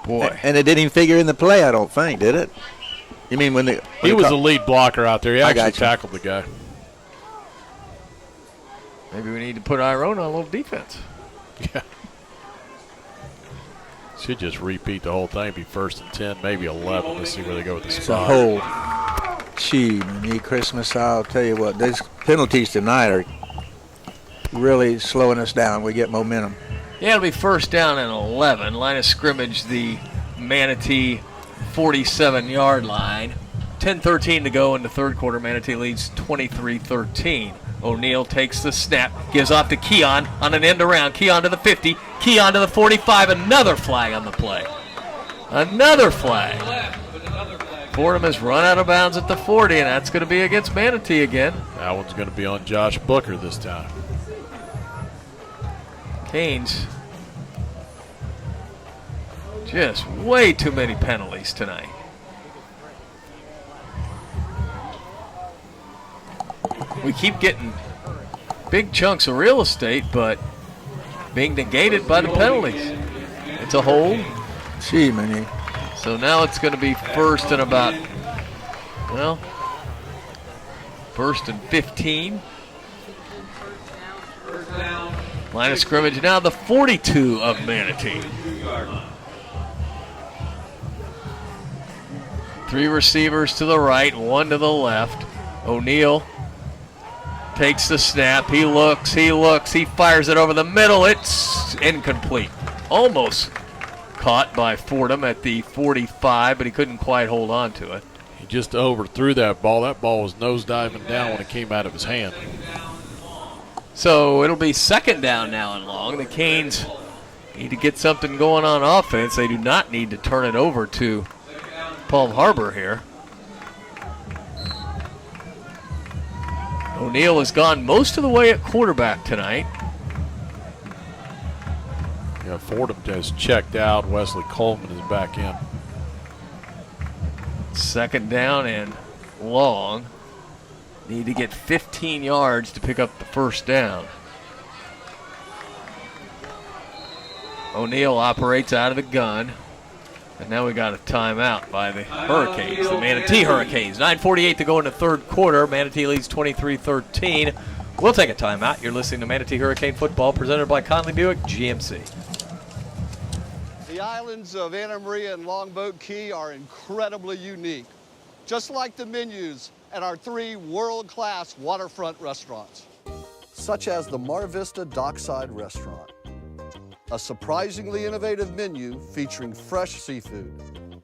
Boy. And it didn't even figure in the play, I don't think, did it? You mean when he was the lead blocker out there. He actually tackled the guy. Maybe we need to put Iron on a little defense. Yeah. Should just repeat the whole thing. Be first and 10, maybe 11. Let's see where they go with the spot. It's a hold. Gee, me Christmas, I'll tell you what. These penalties tonight are really slowing us down. We get momentum. Yeah, it'll be first down and 11. Line of scrimmage, the Manatee 47-yard line. 10:13 to go in the third quarter. Manatee leads 23-13. O'Neal takes the snap, gives off to Keon on an end around. Keon to the 50, Keon to the 45. Another flag on the play. Another flag. Fordham has run out of bounds at the 40, and that's going to be against Manatee again. That one's going to be on Josh Booker this time. Canes, just way too many penalties tonight. We keep getting big chunks of real estate, but being negated by the penalties. It's a hold. Gee, man. So now it's going to be first and about, well, first and 15. Line of scrimmage now the 42 of Manatee. 3 receivers to the right, 1 to the left. O'Neal takes the snap. He looks. He fires it over the middle. It's incomplete. Almost caught by Fordham at the 45, but he couldn't quite hold on to it. He just overthrew that ball. That ball was nosediving down when it came out of his hand. So it'll be second down now and long. The Canes need to get something going on offense. They do not need to turn it over to Palm Harbor here. O'Neal has gone most of the way at quarterback tonight. Yeah, Fordham has checked out. Wesley Coleman is back in. Second down and long. Need to get 15 yards to pick up the first down. O'Neal operates out of the gun. And now we got a timeout by the Hurricanes, the Manatee Hurricanes. 9:48 to go in the third quarter. Manatee leads 23-13. We'll take a timeout. You're listening to Manatee Hurricane Football presented by Conley Buick GMC. The islands of Anna Maria and Longboat Key are incredibly unique, just like the menus at our 3 world-class waterfront restaurants, such as the Mar Vista Dockside Restaurant, a surprisingly innovative menu featuring fresh seafood.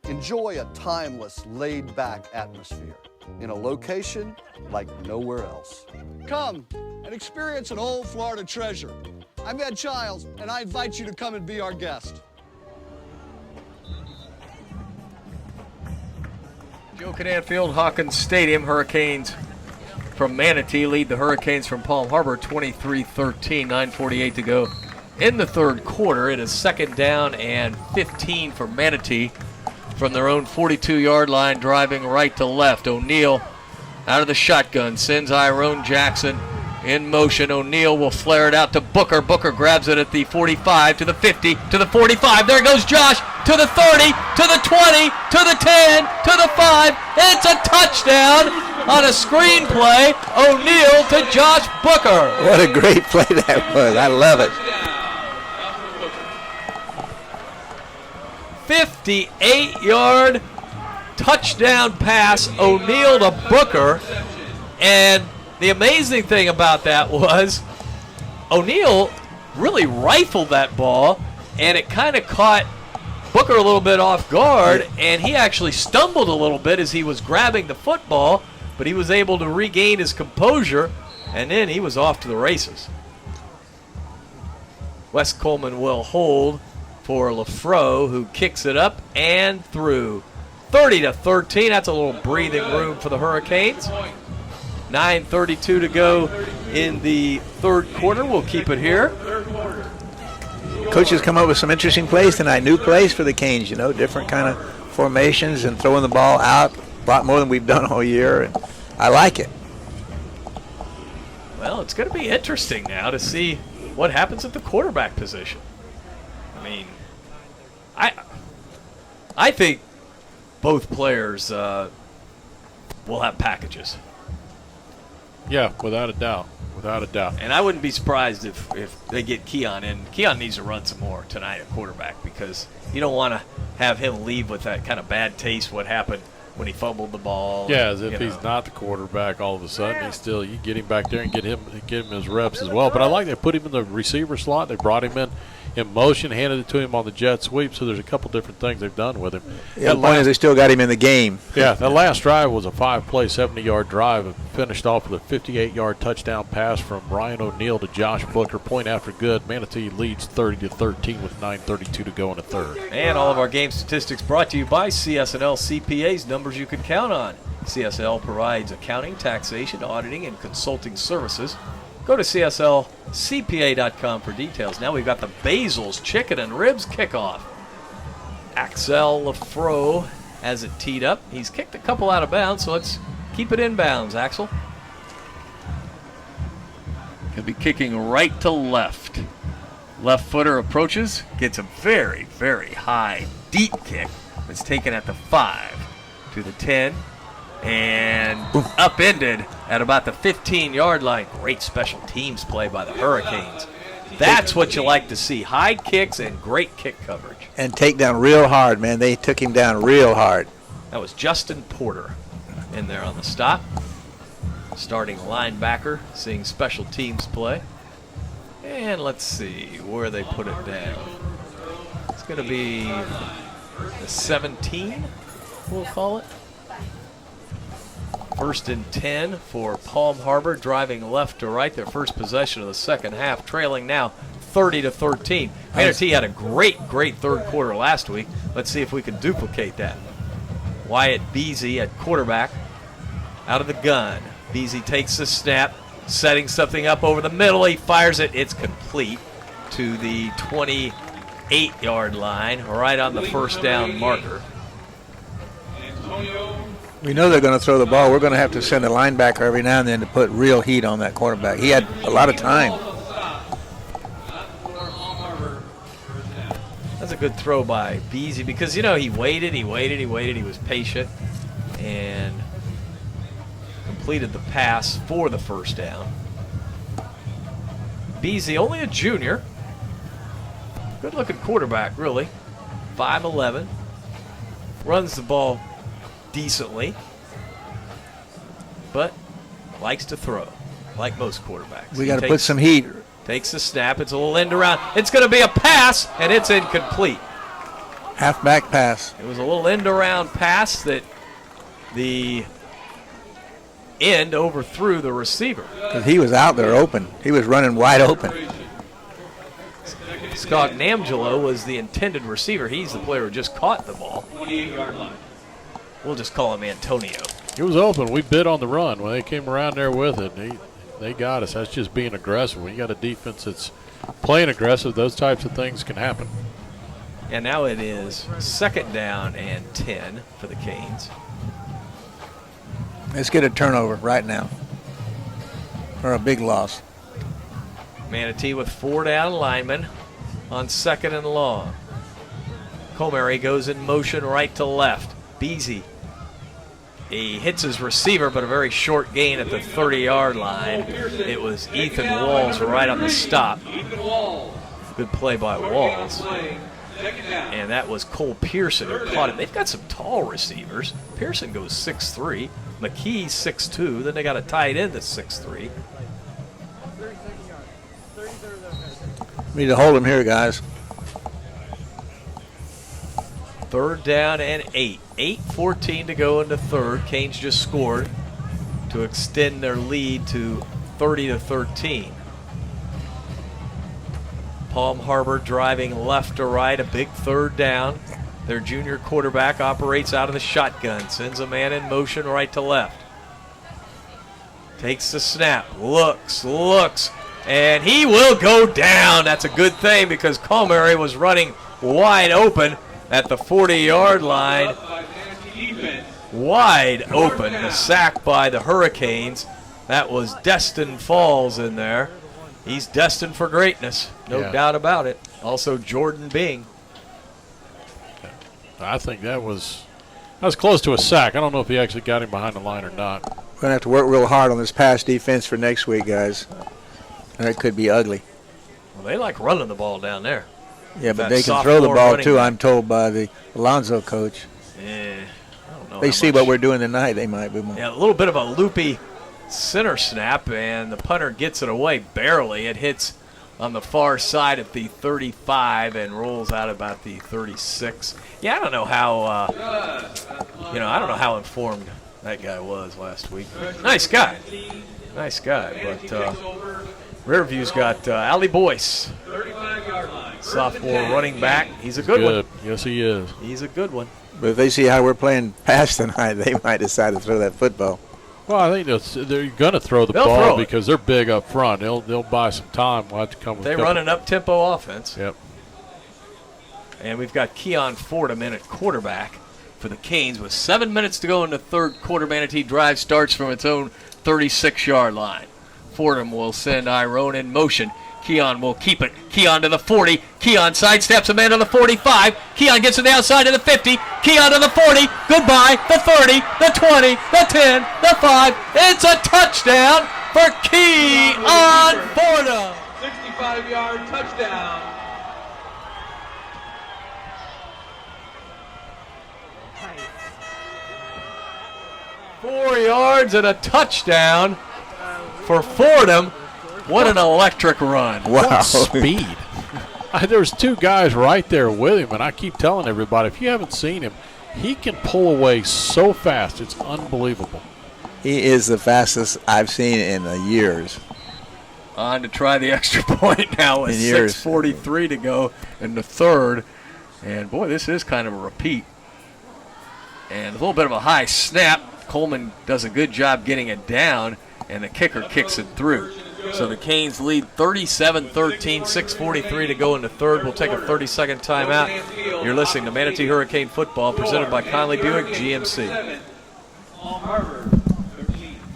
Enjoy a timeless, laid-back atmosphere in a location like nowhere else. Come and experience an old Florida treasure. I'm Ed Childs, and I invite you to come and be our guest. Joe Canan Field, Hawkins Stadium. Hurricanes from Manatee lead the Hurricanes from Palm Harbor 23-13. 9:48 to go in the third quarter. It is second down and 15 for Manatee from their own 42-yard line, driving right to left. O'Neal out of the shotgun sends Iron Jackson in motion. O'Neal will flare it out to Booker. Booker grabs it at the 45, to the 50, to the 45. There goes Josh to the 30, to the 20, to the 10, to the 5. It's a touchdown on a screen play. O'Neal to Josh Booker. What a great play that was. I love it. 58-yard touchdown pass, O'Neal to Booker. And the amazing thing about that was O'Neal really rifled that ball, and it kind of caught Booker a little bit off guard, and he actually stumbled a little bit as he was grabbing the football, but he was able to regain his composure, and then he was off to the races. Wes Coleman will hold for Lafro, who kicks it up and through. 30-13, that's a little breathing room for the Hurricanes. 9:32 to go in the third quarter. We'll keep it here. Coach has come up with some interesting plays tonight. New plays for the Canes, you know, different kind of formations and throwing the ball out. A lot more than we've done all year. And I like it. Well, it's going to be interesting now to see what happens at the quarterback position. I mean, I think both players will have packages. Yeah, without a doubt. Without a doubt. And I wouldn't be surprised if they get Keon in. Keon needs to run some more tonight at quarterback, because you don't want to have him leave with that kind of bad taste what happened when he fumbled the ball. Yeah, as if he's not the quarterback all of a sudden. He's still, you get him back there and get him his reps as well. But I like they put him in the receiver slot. They brought him in motion, handed it to him on the jet sweep. So there's a couple different things they've done with him. Yeah, the point is they still got him in the game. Yeah, that last drive was a 5-play, 70-yard drive. It finished off with a 58-yard touchdown pass from Ryan O'Neal to Josh Booker. Point after good. Manatee leads 30-13 with 9:32 to go in the third. And all of our game statistics brought to you by CSNL CPAs, numbers you can count on. CSL provides accounting, taxation, auditing, and consulting services. Go to CSLCPA.com for details. Now we've got the Basil's Chicken and Ribs Kickoff. Axel Lafro has it teed up. He's kicked a couple out of bounds, so let's keep it in bounds, Axel. He'll be kicking right to left. Left footer approaches, gets a very, very high, deep kick. It's taken at the 5 to the 10 and upended at about the 15-yard line. Great special teams play by the Hurricanes. That's what you like to see. High kicks and great kick coverage. And take down real hard, man. They took him down real hard. That was Justin Porter in there on the stop. Starting linebacker, seeing special teams play. And let's see where they put it down. It's going to be the 17, we'll call it. 1st and 10 for Palm Harbor, driving left to right. Their first possession of the second half, trailing now 30-13. Manatee had a great third quarter last week. Let's see if we can duplicate that. Wyatt Beasy at quarterback, out of the gun. Beasy takes the snap, setting something up over the middle. He fires it. It's complete to the 28-yard line, right on the first down marker. We know they're going to throw the ball. We're going to have to send a linebacker every now and then to put real heat on that quarterback. He had a lot of time. That's a good throw by Beasy because, he waited. He was patient and completed the pass for the first down. Beasy, only a junior. Good-looking quarterback, really. 5'11". Runs the ball decently, but likes to throw, like most quarterbacks. We got to put some heat. Takes the snap. It's a little end around. It's going to be a pass, and it's incomplete. Halfback pass. It was a little end around pass that the end overthrew the receiver. Because he was out there open. He was running wide open. Scognangelo was the intended receiver. He's the player who just caught the ball. We'll just call him Antonio. It was open. We bid on the run. When they came around there with it, they got us. That's just being aggressive. When you got a defense that's playing aggressive, those types of things can happen. And now it is 2nd down and 10 for the Canes. Let's get a turnover right now for a big loss. Manatee with 4 down linemen on 2nd and long. Comary goes in motion right to left. Beasy. He hits his receiver, but a very short gain at the 30-yard line. It was Ethan Walls right on the stop. Good play by Walls. And that was Cole Pearson who caught it. They've got some tall receivers. Pearson goes 6'3". McKee 6'2". Then they got a tight end that's 6'3". We need to hold him here, guys. 3rd down and 8. 8:14 to go into third. Canes just scored to extend their lead to 30-13. Palm Harbor driving left to right, a big 3rd down. Their junior quarterback operates out of the shotgun, sends a man in motion right to left. Takes the snap, looks, and he will go down. That's a good thing because Comary was running wide open at the 40-yard line. Wide open. The sack by the Hurricanes. That was Destin Falls in there. He's destined for greatness, no doubt about it. Also Jordan Bing. I think that was close to a sack. I don't know if he actually got him behind the line or not. We're going to have to work real hard on this pass defense for next week, guys. And it could be ugly. Well, they like running the ball down there. Yeah, but they can throw the ball too, I'm told by the Alonzo coach. Yeah, I don't know. They see what we're doing tonight, they might be more. Yeah, a little bit of a loopy center snap, and the punter gets it away barely. It hits on the far side at the 35 and rolls out about the 36. Yeah, I don't know how, I don't know how informed that guy was last week. Nice guy, but Rearview's got Ali Boyce, sophomore running back. He's a good one. Yes, he is. He's a good one. But if they see how we're playing pass tonight, they might decide to throw that football. Well, I think they're going to throw the ball because they're big up front. They'll buy some time. We'll have to come with they run an up-tempo offense. Yep. And we've got Keon Fordham in at quarterback for the Canes with 7 minutes to go in the third quarter. Manatee drive starts from its own 36-yard line. Fordham will send Iron in motion. Keon will keep it. Keon to the 40. Keon sidesteps a man to the 45. Keon gets to the outside to the 50. Keon to the 40. Goodbye. The 30. The 20. The 10. The 5. It's a touchdown for Keon Fordham. 65-yard touchdown. Nice. 4 yards and a touchdown for Fordham. What an electric run. Wow. What speed. There's two guys right there with him, and I keep telling everybody, if you haven't seen him, he can pull away so fast. It's unbelievable. He is the fastest I've seen in years. On to try the extra point now with 6:43 to go in the third. And, boy, this is kind of a repeat. And a little bit of a high snap. Coleman does a good job getting it down, and the kicker kicks it through. So the Canes lead 37-13, 6:43 to go in the third. We'll take a 30-second timeout. You're listening to Manatee Hurricane Football, presented by Conley Buick GMC.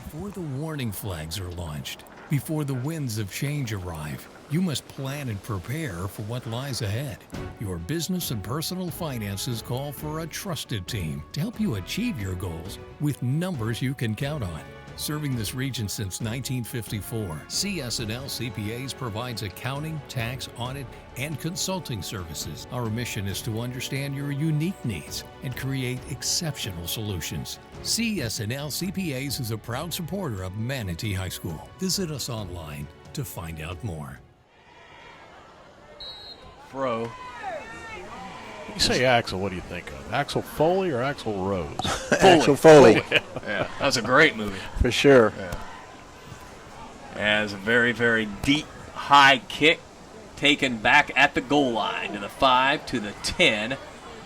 Before the warning flags are launched, before the winds of change arrive, you must plan and prepare for what lies ahead. Your business and personal finances call for a trusted team to help you achieve your goals with numbers you can count on. Serving this region since 1954, CS&L CPAs provides accounting, tax, audit, and consulting services. Our mission is to understand your unique needs and create exceptional solutions. CS&L CPAs is a proud supporter of Manatee High School. Visit us online to find out more. Fro. You say Axel, what do you think of? Axel Foley or Axel Rose? Axel Foley. Yeah, that was a great movie. For sure. Yeah. As a very, very deep, high kick taken back at the goal line to the 5, to the 10,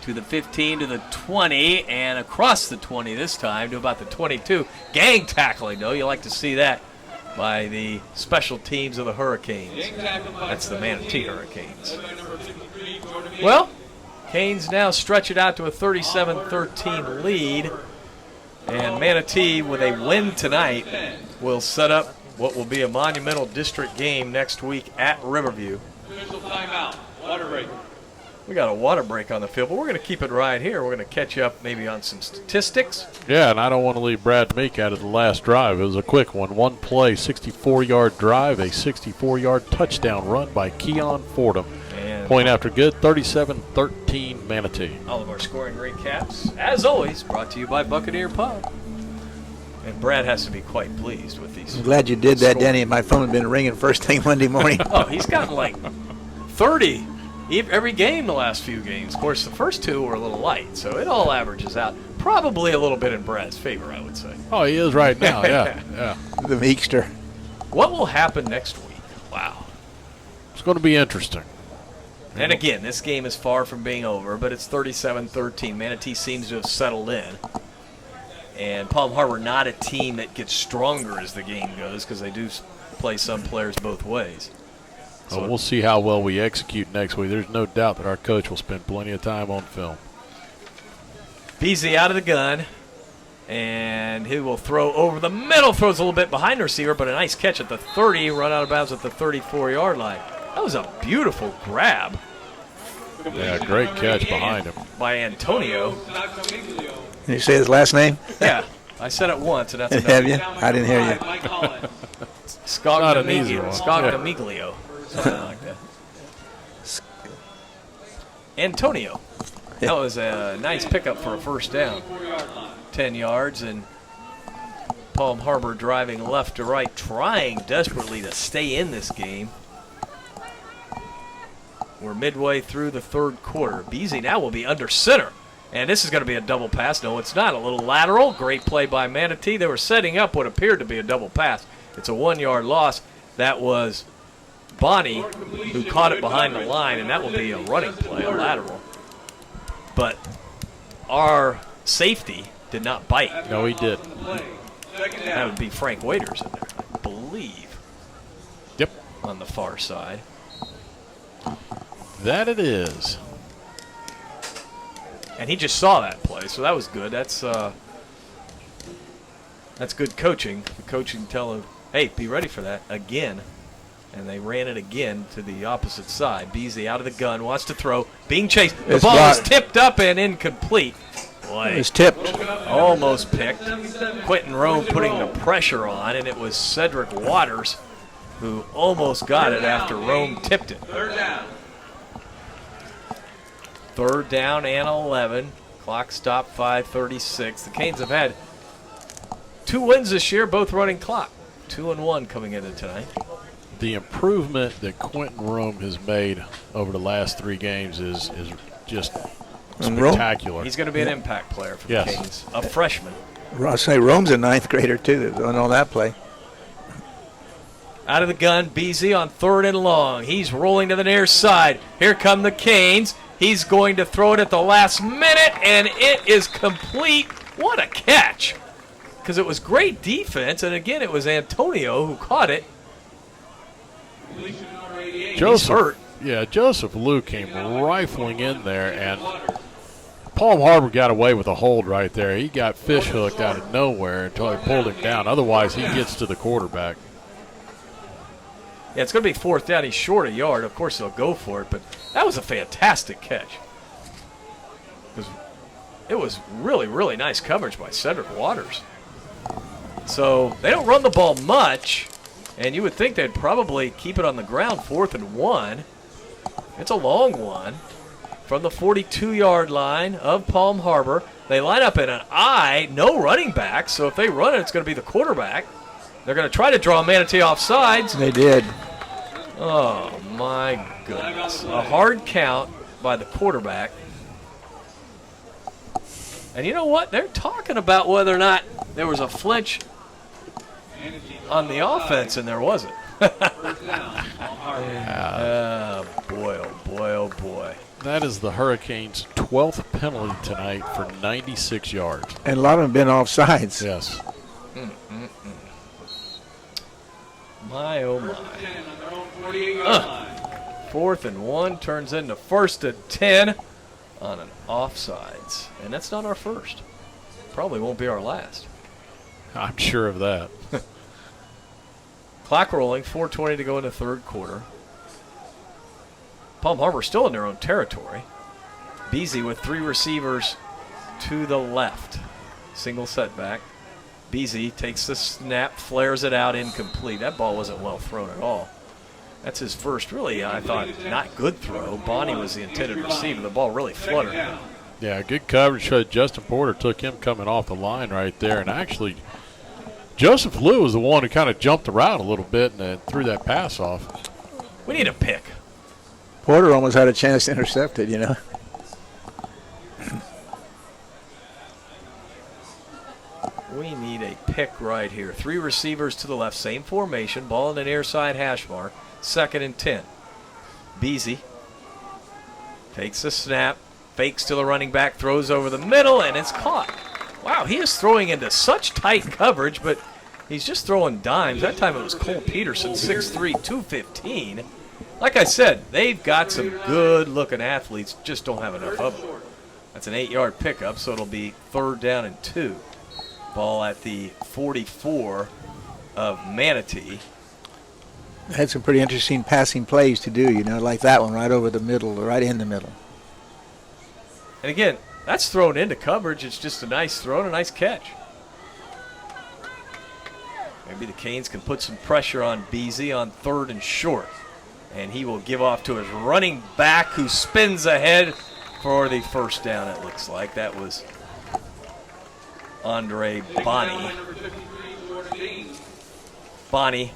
to the 15, to the 20, and across the 20 this time to about the 22. Gang tackling, though. You like to see that by the special teams of the Hurricanes. That's the Manatee Hurricanes. Well, Canes now stretch it out to a 37-13 lead. And Manatee, with a win tonight, will set up what will be a monumental district game next week at Riverview. Official timeout. Water break. We got a water break on the field, but we're going to keep it right here. We're going to catch you up maybe on some statistics. Yeah, and I don't want to leave Brad Meek out of the last drive. It was a quick one. One play, 64-yard drive, a 64-yard touchdown run by Keon Fordham. And point after good, 37-13 Manatee. All of our scoring recaps, as always, brought to you by Buccaneer Pub. And Brad has to be quite pleased with these. I'm glad you did that, Denny. My phone had been ringing first thing Monday morning. Oh, he's gotten like 30 every game the last few games. Of course, the first two were a little light, so it all averages out. Probably a little bit in Brad's favor, I would say. Oh, he is right now, yeah. The Meekster. What will happen next week? Wow. It's going to be interesting. And again, this game is far from being over, but it's 37-13. Manatee seems to have settled in. And Palm Harbor not a team that gets stronger as the game goes because they do play some players both ways. So we'll see how well we execute next week. There's no doubt that our coach will spend plenty of time on film. Beasley out of the gun, and he will throw over the middle. Throws a little bit behind the receiver, but a nice catch at the 30. Run out of bounds at the 34-yard line. That was a beautiful grab. Yeah, great catch behind him. By Antonio. Can you say his last name? Yeah, I said it once, and that's enough. Have you? I didn't hear you. Scognamiglio. Something like that. Antonio. That was a nice pickup for a first down. 10 yards, and Palm Harbor driving left to right, trying desperately to stay in this game. We're midway through the third quarter. Beasley now will be under center. And this is going to be a double pass. No, it's not. A little lateral. Great play by Manatee. They were setting up what appeared to be a double pass. It's a 1-yard loss. That was Bonnie who caught it behind the line, and that will be a running play, a lateral. But our safety did not bite. No, he didn't. That would be Frank Waiters in there, I believe. Yep. On the far side. That it is. And he just saw that play, so that was good. That's good coaching. The coaching Hey, be ready for that again. And they ran it again to the opposite side. Beasley out of the gun, wants to throw, being chased. The ball is tipped up and incomplete. Boy, it was tipped. Almost picked. Quentin Rome putting the pressure on, and it was Cedric Waters who almost got it after Rome tipped it. Third down and 11. Clock stopped 5:36. The Canes have had 2 wins this year, both running clock. 2-1 coming into tonight. The improvement that Quentin Rome has made over the last 3 games is just spectacular. He's going to be an impact player for the Canes, a freshman. I'll say Rome's a 9th grader, too, on that play. Out of the gun, Beasley on 3rd and long. He's rolling to the near side. Here come the Canes. He's going to throw it at the last minute, and it is complete. What a catch. Because it was great defense, and again, it was Antonio who caught it. Joseph Liu came rifling in there, and Palm Harbor got away with a hold right there. He got fish hooked out of nowhere until he pulled him down. Otherwise, he gets to the quarterback. Yeah, it's going to be 4th down. He's short a yard. Of course, they'll go for it, but that was a fantastic catch. It was really, really nice coverage by Cedric Waters. So they don't run the ball much, and you would think they'd probably keep it on the ground, 4th and 1. It's a long one from the 42-yard line of Palm Harbor. They line up in an I, no running back, so if they run it, it's going to be the quarterback. They're going to try to draw Manatee off sides. They did. Oh, my goodness. A hard count by the quarterback. And you know what? They're talking about whether or not there was a flinch on the offense, and there wasn't. Boy, oh boy, oh boy. That is the Hurricanes' 12th penalty tonight for 96 yards. And a lot of them have been off sides. Yes. My, oh my. 4th and 1 turns into 1st and 10 on an offsides. And that's not our first. Probably won't be our last. I'm sure of that. Clock rolling, 4:20 to go in the 3rd quarter. Palm Harbor still in their own territory. Beasley with 3 receivers to the left. Single setback. Beasley takes the snap, flares it out, incomplete. That ball wasn't well thrown at all. That's his first, really, I thought, not good throw. Bonnie was the intended receiver. The ball really fluttered. Yeah, good coverage. Justin Porter took him coming off the line right there. And actually, Joseph Liu was the one who kind of jumped around a little bit and threw that pass off. We need a pick. Porter almost had a chance to intercept it, you know. We need a pick right here. 3 receivers to the left, same formation. Ball in the near side hash mark. 2nd and 10. Beasley takes the snap, fakes to the running back, throws over the middle, and it's caught. Wow, he is throwing into such tight coverage, but he's just throwing dimes. That time it was Cole Peterson, 6'3", 215. Like I said, they've got some good-looking athletes, just don't have enough of them. That's an 8-yard pickup, so it'll be 3rd down and 2. Ball at the 44 of Manatee. Had some pretty interesting passing plays to do, you know, like that one right over the middle, right in the middle. And again, that's thrown into coverage. It's just a nice throw and a nice catch. Maybe the Canes can put some pressure on Beasley on 3rd and short. And he will give off to his running back who spins ahead for the 1st down, it looks like. That was Andre Bonnie. Bonnie.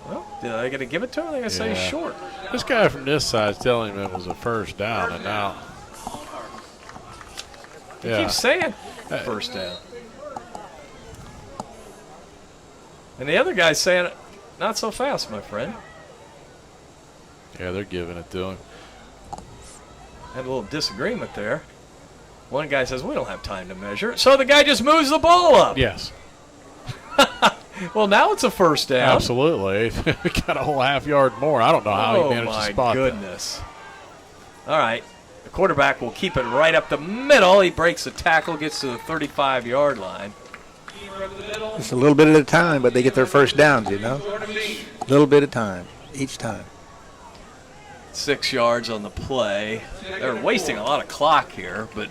Well, are they going to give it to him? They're going to say he's short. This guy from this side is telling him it was a 1st down, and now. He keeps saying 1st down. And the other guy's saying, not so fast, my friend. Yeah, they're giving it to him. Had a little disagreement there. One guy says, we don't have time to measure. So the guy just moves the ball up. Yes. Well, now it's a 1st down. Absolutely. We got a whole half-yard more. I don't know how he managed to spot goodness. All right. The quarterback will keep it right up the middle. He breaks the tackle, gets to the 35-yard line. Just a little bit at a time, but they get their first downs, you know. A little bit at a time, each time. 6 yards on the play. They're wasting a lot of clock here, but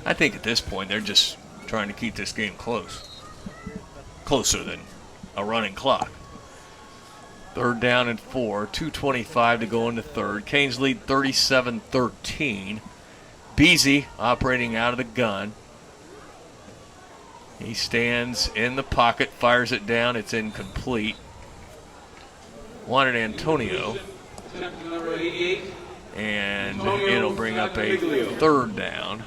I think at this point they're just trying to keep this game close. Closer than a running clock. 3rd down and 4, 2:25 to go into third. Canes lead 37-13. Beasy operating out of the gun. He stands in the pocket, fires it down. It's incomplete. Wanted Antonio. And it'll bring up a 3rd down.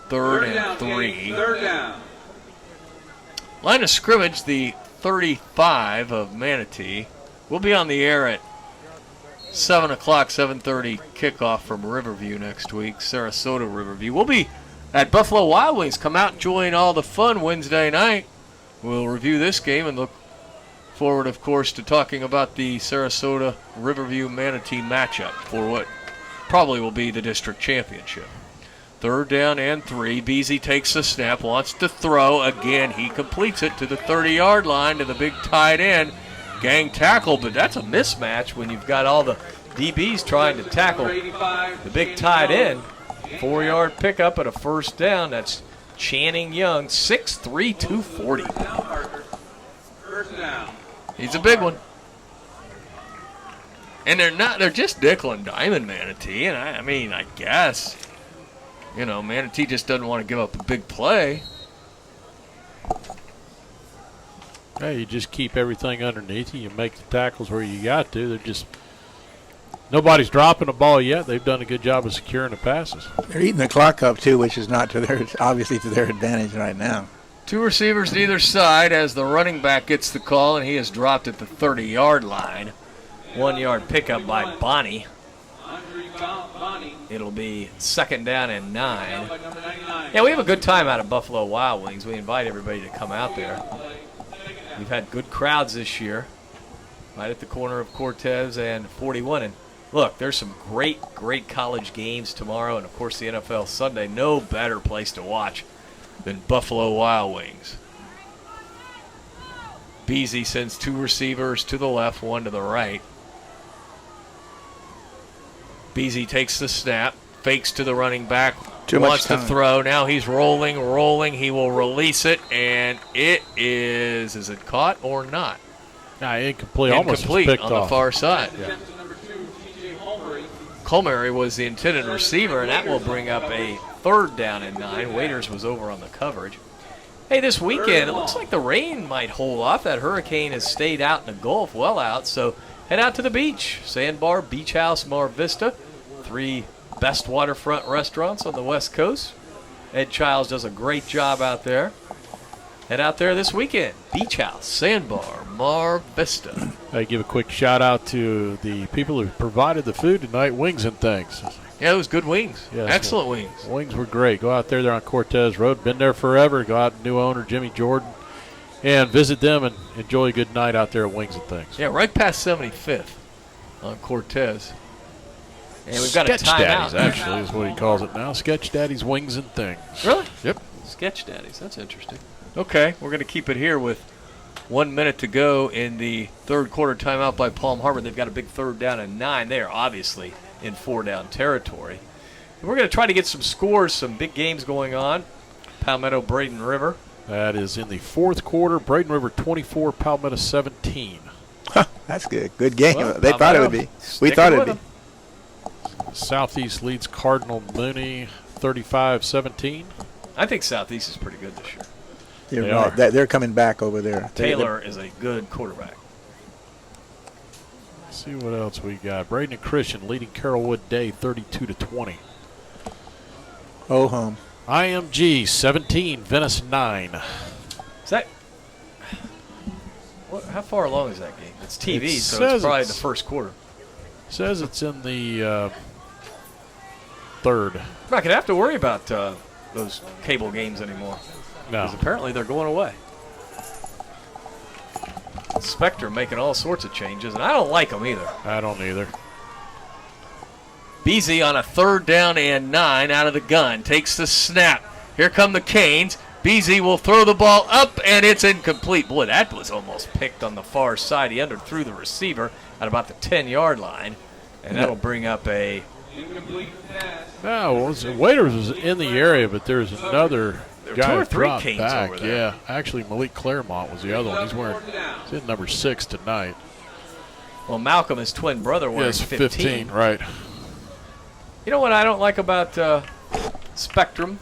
3rd and 3. 3rd down. Line of scrimmage, the 35 of Manatee. We'll be on the air at 7 o'clock, 7:30 kickoff from Riverview next week, Sarasota Riverview. We'll be at Buffalo Wild Wings. Come out and join all the fun Wednesday night. We'll review this game and look forward, of course, to talking about the Sarasota Riverview Manatee matchup for what probably will be the district championship. 3rd down and 3. Beasy takes the snap, wants to throw. Again, he completes it to the 30-yard line to the big tight end. Gang tackle, but that's a mismatch when you've got all the DBs trying to tackle the big tight end. 4-yard pickup and a 1st down. That's Channing Young, 6'3", 240. He's a big one. And they're just nickel and diamond Manatee, and I mean, I guess, you know, Manatee just doesn't want to give up a big play. Hey, you just keep everything underneath you. You make the tackles where you got to. They're just nobody's dropping the ball yet. They've done a good job of securing the passes. They're eating the clock up too, which is not to their obviously to their advantage right now. 2 receivers to either side as the running back gets the call, and he is dropped at the 30-yard line. 1-yard pickup by Bonnie. It'll be 2nd down and 9. Yeah, we have a good time out of Buffalo Wild Wings. We invite everybody to come out there. We've had good crowds this year, right at the corner of Cortez and 41. And look, there's some great college games tomorrow, and of course the NFL Sunday. No better place to watch than Buffalo Wild Wings. Beasy sends 2 receivers to the left, 1 to the right. Beasy takes the snap, fakes to the running back, wants to throw. Now he's rolling. He will release it, and it is it caught or not? Incomplete. Almost picked on off. The far side. Yeah. Colmary was the intended receiver, and that will bring up a 3rd down and 9. Waiters was over on the coverage. Hey, this weekend, it looks like the rain might hold off. That hurricane has stayed out in the Gulf, well out, so head out to the beach. Sandbar, Beach House, Mar Vista, 3 best waterfront restaurants on the West Coast. Ed Childs does a great job out there. Head out there this weekend. Beach House, Sandbar, Mar Vista. I give a quick shout out to the people who provided the food tonight, Wings and Things. Yeah, it was good wings. Yes, excellent wings. Wings were great. Go out there. They're on Cortez Road. Been there forever. Go out, new owner Jimmy Jordan, and visit them and enjoy a good night out there at Wings and Things. Yeah, right past 75th on Cortez. And we've got Sketch a timeout. Daddies, actually, is what he calls it now. Sketch Daddies, Wings and Things. Really? Yep. Sketch Daddies. That's interesting. Okay, we're going to keep it here with 1 minute to go in the 3rd quarter. Timeout by Palm Harbor. They've got a big 3rd down and 9. They are obviously in 4-down territory. And we're going to try to get some scores, some big games going on. Palmetto, Braden River. That is in the 4th quarter. Braden River 24, Palmetto 17. That's good. Good game. Well, they thought it would be. We thought it would be. Southeast leads Cardinal Mooney 35-17. I think Southeast is pretty good this year. You're right. They're coming back over there. Taylor is a good quarterback. Let's see what else we got. Braden and Christian leading Carrollwood Day 32-20. Oh, home. IMG 17, Venice 9. Is that? How far along is that game? It's TV, so it's probably the 1st quarter. Says it's in the 3rd. We're not going to have to worry about those cable games anymore. No. Because apparently they're going away. Spectre making all sorts of changes, and I don't like them either. I don't either. Beasy on a 3rd down and 9 out of the gun. Takes the snap. Here come the Canes. Beasy will throw the ball up, and it's incomplete. Boy, that was almost picked on the far side. He underthrew the receiver at about the 10-yard line, and that'll bring up a... No, Waiters was in the area, but there's another guy two or who three dropped Canes back. over there. Yeah, actually Malik Claremont was the other one. He's in number 6 tonight. Well, Malcolm, his twin brother, wearing Yes, 15, right. You know what I don't like about Spectrum?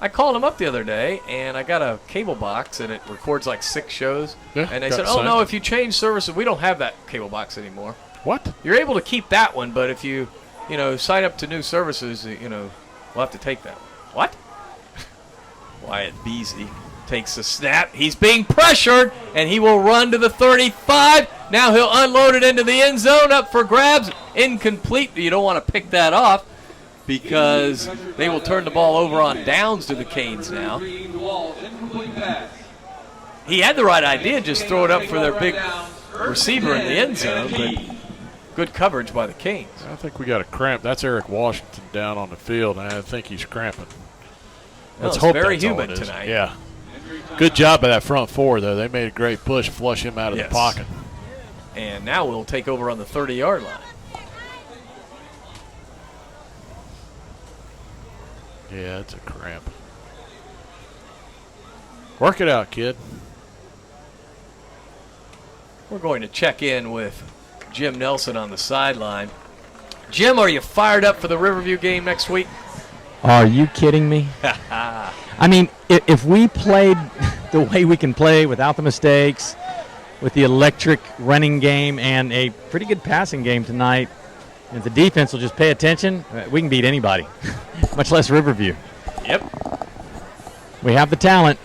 I called him up the other day, and I got a cable box, and it records like 6 shows. Yeah, and they got said, signed. oh, no, if you change services, we don't have that cable box anymore. What? You're able to keep that one, but if you sign up to new services, we'll have to take that one. What? Wyatt Beasley takes the snap. He's being pressured, and he will run to the 35. Now he'll unload it into the end zone, up for grabs. Incomplete. You don't want to pick that off because they will turn the ball over on downs to the Canes now. He had the right idea, just throw it up for their big receiver in the end zone, but good coverage by the Canes. I think we got a cramp. That's Eric Washington down on the field, and I think he's cramping. Let's it's hope very that's all humid it is. tonight. Yeah. Good job by that front four, though. They made a great push, flush him out of the pocket. And now we'll take over on the 30-yard line. Yeah, it's a cramp. Work it out, kid. We're going to check in with Jim Nelson on the sideline. Jim, are you fired up for the Riverview game next week? Are you kidding me? I mean, if we played the way we can play without the mistakes, with the electric running game and a pretty good passing game tonight, if the defense will just pay attention, we can beat anybody, much less Riverview. Yep. We have the talent.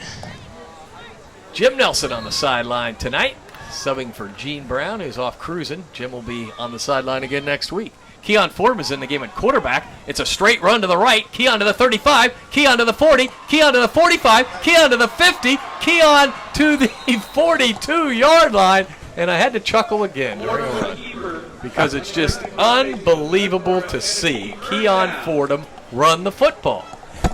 Jim Nelson on the sideline tonight, subbing for Gene Brown, who's off cruising. Jim will be on the sideline again next week. Keon Fordham is in the game at quarterback. It's a straight run to the right. Keon to the 35. Keon to the 40. Keon to the 45. Keon to the 50. Keon to the 42-yard line. And I had to chuckle again during a run because it's just unbelievable to see Keon Fordham run the football.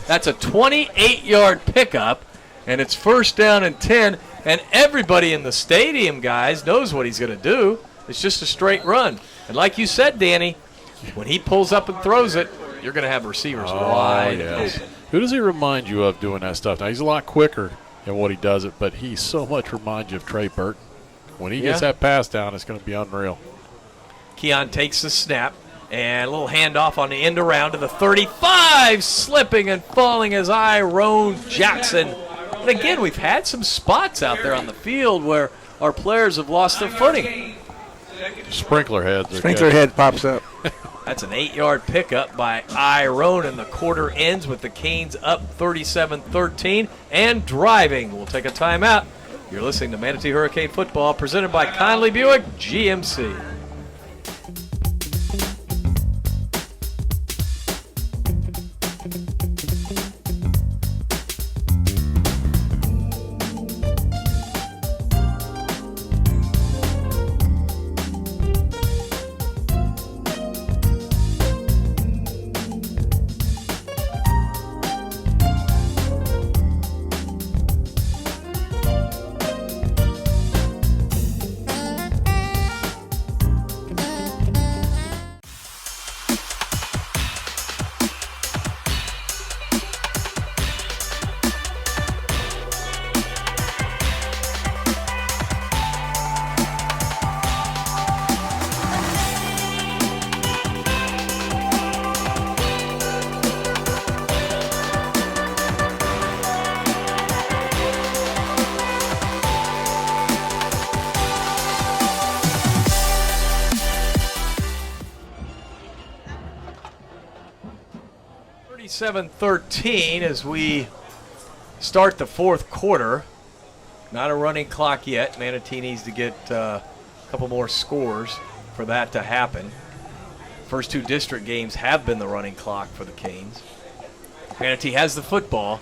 That's a 28-yard pickup, and it's first down and 10. And everybody in the stadium, guys, knows what he's going to do. It's just a straight run. And like you said, Danny, when he pulls up and throws it, you're going to have receivers wide open. Who does he remind you of doing that stuff? Now, he's a lot quicker in what he does it, but he so much reminds you of Trey Burton. When he gets that pass down, it's going to be unreal. Keon takes the snap, and a little handoff on the end around to the 35, slipping and falling as Iron Jackson. And again, we've had some spots out there on the field where our players have lost their footing. Sprinkler heads. Sprinkler head pops up. That's an 8-yard pickup by Iron, and the quarter ends with the Canes up 37-13 and driving. We'll take a timeout. You're listening to Manatee Hurricane Football, presented by Conley Buick GMC. (37-13) as we start the fourth quarter. Not a running clock yet. Manatee needs to get a couple more scores for that to happen. First two district games have been the running clock for the Canes. Manatee has the football.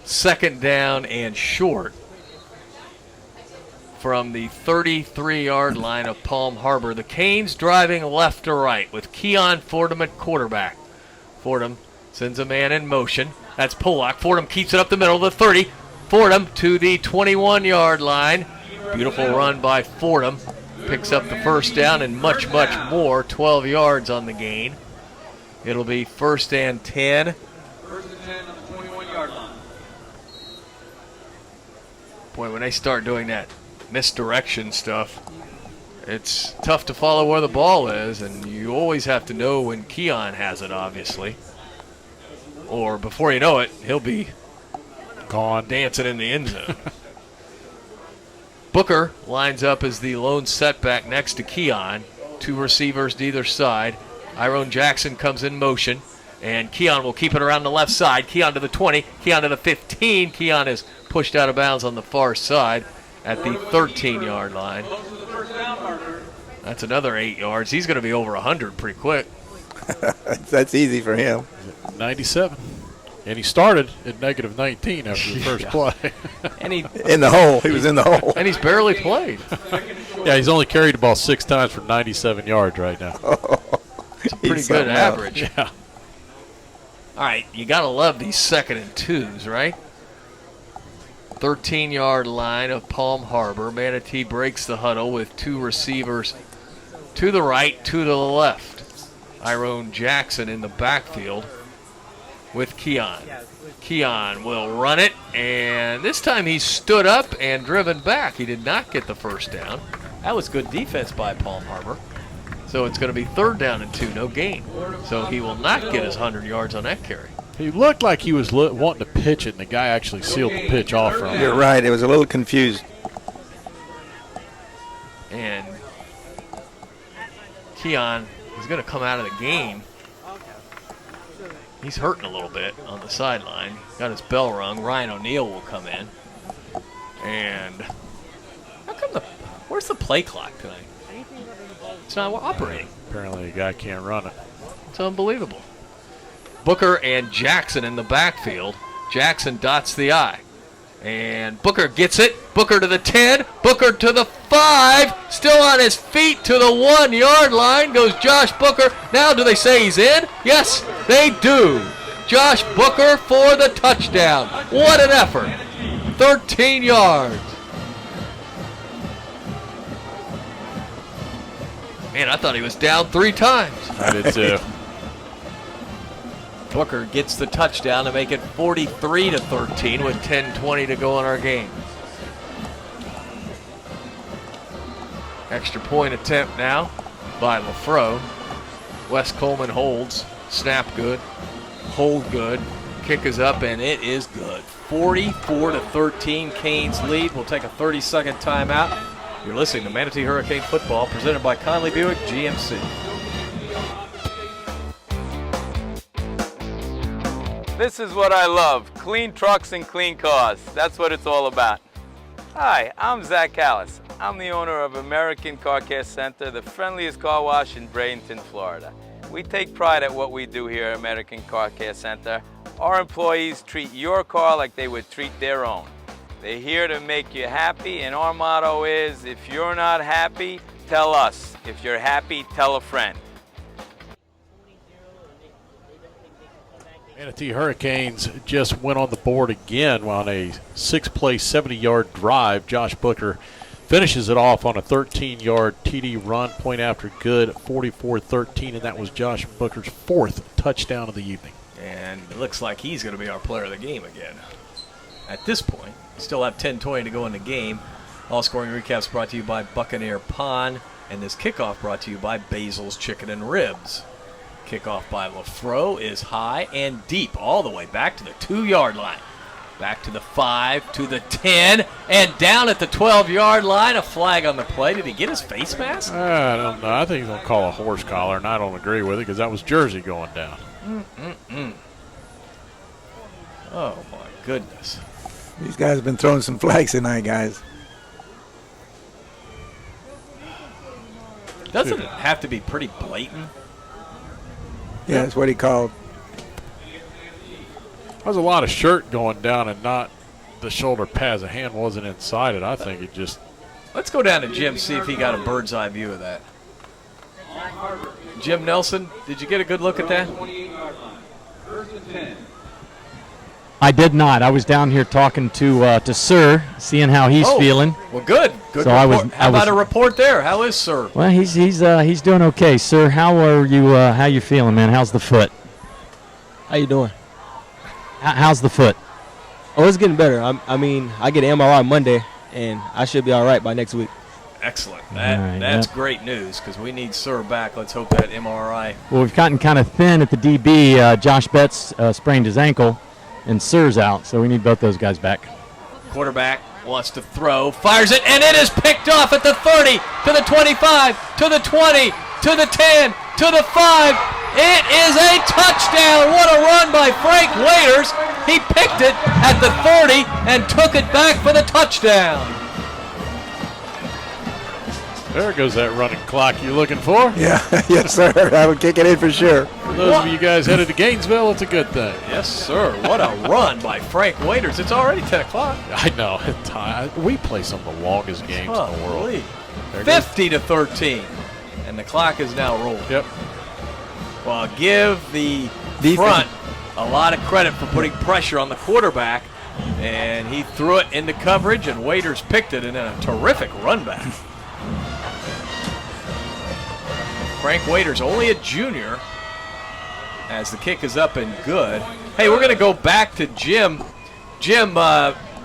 Second down and short from the 33-yard line of Palm Harbor. The Canes driving left to right with Keon Fordham at quarterback. Fordham Sends a man in motion. That's Polak. Fordham keeps it up the middle of the 30. Fordham to the 21-yard line. Beautiful run by Fordham. Picks up the first down and much, much more. 12 yards on the gain. It'll be 1st and 10. 1st and 10 on the 21-yard line. Boy, when they start doing that misdirection stuff, it's tough to follow where the ball is, and you always have to know when Keon has it, obviously. Or before you know it, he'll be gone, dancing in the end zone. Booker lines up as the lone setback next to Keon. 2 receivers to either side. Iron Jackson comes in motion, and Keon will keep it around the left side. Keon to the 20, Keon to the 15. Keon is pushed out of bounds on the far side at the 13-yard line. That's another 8 yards. He's going to be over 100 pretty quick. That's easy for him. 97. And he started at -19 after the first play. And he in the hole. He was in the hole. And he's barely played. Yeah, he's only carried the ball 6 times for 97 yards right now. It's a pretty good average. Yeah. All right, you got to love these 2nd and 2s, right? 13-yard line of Palm Harbor. Manatee breaks the huddle with 2 receivers to the right, 2 to the left. Iron Jackson in the backfield with Keon. Keon will run it, and this time he stood up and driven back. He did not get the first down. That was good defense by Palm Harbor. So it's going to be 3rd down and 2, no gain. So he will not get his 100 yards on that carry. He looked like he was wanting to pitch it, and the guy actually sealed the pitch off from him. You're right. It was a little confused. And Keon is going to come out of the game. He's hurting a little bit on the sideline. Got his bell rung. Ryan O'Neal will come in. And how come where's the play clock tonight? It's not operating. Apparently the guy can't run it. It's unbelievable. Booker and Jackson in the backfield. Jackson dots the I. And Booker gets it. Booker to the 10. Booker to the 5. Still on his feet to the 1-yard line goes Josh Booker. Now do they say he's in? Yes, they do. Josh Booker for the touchdown. What an effort. 13 yards. Man, I thought he was down 3 times. I did too. Booker gets the touchdown to make it 43-13 with 10:20 to go in our game. Extra point attempt now by LaFro. Wes Coleman holds. Snap good. Hold good. Kick is up, and it is good. 44-13, Canes lead. We'll take a 30-second timeout. You're listening to Manatee Hurricane Football, presented by Conley Buick GMC. This is what I love, clean trucks and clean cars. That's what it's all about. Hi, I'm Zach Callis. I'm the owner of American Car Care Center, the friendliest car wash in Bradenton, Florida. We take pride at what we do here at American Car Care Center. Our employees treat your car like they would treat their own. They're here to make you happy, and our motto is, if you're not happy, tell us. If you're happy, tell a friend. Manatee Hurricanes just went on the board again on a 6-play, 70-yard drive. Josh Booker finishes it off on a 13-yard TD run, point after good, 44-13, and that was Josh Booker's 4th touchdown of the evening. And it looks like he's going to be our player of the game again. At this point, still have 10:20 to go in the game. All scoring recaps brought to you by Buccaneer Pond, and this kickoff brought to you by Basil's Chicken and Ribs. Kickoff by LaFro is high and deep, all the way back to the 2-yard line. Back to the 5, to the 10, and down at the 12-yard line. A flag on the play. Did he get his face mask? I don't know. I think he's going to call a horse collar, and I don't agree with it because that was Jersey going down. Oh, my goodness. These guys have been throwing some flags tonight, guys. Doesn't it have to be pretty blatant? Yeah, that's what he called. There was a lot of shirt going down and not the shoulder pads. The hand wasn't inside it. I think it just... Let's go down to Jim, see if he got a bird's eye view of that. Jim Nelson, did you get a good look at that? First and 10. I did not. I was down here talking to Sir, seeing how he's feeling. Well, good. Good So report. How about a report there? How is Sir? Well, he's doing okay. Sir, how are you? How you feeling, man? How's the foot? How you doing? How's the foot? Oh, it's getting better. I mean, I get an MRI Monday, and I should be all right by next week. Excellent. Right, That's great news because we need Sir back. Let's hope that MRI. Well, we've gotten kind of thin at the DB. Josh Betts sprained his ankle, and Sir's out, so we need both those guys back. Quarterback wants to throw, fires it, and it is picked off at the 30, to the 25, to the 20, to the 10, to the 5. It is a touchdown. What a run by Frank Waiters. He picked it at the 30 and took it back for the touchdown. There goes that running clock you're looking for. Yeah, yes, sir. I would kick it in for sure. For those of you guys headed to Gainesville, it's a good thing. Yes, sir. What a run by Frank Waiters. It's already 10 o'clock. I know. We play some of the longest games in the world. 50 to 13. And the clock is now rolling. Yep. Well, give the front a lot of credit for putting pressure on the quarterback. And he threw it into coverage, and Waiters picked it in a terrific run back. Frank Waiters, only a junior, as the kick is up and good. Hey, we're going to go back to Jim. Jim,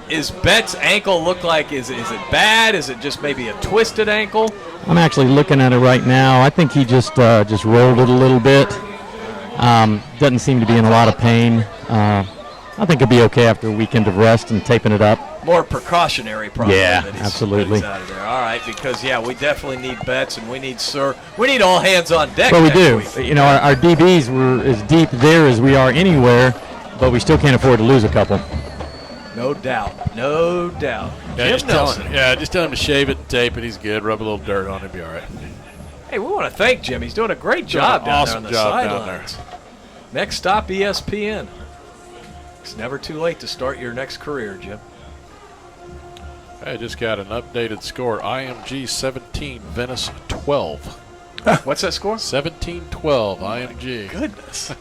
is Betts' ankle look like, is it bad? Is it just maybe a twisted ankle? I'm actually looking at it right now. I think he just rolled it a little bit. Doesn't seem to be in a lot of pain. I think he'll be okay after a weekend of rest and taping it up. More precautionary, probably. Yeah, that he's absolutely. out of there. All right, because we definitely need Betts and we need Sir. We need all hands on deck. Well, we next do. week. You know, our DBs were as deep there as we are anywhere, but we still can't afford to lose a couple. No doubt. No doubt. Yeah, Jim Nelson. just tell him to shave it and tape it. He's good. Rub a little dirt on it. Be all right. Hey, we want to thank Jim. He's doing a great job down there on the down sidelines. Next stop, ESPN. It's never too late to start your next career, Jim. I just got an updated score. IMG 17, Venice 12. What's that score? 17-12, IMG. Goodness.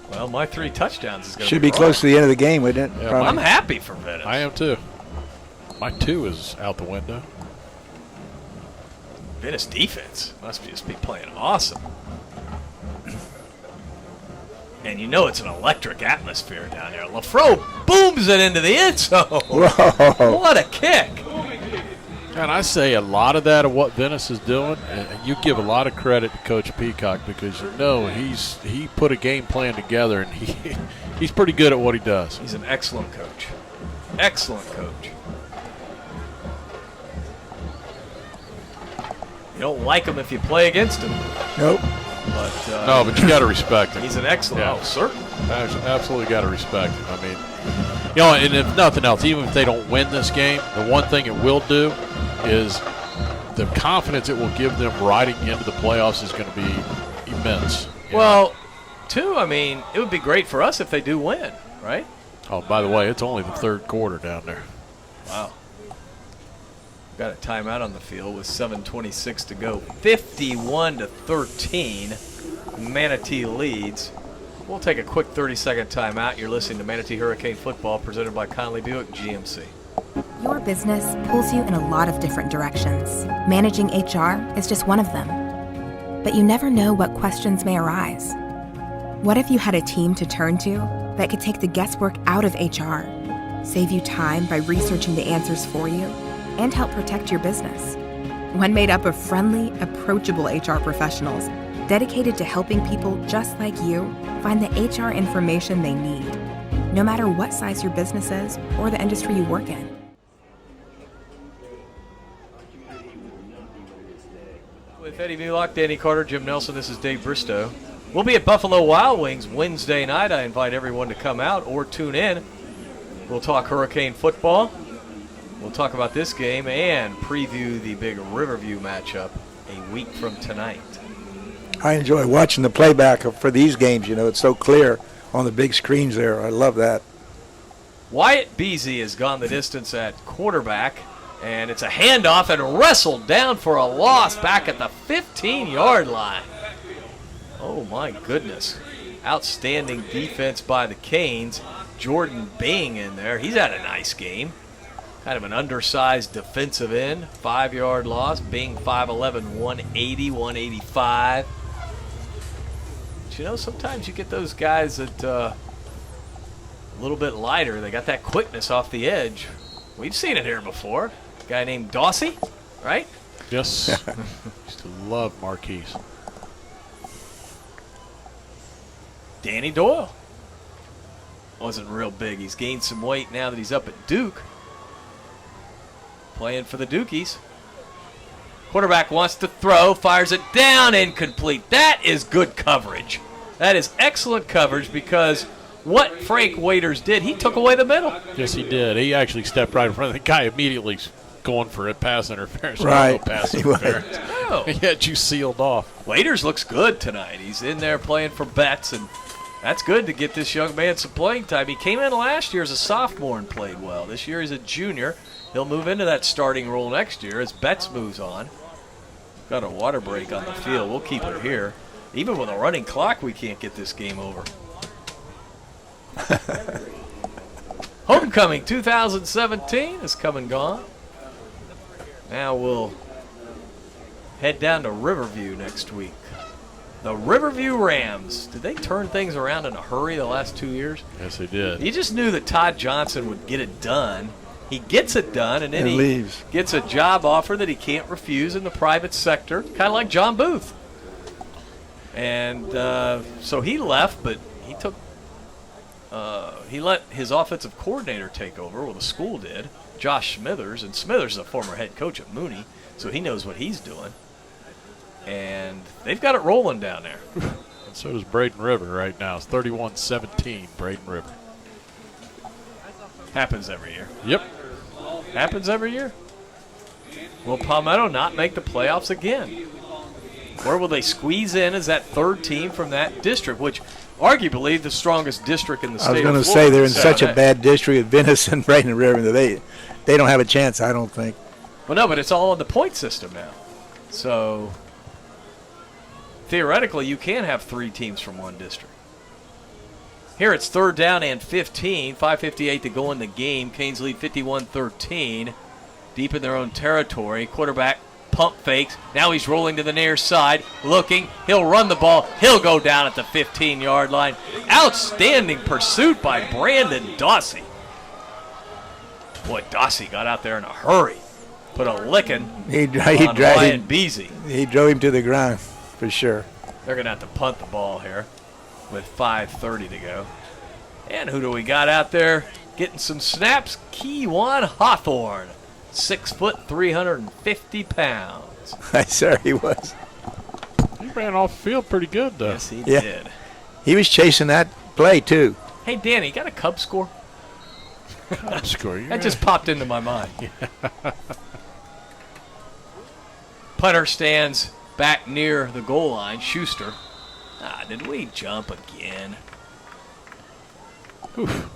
Well, my 3 touchdowns is going to Should be close to the end of the game, wouldn't it? Yeah, I'm happy for Venice. I am too. My 2 is out the window. Venice defense must just be playing awesome. And you know it's an electric atmosphere down there. LaFro booms it into the end zone. Whoa. What a kick. And I say a lot of that of what Venice is doing, and you give a lot of credit to Coach Peacock because you know he put a game plan together, and he's pretty good at what he does. He's an excellent coach. Excellent coach. You don't like him if you play against him. Nope. But, no, but you got to respect him. He's an excellent. Yeah. Oh, certainly. Absolutely got to respect him. I mean, you know, and if nothing else, even if they don't win this game, the one thing it will do is the confidence it will give them riding into the playoffs is going to be immense. Well, too, I mean, it would be great for us if they do win, right? Oh, by the way, it's only the third quarter down there. Wow. Got a timeout on the field with 7:26 to go. 51 to 13. Manatee leads. We'll take a quick 30-second timeout. You're listening to Manatee Hurricane Football presented by Conley Buick GMC. Your business pulls you in a lot of different directions. Managing HR is just one of them. But you never know what questions may arise. What if you had a team to turn to that could take the guesswork out of HR, save you time by researching the answers for you, and help protect your business? One made up of friendly, approachable HR professionals dedicated to helping people just like you find the HR information they need, no matter what size your business is or the industry you work in. With Eddie Mulock, Danny Carter, Jim Nelson, this is Dave Bristow. We'll be at Buffalo Wild Wings Wednesday night. I invite everyone to come out or tune in. We'll talk Hurricane football. We'll talk about this game and preview the big Riverview matchup a week from tonight. I enjoy watching the playback for these games. You know, it's so clear on the big screens there. I love that. Wyatt Beasy has gone the distance at quarterback, and it's a handoff and wrestled down for a loss back at the 15-yard line. Oh, my goodness. Outstanding defense by the Canes. Jordan Bing in there. He's had a nice game. Kind of an undersized defensive end. 5-yard loss. Bing 5'11", 180, 185. But you know, sometimes you get those guys that a little bit lighter. They got that quickness off the edge. We've seen it here before. A guy named Dawsey, right? Yes. Used to love Marquise. Danny Doyle. Wasn't real big. He's gained some weight now that he's up at Duke. Playing for the Dukies. Quarterback wants to throw, fires it down, incomplete. That is good coverage. That is excellent coverage because what Frank Waiters did, he took away the middle. Yes, he did. He actually stepped right in front of the guy immediately going for it, pass interference. Right. No pass interference. Oh. He had you sealed off. Waiters looks good tonight. He's in there playing for Betts, and that's good to get this young man some playing time. He came in last year as a sophomore and played well. This year he's a junior. He'll move into that starting role next year as Betts moves on. Got a water break on the field. We'll keep it here. Even with a running clock, we can't get this game over. Homecoming 2017 is come and gone. Now we'll head down to Riverview next week. The Riverview Rams. Did they turn things around in a hurry the last 2 years? Yes, they did. You just knew that Todd Johnson would get it done. He gets it done, and then he leaves. Gets a job offer that he can't refuse in the private sector, kind of like John Booth. And so he left, but he took he let his offensive coordinator take over. Well, the school did, Josh Smithers, and Smithers is a former head coach at Mooney, so he knows what he's doing. And they've got it rolling down there. And so does Braden River right now. It's 31-17, Braden River. Happens every year. Yep. Happens every year. Will Palmetto not make the playoffs again? Where will they squeeze in as that third team from that district, which arguably the strongest district in the state of Florida? I was going to say they're in such a bad district at Venice and Braden River that they don't have a chance, I don't think. Well, no, but it's all on the point system now. So theoretically, you can have 3 teams from one district. Here it's 3rd down and 15, 5:58 to go in the game. Canes lead 51-13, deep in their own territory. Quarterback pump fakes. Now he's rolling to the near side, looking. He'll run the ball. He'll go down at the 15-yard line. Outstanding pursuit by Brandon Dawsey. Boy, Dawsey got out there in a hurry. Put a licking on Ryan Beasy. He drove him to the ground, for sure. They're going to have to punt the ball here with 5:30 to go. And who do we got out there getting some snaps? Keywan Hawthorne, 6 foot, 350 pounds. Sir, he was. He ran off the field pretty good, though. Yes, he did. He was chasing that play, too. Hey, Danny, you got a Cub score? Cub score? That just popped into my mind. Punter stands back near the goal line. Schuster. Did we jump again? Oof.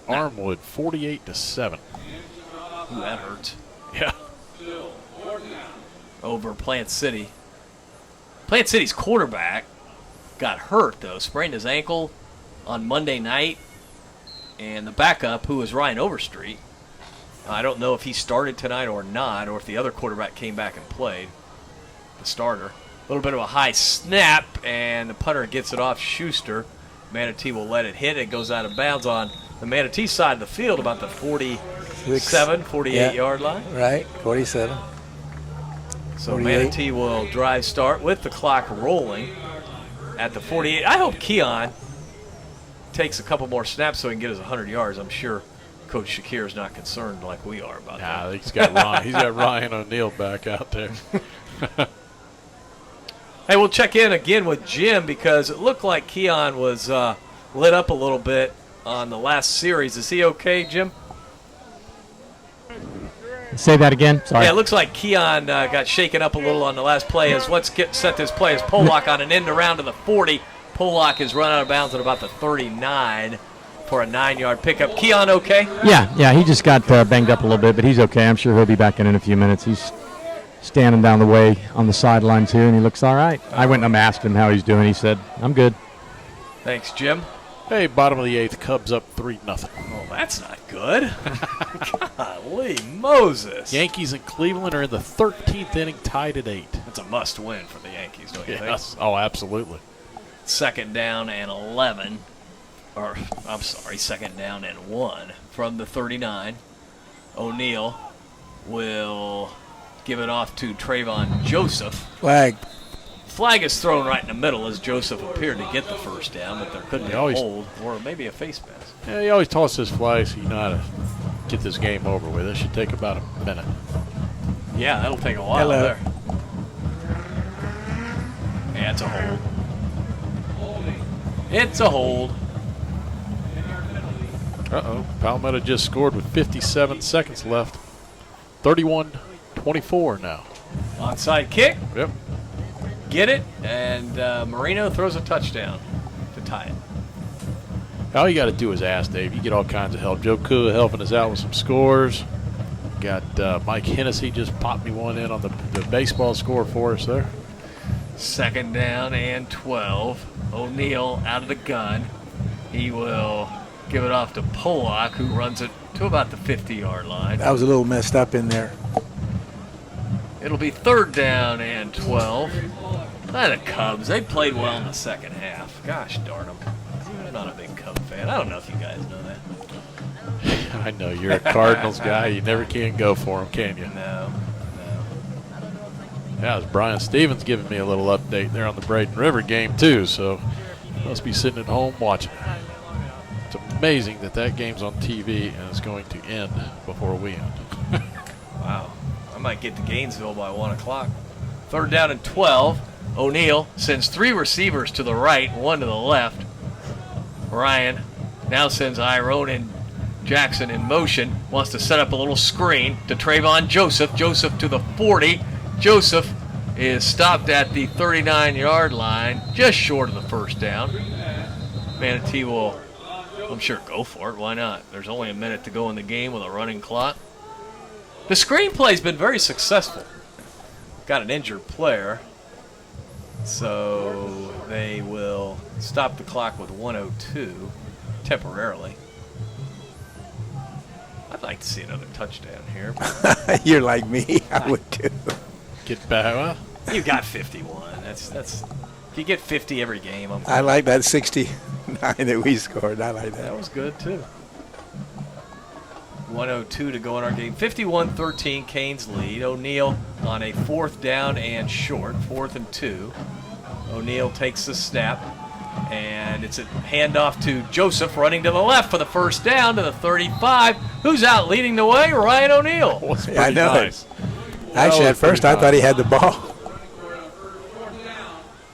Armwood, 48-7. Ooh, that hurts. Yeah. Over Plant City. Plant City's quarterback got hurt, though. Sprained his ankle on Monday night. And the backup, who was Ryan Overstreet, I don't know if he started tonight or not, or if the other quarterback came back and played, the starter. A little bit of a high snap, and the punter gets it off Schuster. Manatee will let it hit. It goes out of bounds on the Manatee side of the field, about the 47, 48-yard line. Right, 47. So 48. Manatee will drive start with the clock rolling at the 48. I hope Keon takes a couple more snaps so he can get his 100 yards. I'm sure Coach Shakir is not concerned like we are about that. He's got Ryan. He's got Ryan O'Neal back out there. Hey, we'll check in again with Jim because it looked like Keon was lit up a little bit on the last series. Is he okay, Jim? Say that again. Sorry. Yeah, it looks like Keon got shaken up a little on the last play. Let's set this play as Pollock on an end around to the 40. Pollock is run out of bounds at about the 39 for a 9-yard pickup. Keon okay? Yeah, he just got banged up a little bit, but he's okay. I'm sure he'll be back in a few minutes. He's standing down the way on the sidelines here, and he looks all right. I went and asked him how he's doing. He said, I'm good. Thanks, Jim. Hey, bottom of the 8th, Cubs up 3-0. Oh, that's not good. Golly Moses. Yankees and Cleveland are in the 13th inning, tied at 8. That's a must-win for the Yankees, don't you think? Yes. Oh, absolutely. Second down and 11. Or, I'm sorry, second down and 1 from the 39. O'Neal will give it off to Trayvon Joseph. Flag is thrown right in the middle as Joseph appeared to get the first down, but there could be a hold or maybe a face mask. Yeah, he always tosses flags so you know how to get this game over with. It should take about a minute. Yeah, that'll take a while there. Yeah, it's a hold. It's a hold. Palmetto just scored with 57 seconds left. 31-24 now. Onside kick. Yep. Get it, and Marino throws a touchdown to tie it. All you got to do is ask, Dave. You get all kinds of help. Joe Kua helping us out with some scores. Got Mike Hennessy just popped me one in on the baseball score for us there. Second down and 12. O'Neal out of the gun. He will give it off to Pollock, who runs it to about the 50-yard line. That was a little messed up in there. It'll be third down and 12. The Cubs, they played well in the second half. Gosh darn them. I'm not a big Cub fan. I don't know if you guys know that. I know you're a Cardinals guy. You never can go for them, can you? No. Yeah, it was Brian Stevens giving me a little update there on the Braden River game, too, so must be sitting at home watching. It's amazing that game's on TV and it's going to end before we end. Wow. I might get to Gainesville by 1 o'clock. Third down and 12. O'Neal sends 3 receivers to the right, 1 to the left. Ryan now sends Ironin Jackson in motion. Wants to set up a little screen to Trayvon Joseph. Joseph to the 40. Joseph is stopped at the 39-yard line, just short of the first down. Manatee will, I'm sure, go for it. Why not? There's only a minute to go in the game with a running clock. The screenplay's been very successful. Got an injured player, so they will stop the clock with 1:02 temporarily. I'd like to see another touchdown here. You're like me. I would too. Get back. Well, you got 51. That's. If you get 50 every game, I'm. I like that 69 that we scored. I like that. That was good too. 1:02 to go in our game. 51-13, Canes lead. O'Neal on a 4th down and short, 4th and 2. O'Neal takes the snap, and it's a handoff to Joseph, running to the left for the first down to the 35. Who's out leading the way? Ryan O'Neal. Yeah, I know it. Actually, at first I thought he had the ball.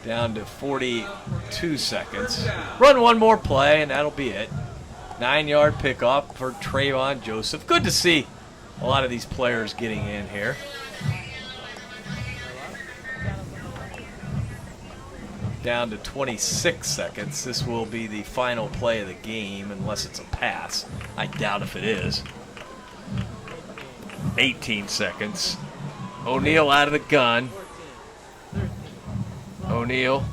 Down to 42 seconds. Run one more play, and that'll be it. 9-yard pickoff for Trayvon Joseph. Good to see a lot of these players getting in here. Down to 26 seconds. This will be the final play of the game, unless it's a pass. I doubt if it is. 18 seconds. O'Neal out of the gun. O'Neal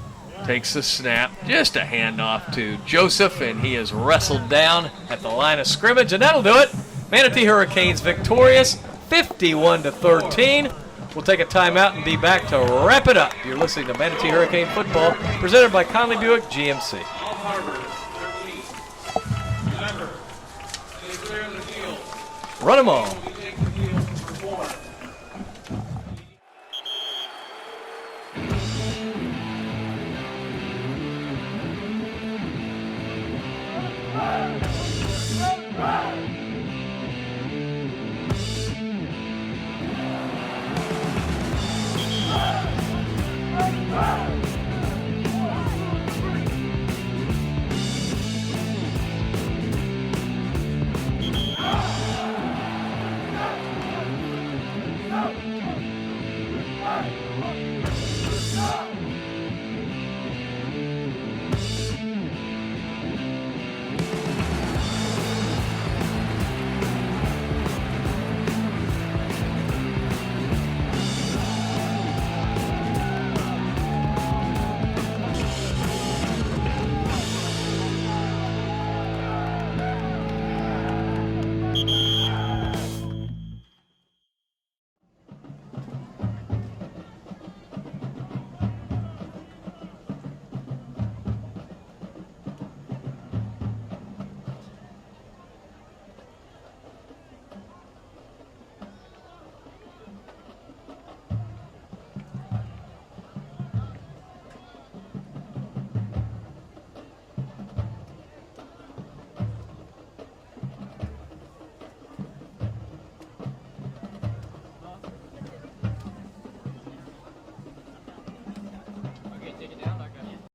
takes the snap. Just a handoff to Joseph, and he is wrestled down at the line of scrimmage, and that'll do it. Manatee Hurricanes victorious, 51-13. We'll take a timeout and be back to wrap it up. You're listening to Manatee Hurricane Football, presented by Conley Buick GMC. Run them all.